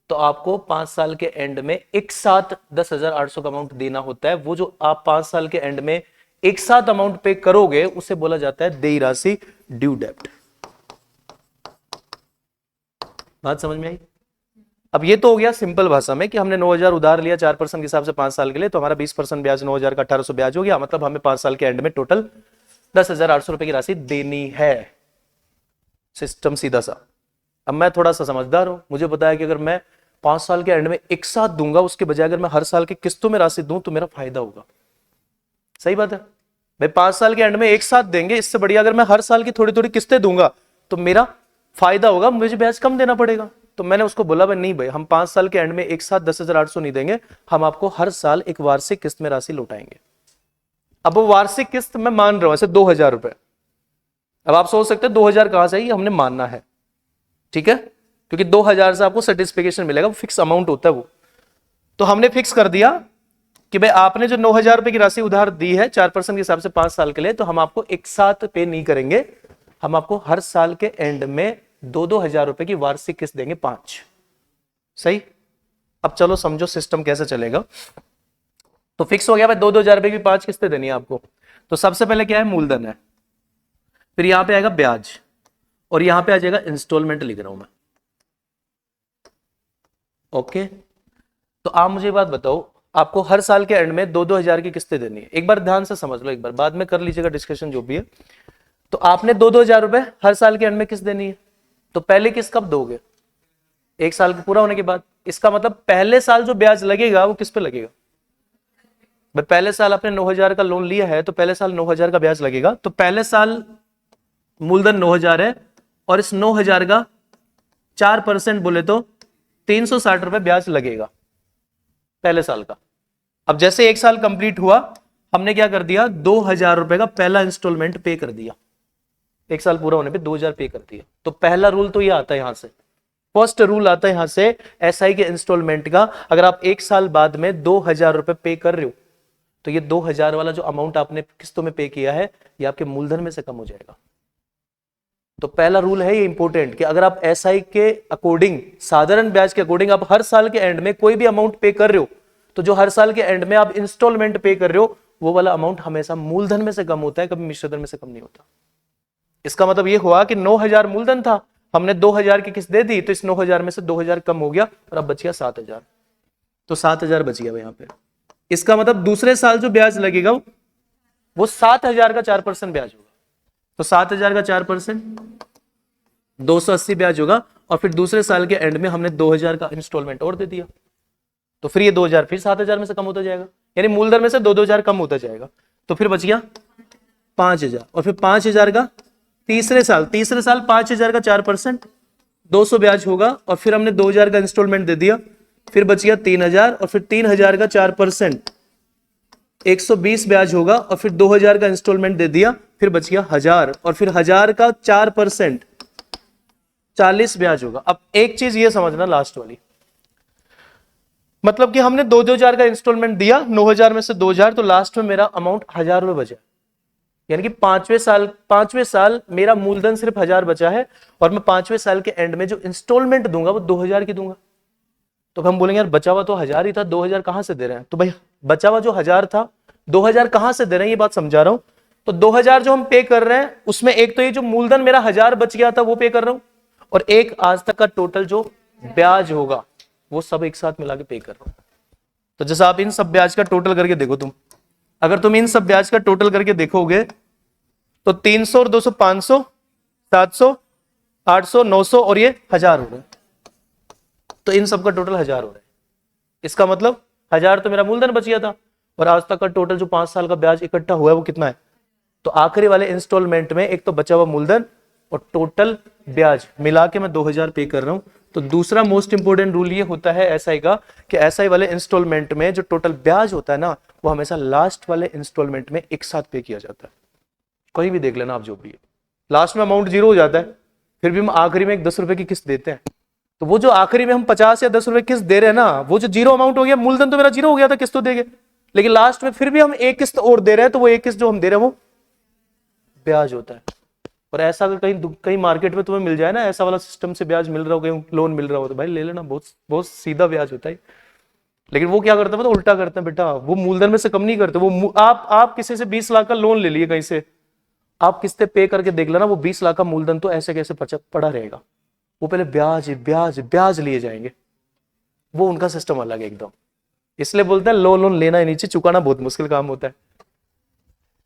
तो आपको 5 साल के एंड में एक साथ 10,800 का अमाउंट देना होता है। वो जो आप 5 साल के एंड में एक साथ अमाउंट पे करोगे उसे बोला जाता है देय राशि, ड्यू डेब्ट। बात समझ में आई। अब ये तो हो गया सिंपल भाषा में कि हमने 9,000 उधार लिया 4% के हिसाब से 5 साल के लिए, तो हमारा 20% ब्याज 9,000 का 1,800 ब्याज हो गया, मतलब हमें 5 साल के एंड में टोटल 10,800 रुपए की राशि देनी है। सिस्टम सीधा सा। अब मैं थोड़ा सा समझदार हूं, मुझे पता है कि अगर मैं 5 साल के एंड में एक साथ दूंगा उसके बजाय अगर मैं हर साल की किस्तों में राशि दूं तो मेरा फायदा होगा। सही बात है भाई, 5 साल के एंड में एक साथ देंगे, इससे बढ़िया अगर मैं हर साल की थोड़ी थोड़ी किस्तें दूंगा तो मेरा फायदा होगा, मुझे ब्याज कम देना पड़ेगा। तो मैंने उसको बोला भाई नहीं भाई, हम 5 साल के एंड में एक साथ 10,800 नहीं देंगे, हम आपको हर साल एक वार्षिक किस्त में राशि लौटाएंगे। अब वो वार्षिक किस्त मैं मान रहा हूं ऐसे 2,000 रुपए। अब आप सोच सकते हैं 2,000 कहां से आई, हमने मानना है, ठीक है, क्योंकि 2,000 से आपको सर्टिफिकेशन मिलेगा, वो फिक्स अमाउंट होता है वो। तो हमने फिक्स कर दिया कि भाई आपने जो 9,000 रुपए की राशि उधार दी है 4% के हिसाब से 5 साल के लिए, तो हम आपको एक साथ पे नहीं करेंगे, हम आपको हर साल के एंड में 2-2 हजार रुपए की वार्षिक किस्त देंगे 5। सही। अब चलो समझो सिस्टम कैसे चलेगा। तो फिक्स हो गया भाई 2-2 हजार रुपए की 5 किस्तें देनी है आपको। तो सबसे पहले क्या है, मूलधन है, फिर यहां पे आएगा ब्याज, और यहां पे आ जाएगा इंस्टॉलमेंट, लिख रहा हूं मैं। ओके, तो आप मुझे बात बताओ, आपको हर साल के एंड में 2-2 हजार की किस्तें देनी है। एक बार ध्यान से समझ लो, एक बार बाद में कर लीजिएगा डिस्कशन जो भी है। तो आपने 2-2 हजार रुपए हर साल के एंड में किस्त देनी है। तो पहले किस्त कब दोगे, 1 साल के पूरा होने के बाद। इसका मतलब पहले साल जो ब्याज लगेगा वो किस पे लगेगा भाई, पहले साल आपने 9,000 का लोन लिया है तो पहले साल 9,000 का ब्याज लगेगा। तो पहले साल मूलधन 9,000 है, और इस 9,000 का 4% बोले तो 360 रुपए ब्याज लगेगा पहले साल का। अब जैसे 1 साल कंप्लीट हुआ, हमने क्या कर दिया, 2,000 रुपए का पहला इंस्टॉलमेंट पे कर दिया। 1 साल पूरा होने पे 2,000 पे कर दिया। तो पहला रूल तो ये आता है यहां से, फर्स्ट रूल आता है यहां से एसआई के इंस्टॉलमेंट का। अगर आप 1 साल बाद में 2,000 रुपए पे कर रहे हो, तो ये 2,000 वाला जो अमाउंट आपने किस्तों में पे किया है, ये आपके मूलधन में से कम हो जाएगा। तो पहला रूल है ये इंपॉर्टेंट, कि अगर आप एसआई के अकॉर्डिंग, साधारण ब्याज के अकॉर्डिंग आप हर साल के एंड में कोई भी अमाउंट पे कर रहे हो, तो जो हर साल के एंड में आप इंस्टॉलमेंट पे कर रहे हो, वो वाला अमाउंट हमेशा मूलधन में से कम होता है, कभी मिश्रधन में से कम नहीं होता। इसका मतलब ये हुआ कि 9,000 मूलधन था, हमने 2,000 की किस्त दे दी, तो इस 9,000 में से 2,000 कम हो गया और अब बच गया 7,000। तो 7,000 बच गया यहाँ पे। इसका मतलब दूसरे साल जो ब्याज लगेगा वो 7,000 का 4% ब्याज होगा। तो 7,000 का 4% 280 ब्याज होगा, और फिर दूसरे साल के एंड में हमने 2,000 का इंस्टॉलमेंट और दे दिया, तो फिर ये 2,000 फिर 7,000 में से कम होता जाएगा, यानी मूलधन में से 2-2 हजार कम होता जाएगा। तो फिर बच गया 5,000, और फिर 5,000 का तीसरे साल 5,000 का 4% 200 ब्याज होगा, और फिर हमने 2,000 का इंस्टॉलमेंट दे दिया, फिर बच गया 3,000, और फिर 3,000 का 4% 120 ब्याज होगा, और फिर 2,000 का इंस्टॉलमेंट दे दिया, फिर बच गया 1,000, और फिर 1,000 का 4% 40 ब्याज होगा। अब एक चीज ये समझना लास्ट वाली, मतलब कि हमने 2-2 हजार का इंस्टॉलमेंट दिया, 9,000 में से 2,000, तो लास्ट में मेरा अमाउंट 1,000 रुपए बचा, यानी कि पांचवें साल मेरा मूलधन सिर्फ 1,000 बचा है, और मैं 5वें साल के एंड में जो इंस्टॉलमेंट दूंगा वो 2,000 की दूंगा। तो हम बोलेंगे यार बचा हुआ तो 1,000 ही था, 2,000 कहां से दे रहे हैं। तो भाई बचा हुआ जो 1,000 था, 2,000 कहां से दे रहे हैं, ये बात समझा रहा हूं। तो 2,000 जो हम पे कर रहे हैं, उसमें एक तो ये जो मूलधन मेरा 1,000 बच गया था वो पे कर रहा हूं, और एक आज तक का टोटल जो ब्याज होगा वो सब एक साथ मिला के पे कर रहा हूं। तो जैसा आप इन सब ब्याज का टोटल करके देखो, अगर तुम इन सब ब्याज का टोटल करके देखोगे तो 300 और 200 500 700 800 900 और ये 1,000 हो रहा है। तो इन सब का टोटल 1,000 हो रहा है। इसका मतलब 1,000 तो मेरा मूलधन बच गया था, और आज तक का टोटल जो 5 साल का ब्याज इकट्ठा हुआ है वो कितना है। तो आखिरी वाले इंस्टॉलमेंट में एक तो बचा हुआ मूलधन और टोटल ब्याज मिला के मैं 2,000 पे कर रहा हूं। तो दूसरा मोस्ट इंपोर्टेंट रूल ये होता है एसआई का, कि एसआई वाले इंस्टॉलमेंट में जो टोटल ब्याज होता है ना, वो हमेशा लास्ट वाले इंस्टॉलमेंट में एक साथ पे किया जाता है। कहीं भी देख लेना आप, जो भी है लास्ट में अमाउंट 0 हो जाता है, फिर भी हम आखिरी में एक 10 रुपए की किस्त देते हैं। तो वो जो आखिरी में हम 50 या 10 रुपए किस्त दे रहे हैं ना, वो जो 0 अमाउंट हो गया, मूलधन तो मेरा 0 हो गया था किस्त तो देंगे, लेकिन लास्ट में फिर भी हम एक किस्त और दे रहे हैं, तो वो एक किस्त जो हम दे रहे हैं वो ब्याज होता है। और ऐसा अगर कहीं मार्केट में तुम्हें मिल जाए ना, ऐसा वाला सिस्टम से ब्याज मिल रहा हो, कहीं लोन मिल रहा हो, तो भाई ले लेना, बहुत बहुत सीधा ब्याज होता है। लेकिन वो क्या करते हैं मतलब उल्टा करते हैं बेटा, वो मूलधन में से कम नहीं करते। वो आप किसी से 20 लाख का लोन ले लिए कहीं से, आप किस्तें पे करके देख लेना, वो 20 लाख का मूलधन तो ऐसे कैसे पड़ा रहेगा, वो पहले ब्याज ब्याज ब्याज लिए जाएंगे। वो उनका सिस्टम अलग है एकदम। इसलिए बोलते हैं लोन लेना ही नीचे, चुकाना बहुत मुश्किल काम होता है।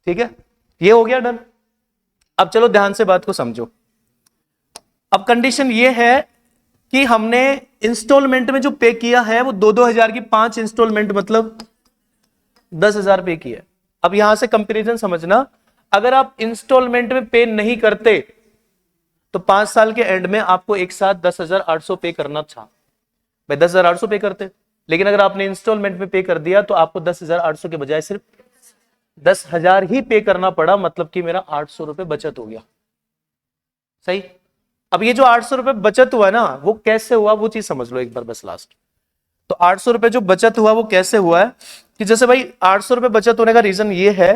ठीक है, ये हो गया डन। अब चलो ध्यान से बात को समझो। अब कंडीशन ये है कि हमने इंस्टॉलमेंट में जो पे किया है वो 2-2 हजार की 5 इंस्टॉलमेंट मतलब 10,000 पे किया है। अब यहां से कंपैरिजन समझना, अगर आप इंस्टॉलमेंट में पे नहीं करते तो 5 साल के एंड में आपको एक साथ 10,800 पे करना था भाई, 10,800 पे करते। लेकिन अगर आपने इंस्टॉलमेंट में पे कर दिया तो आपको 10,800 के बजाय सिर्फ 10,000 ही पे करना पड़ा, मतलब कि मेरा 800 रुपए बचत हो गया। सही। अब ये जो 800 रुपए बचत हुआ ना, वो कैसे हुआ वो चीज समझ लो एक बार बस लास्ट। तो 800 रुपए जो बचत हुआ वो कैसे हुआ है, कि कि जैसे भाई 800 रुपए बचत होने का रीजन ये है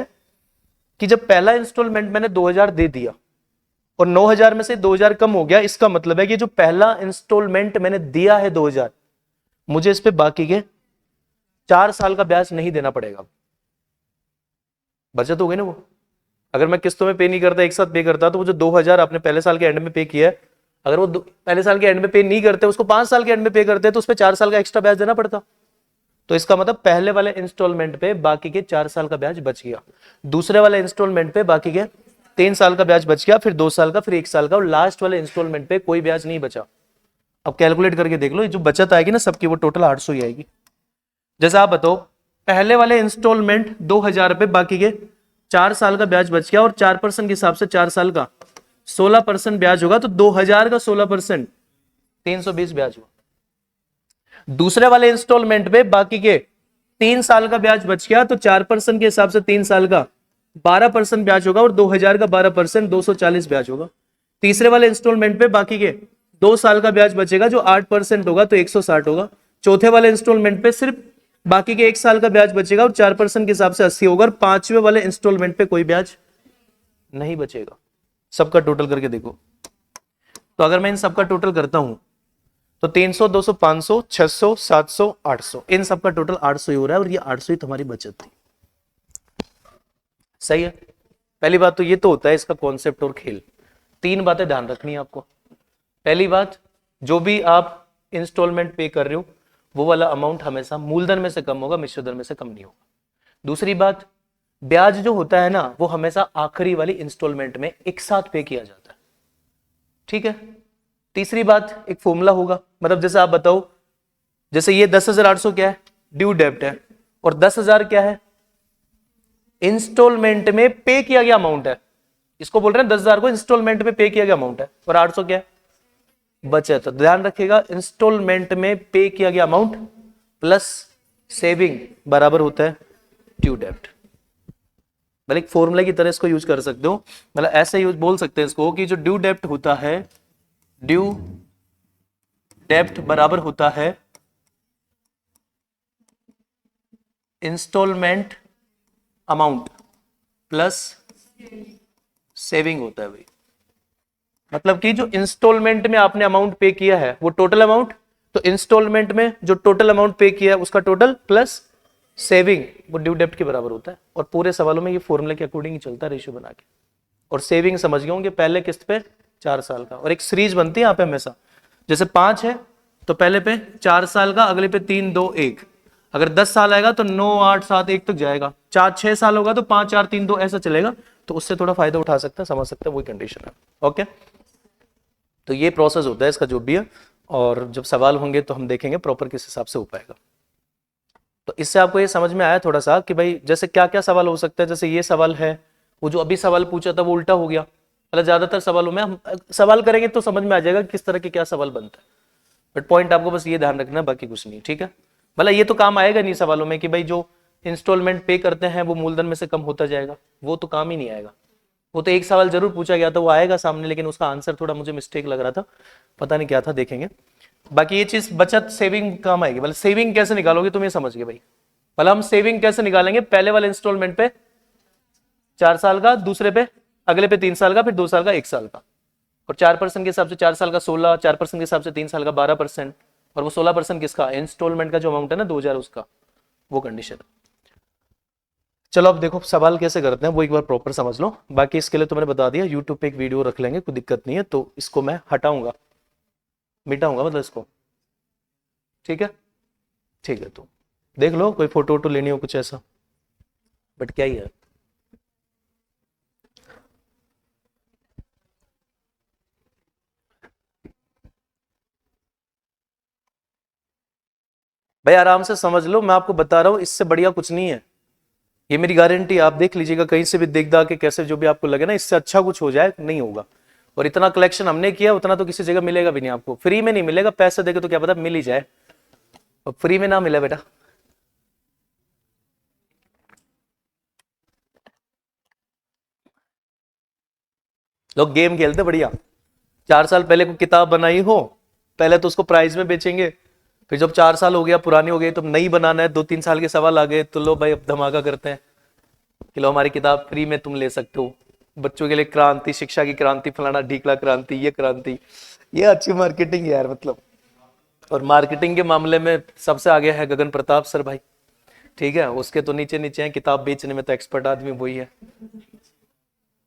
कि जब पहला इंस्टॉलमेंट मैंने 2000 दे दिया और 9000 में से 2000 कम हो गया, इसका मतलब है कि जो पहला इंस्टॉलमेंट मैंने दिया है 2000, मुझे इस पे बाकी के 4 साल का ब्याज नहीं देना पड़ेगा। बचत हो गई ना वो। अगर मैं किस्तों में पे नहीं करता, एक साथ पे करता, तो वो जो 2000 आपने पहले साल के एंड में पे किया है, अगर वो पहले साल के एंड में पे नहीं करते, उसको 5 साल के एंड में पे करते, तो उस पर 4 साल का एक्स्ट्रा ब्याज देना पड़ता। तो इसका मतलब पहले वाले इंस्टॉलमेंट पे बाकी के 4 साल का ब्याज बच गया, दूसरे वाले इंस्टॉलमेंट पे बाकी के 3 साल का ब्याज बच गया, फिर 2 साल का, फिर 1 साल का, और लास्ट वाले इंस्टॉलमेंट पे कोई ब्याज नहीं बचा। अब कैलकुलेट करके देख लो, जो बचत आएगी ना सबकी, वो टोटल 800 ही आएगी। जैसे आप बताओ, पहले वाले इंस्टॉलमेंट 2000 पे, बाकी के 4 साल का ब्याज बच गया, और 4% के हिसाब से 4 साल का 16% ब्याज होगा, तो 2000 का 16% 320 ब्याज हुआ। दूसरे वाले इंस्टॉलमेंट पे बाकी के 3 साल का ब्याज बच गया, तो 4% के हिसाब से 3 साल का 12% ब्याज होगा, और 2000 का 12% 240 ब्याज होगा। तीसरे वाले इंस्टॉलमेंट पे बाकी के 2 साल का ब्याज बचेगा, जो 8% होगा, तो 160 होगा। चौथे वाले इंस्टॉलमेंट पे सिर्फ बाकी के 1 साल का ब्याज बचेगा, और 4% के हिसाब से 80 होगा, और 5वें वाले इंस्टॉलमेंट पे कोई ब्याज नहीं बचेगा। सबका टोटल करके देखो, तो अगर मैं इन सबका टोटल करता हूं तो 300, 200, 500, 600, 700, 800, इन सबका टोटल 800 ही हो रहा है, और ये 800 ही तुम्हारी बचत थी। सही है। पहली बात तो ये तो होता है इसका कॉन्सेप्ट और खेल। 3 बातें ध्यान रखनी है आपको। पहली बात, जो भी आप इंस्टॉलमेंट पे कर रहे हो, वो वाला अमाउंट हमेशा मूलधन में से कम होगा, मिश्रधन में से कम नहीं होगा। दूसरी बात, ब्याज जो होता है ना, वो हमेशा आखिरी वाली इंस्टॉलमेंट में एक साथ पे किया जाता है। ठीक है। तीसरी बात, एक फॉर्मूला होगा, मतलब जैसे आप बताओ, जैसे ये 10,800 क्या है, ड्यू डेब्ट है, और 10,000 क्या है, इंस्टॉलमेंट में पे किया गया अमाउंट है। इसको बोल रहे हैं 10,000 को इंस्टॉलमेंट में पे किया गया अमाउंट है, और 800 क्या है, बचत। तो ध्यान रखिएगा, इंस्टॉलमेंट में पे किया गया अमाउंट प्लस सेविंग बराबर होता है ड्यू डेब्ट। मतलब एक फॉर्मूला की तरह इसको यूज कर सकते हो, मतलब ऐसे यूज बोल सकते हैं इसको कि जो ड्यू डेब्ट होता है, ड्यू डेब्ट बराबर होता है इंस्टॉलमेंट अमाउंट प्लस सेविंग होता है भाई। मतलब कि जो इंस्टॉलमेंट में आपने अमाउंट पे किया है वो टोटल अमाउंट, तो इंस्टॉलमेंट में जो टोटल अमाउंट पे किया है उसका टोटल प्लस सेविंग, वो ड्यू डेब्ट के बराबर होता है। और पूरे सवालों में ये फॉर्मूले के अकॉर्डिंग ही चलता है, रेशियो बना के। और सेविंग समझ गए होंगे, पहले किस्त पे 4 साल का, और एक सीरीज बनती है यहाँ पे हमेशा, जैसे 5 है तो पहले पे 4 साल का, अगले पे 3, 2, 1। अगर 10 साल आएगा तो 9, 8, 7, 1 तक जाएगा। 4-6 साल होगा तो 5, 4, 3, 2 ऐसा चलेगा। तो उससे थोड़ा फायदा उठा सकता है, समझ सकता है, वही कंडीशन है। ओके, तो ये प्रोसेस होता है इसका जो भी है, और जब सवाल होंगे तो हम देखेंगे प्रॉपर किस हिसाब से हो पाएगा। तो इससे आपको ये समझ में आया थोड़ा सा कि भाई जैसे क्या क्या सवाल हो सकता है। जैसे ये सवाल है, वो जो अभी सवाल पूछा था वो उल्टा हो गया। मतलब ज्यादातर सवालों में हम सवाल करेंगे तो समझ में आ जाएगा किस तरह के क्या सवाल बनता है, बट पॉइंट आपको बस ये ध्यान रखना है, बाकी कुछ नहीं। ठीक है, मतलब ये तो काम आएगा नहीं सवालों में कि भाई जो इंस्टॉलमेंट पे करते हैं वो मूलधन में से कम होता जाएगा, वो तो काम ही नहीं आएगा। वो तो एक सवाल जरूर पूछा गया था, वो आएगा सामने, लेकिन उसका आंसर थोड़ा मुझे मिस्टेक लग रहा था, पता नहीं क्या था, देखेंगे। बाकी ये चीज बचत सेविंग काम आएगी। मतलब सेविंग कैसे निकालोगे तुम ये समझ गए भाई। मतलब हम सेविंग कैसे निकालेंगे, पहले वाले इंस्टॉलमेंट पे 4 साल का, दूसरे पे अगले पे 3 साल का, फिर 2 साल का, 1 साल का, और 4% के हिसाब से 4 साल का 16, 4% के हिसाब से 3 साल का 12%, और वो 16% किसका, इंस्टॉलमेंट का जो अमाउंट है ना 2000 उसका, वो कंडीशन। चलो अब देखो सवाल कैसे करते हैं वो एक बार प्रॉपर समझ लो। बाकी इसके लिए तो मैंने बता दिया, यूट्यूब पे एक वीडियो रख लेंगे, कोई दिक्कत नहीं है। तो इसको मैं हटाऊंगा, मिटाऊंगा मतलब इसको। ठीक है, ठीक है, तो देख लो कोई फोटो वोटो लेनी हो कुछ ऐसा, बट क्या ही है। भाई आराम से समझ लो, मैं आपको बता रहा हूं, इससे बढ़िया कुछ नहीं है। ये मेरी गारंटी, आप देख लीजिएगा कहीं से भी देख दा के कैसे जो भी आपको लगे ना, इससे अच्छा कुछ हो जाए नहीं होगा। और इतना कलेक्शन हमने किया उतना तो किसी जगह मिलेगा भी नहीं आपको, फ्री में नहीं मिलेगा, पैसे देके तो क्या पता मिल ही जाए, और फ्री में ना मिले बेटा। लोग गेम खेलते बढ़िया, 4 साल पहले को किताब बनाई हो, पहले तो उसको प्राइस में बेचेंगे, फिर जब 4 साल हो गया, पुरानी हो गई, तो नई बनाना है, 2-3 साल के सवाल आ गए, तो लो भाई अब धमाका करते हैं कि लो हमारी किताब फ्री में तुम ले सकते हो, बच्चों के लिए क्रांति, शिक्षा की क्रांति, फलाना ढीकला क्रांति, ये क्रांति। ये अच्छी मार्केटिंग है यार मतलब। और मार्केटिंग के मामले में सबसे आगे है गगन प्रताप सर भाई, ठीक है, उसके तो नीचे नीचे हैं, किताब बेचने में तो एक्सपर्ट आदमी वही है।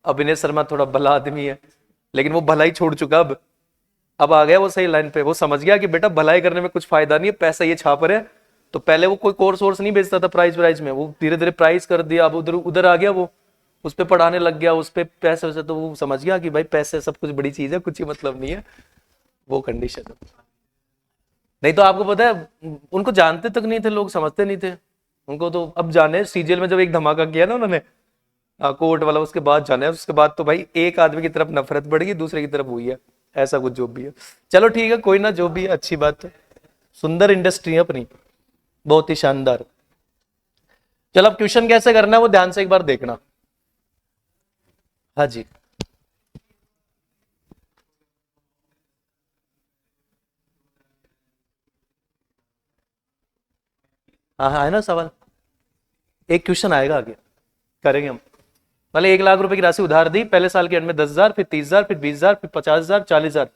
अभिनय शर्मा थोड़ा भला आदमी है, लेकिन वो भलाई छोड़ चुका अब आ गया वो सही लाइन पे। वो समझ गया कि बेटा भलाई करने में कुछ फायदा नहीं है, पैसा ये छाप रहे। तो पहले वो कोई कोर्स वोर्स नहीं बेचता था प्राइस में, वो धीरे धीरे प्राइस कर दिया, अब उधर उधर आ गया, वो उस पर पढ़ाने लग गया, उस पर पैसे वैसे, तो वो समझ गया कि भाई पैसे सब कुछ बड़ी चीज है, कुछ ही मतलब नहीं है, वो कंडीशन है। नहीं तो आपको पता है उनको जानते तक नहीं थे लोग, समझते नहीं थे उनको। तो अब जाने सीजीएल में जब एक धमाका किया ना उन्होंने कोर्ट वाला, उसके बाद जाने, उसके बाद तो भाई एक आदमी की तरफ नफरत बढ़ गई, दूसरे की तरफ हुई है, ऐसा कुछ जो भी है। चलो ठीक है, कोई ना, जो भी है अच्छी बात है, सुंदर इंडस्ट्री है अपनी, बहुत ही शानदार। चलो अब क्वेश्चन कैसे करना है वो ध्यान से एक बार देखना। हाँ जी, हाँ हाँ है ना सवाल, एक क्वेश्चन आएगा आगे, करेंगे हम। मतलब 1 लाख रुपए की राशि उधार दी, पहले साल के एंड में 10,000, फिर 30,000, फिर 20,000, फिर 50,000, 40,000।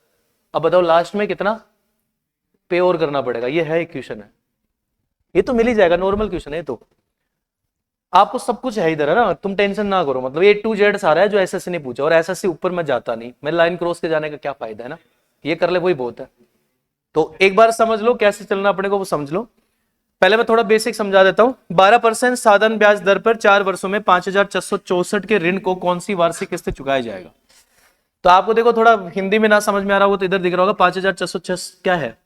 अब बताओ लास्ट में कितना पे और करना पड़ेगा, ये है एक क्वेश्चन है, ये तो मिल ही जाएगा, नॉर्मल क्वेश्चन है तो। आपको सब कुछ है इधर है ना, तुम टेंशन ना करो, मतलब A to Z सारा है जो एसएससी ने पूछा, और एसएससी ऊपर मैं जाता नहीं, मैं लाइन क्रॉस के जाने का क्या फायदा है ना, ये कर ले वही बहुत है। तो एक बार समझ लो कैसे चलना अपने को, वो समझ लो। पहले मैं थोड़ा बेसिक समझा देता हूं। 12% साधारण ब्याज दर पर 4 वर्षों में 5,664 के ऋण को कौन सी वार्षिक किस्त चुकाया जाएगा। तो आपको देखो थोड़ा हिंदी में ना समझ में आ रहा हो तो इधर दिख रहा होगा 5,606 क्या है,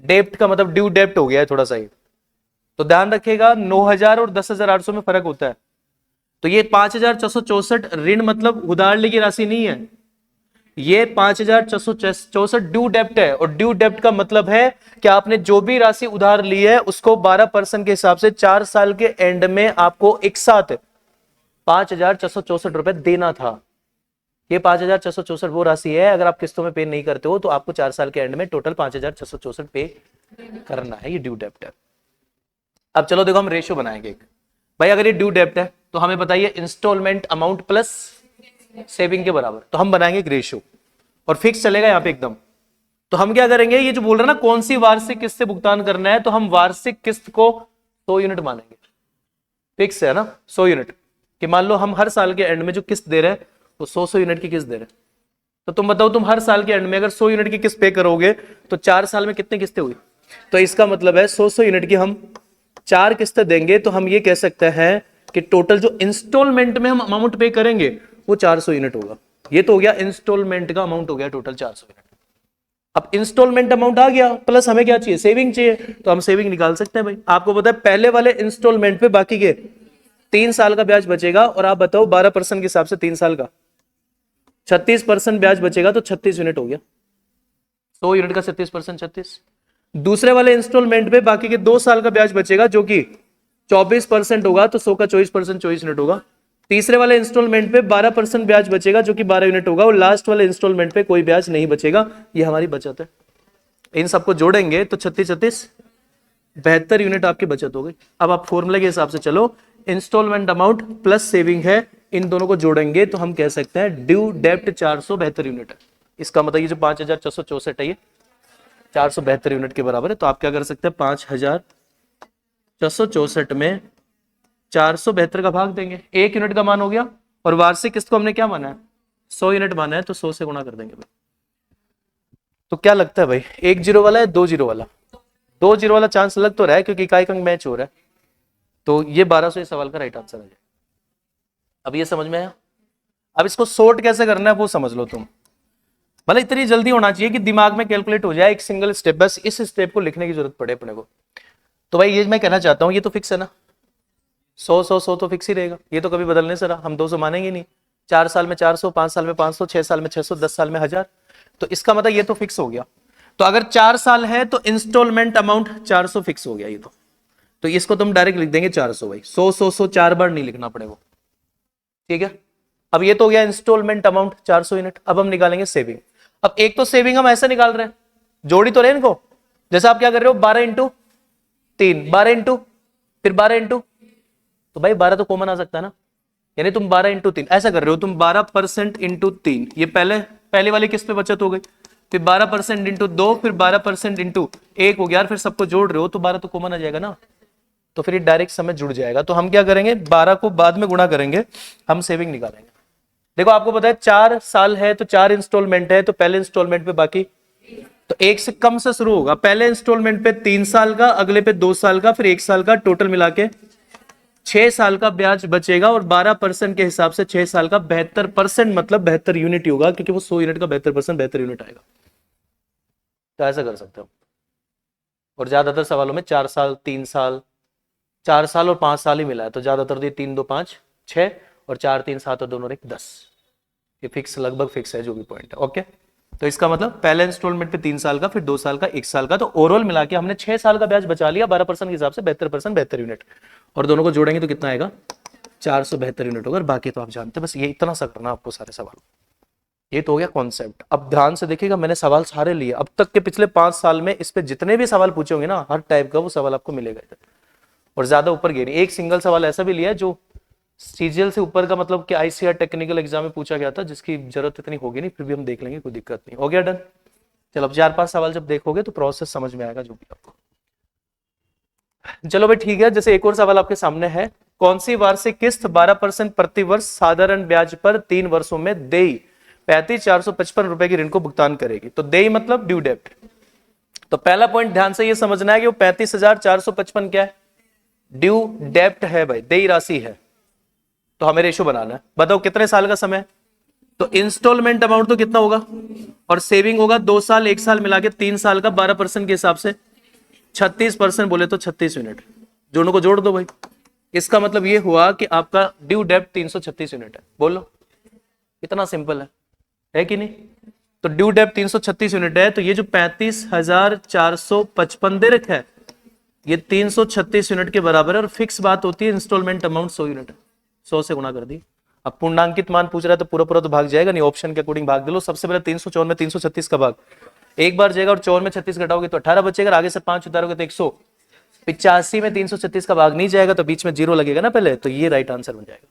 डेप्ट का मतलब ड्यू डेप्ट हो गया है थोड़ा सा ही। तो ध्यान रखिएगा 9,000 और 10,800 में फर्क होता है। तो ये 5,664 ऋण मतलब उधार ली की राशि नहीं है, ये 5,664 ड्यू डेप्ट है। और ड्यू डेप्ट का मतलब है कि आपने जो भी राशि उधार ली है उसको 12% के हिसाब से 4 साल के एंड में आपको एक साथ 5,664 रुपए देना था। ये 5,664 वो राशि है, अगर आप किस्तों में पे नहीं करते हो तो आपको 4 साल के एंड में टोटल 5,664 पे करना है, ये ड्यू डेप्ट है। अब चलो देखो हम रेशियो बनाएंगे एक। भाई अगर ये ड्यू डेप्ट है तो हमें बताइए इंस्टॉलमेंट अमाउंट प्लस सेविंग के बराबर, तो हम बनाएंगे एक रेशियो और फिक्स चलेगा यहां पे एकदम। तो हम क्या करेंगे, ये जो बोल रहे हैं ना कौन सी वार्षिक किस्त से भुगतान करना है, तो हम वार्षिक किस्त को 100 यूनिट मानेंगे, फिक्स है ना 100 यूनिट। कि मान लो हम हर साल के एंड में जो किस्त दे रहे हैं वो 100 यूनिट की किस्त दे रहे हैं। तो तुम बताओ तुम हर साल के एंड में अगर 100 यूनिट की किस्त पे करोगे तो 4 साल में कितनी किस्तें हुई। तो इसका मतलब है 100 यूनिट की हम 4 किस्तें देंगे, तो हम ये कह सकते हैं कि टोटल जो इंस्टॉलमेंट में हम अमाउंट पे करेंगे वो 400 यूनिट होगा। ये तो हो गया इंस्टॉलमेंट का अमाउंट, हो गया टोटल 400 यूनिट। अब इंस्टॉलमेंट अमाउंट आ गया, प्लस हमें क्या चाहिए, सेविंग चाहिए, तो हम सेविंग निकाल सकते हैं भाई। आपको पता है पहले वाले इंस्टॉलमेंट पे बाकी के 3 साल का ब्याज बचेगा, और आप बताओ 12% के हिसाब से 3 साल का 36% ब्याज बचेगा, तो 36 यूनिट हो गया। 100 यूनिट का 36%, 36। दूसरे वाले इंस्टॉलमेंट पे बाकी के 2 साल का ब्याज बचेगा जो कि 24% होगा, तो 100 का 24%, 24 यूनिट होगा। तीसरे वाले इंस्टॉलमेंट पे 12% ब्याज बचेगा जो कि 12 यूनिट होगा, और लास्ट वाले इंस्टॉलमेंट पे कोई ब्याज नहीं बचेगा। ये हमारी बचत है। इन सबको जोड़ेंगे तो 36 36 72 यूनिट आपकी बचत हो गई। अब आप फॉर्मूले के हिसाब से चलो, इंस्टॉलमेंट अमाउंट प्लस सेविंग है, इन दोनों को जोड़ेंगे तो हम कह सकते हैं ड्यू डेप्ट 472 यूनिट है। इसका मतलब ये जो 5,664 है ये 472 यूनिट के बराबर है। तो आप क्या कर सकते हैं, 5,664 में 472 का भाग देंगे, 1 यूनिट का मान हो गया। और वार्षिक किस्त को हमने क्या माना है, 100 यूनिट माना है, तो 100 से गुणा कर देंगे भाई। तो क्या लगता है भाई, 1 जीरो वाला है 2 जीरो वाला, 2 जीरो वाला चांस लग तो रहा है क्योंकि इकाई अंक मैच हो रहा है। तो ये 1200 इस सवाल का राइट आंसर है। अब ये समझ में आया। अब इसको सॉर्ट कैसे करना है वो समझ लो तुम। मतलब इतनी जल्दी होना चाहिए कि दिमाग में कैलकुलेट हो जाए एक सिंगल स्टेप, बस इस स्टेप को लिखने की जरूरत पड़े अपने को। तो भाई ये मैं कहना चाहता हूं, ये तो फिक्स है ना, 100 100 100 तो फिक्स ही रहेगा, ये तो कभी बदलने से रहा, हम 200 मानेंगे नहीं। 4 साल में 400, 5 साल में 500, 6 साल में 600, 10 साल में 1000। तो इसका मतलब ये तो फिक्स हो गया। तो अगर 4 साल है तो इंस्टॉलमेंट अमाउंट 400 फिक्स हो गया ये तो इसको तुम डायरेक्ट लिख देंगे 400 भाई, 100 100 100 4 बार नहीं लिखना पड़ेगा, ठीक है। अब ये तो हो गया इंस्टॉलमेंट अमाउंट 400 यूनिट। अब हम निकालेंगे सेविंग। अब एक तो सेविंग हम ऐसे निकाल रहे हैं, जोड़ी तो रहे इनको, जैसे आप क्या कर रहे हो, 12 इंटू 3, 12 इंटू फिर 12 इंटू, तो भाई 12 तो कॉमन आ सकता है ना, यानी तुम 12 इंटू 3 ऐसा कर रहे हो, तुम 12% इंटू 3, ये पहले वाली किस पे बचत हो गई, फिर 12% इंटू 2, फिर 12% इंटू 1 हो गया, फिर सबको जोड़ रहे हो तो 12 तो कॉमन आ जाएगा ना, तो फिर ये डायरेक्ट समय जुड़ जाएगा। तो हम क्या करेंगे, 12 को बाद में गुणा करेंगे, हम सेविंग निकालेंगे। देखो आपको पता है 4 साल है तो 4 इंस्टॉलमेंट है, तो पहले इंस्टॉलमेंट पे बाकी, तो एक से कम से शुरू होगा, पहले इंस्टॉलमेंट पे 3 साल का, अगले पे 2 साल का, फिर 1 साल का, टोटल मिला के 6 साल का ब्याज बचेगा। और 12% के हिसाब से 6 साल का 72%, मतलब 72 यूनिट होगा, क्योंकि वो 100 यूनिट का 72% 72 यूनिट आएगा। तो ऐसा कर सकते हो। और ज्यादातर सवालों में 4 साल 3 साल, 4 साल और 5 साल ही मिला है, तो ज्यादातर ये 3 2 5 6 और 4 3 7 और दोनों 1 10, ये फिक्स, लगभग फिक्स है जो भी पॉइंट है। ओके, तो इसका मतलब पहले इंस्टॉलमेंट पे 3 साल का, फिर 2 साल का, 1 साल का, तो ओवरऑल मिला के हमने 6 साल का ब्याज बचा लिया 12% के हिसाब से, 72% 72 यूनिट, और दोनों को जोड़ेंगे तो कितना आएगा, 472 यूनिट होगा। बाकी तो आप जानते हैं, बस ये इतना सा करना आपको सारे सवाल। ये तो हो गया कॉन्सेप्ट। अब ध्यान से देखिएगा, मैंने सवाल सारे लिए अब तक के, पिछले 5 साल में इस पे जितने भी सवाल पूछे होंगे ना, हर टाइप का वो सवाल आपको मिलेगा इधर, और ज्यादा ऊपर गए नहीं। एक सिंगल सवाल ऐसा भी लिया है जो सीजीएल से ऊपर का, मतलब कि आईसीआर टेक्निकल एग्जाम में पूछा गया था, जिसकी जरूरत इतनी होगी नहीं, फिर भी हम देख लेंगे, कोई दिक्कत नहीं। हो गया डन। चलो अब 4-5 सवाल जब देखोगे तो प्रोसेस समझ में आएगा जो भी आपको। चलो भाई ठीक है, जैसे एक और सवाल आपके सामने है, कौन सी वार्षिक किस्त 12% प्रति वर्ष साधारण ब्याज पर 3 वर्षों में देई 35,455 रुपए की ऋण को भुगतान करेगी। तो देई मतलब ड्यू डेप्ट। तो पहला पॉइंट ध्यान से ये समझना है कि वो 35,455 क्या है, ड्यू डेप्ट है भाई, देई राशि है। तो हमें रेशो बनाना है, बताओ कितने साल का समय, तो इंस्टॉलमेंट अमाउंट तो कितना होगा, और सेविंग होगा 2 साल 1 साल मिला के 3 साल का 12% के हिसाब से 36%, बोले तो 36 यूनिट, दोनों को जोड़ दो भाई। इसका मतलब ये हुआ कि आपका ड्यू डेप्ट 336 यूनिट है। बोलो, इतना सिंपल है कि नहीं। तो ड्यू डेप्ट 336 यूनिट है, तो ये जो 35,455 दे रखा है, ये 336 यूनिट के बराबर है। और फिक्स बात होती है, इंस्टॉलमेंट अमाउंट 100 यूनिट है, 100 से गुणा कर दी। अब पूर्णांकित मान पूछ रहा है तो पूरा पूरा तो भाग जाएगा नहीं, ऑप्शन के अकॉर्डिंग भाग दे लो। सबसे पहले 354 में 336 का भाग एक बार जाएगा, और 54 में 36 घटाओगे तो 18 बचेगा, आगे से 5 उतारोगे तो 185 में 336 का भाग नहीं जाएगा, तो बीच में जीरो लगेगा ना पहले, तो ये राइट आंसर बन जाएगा।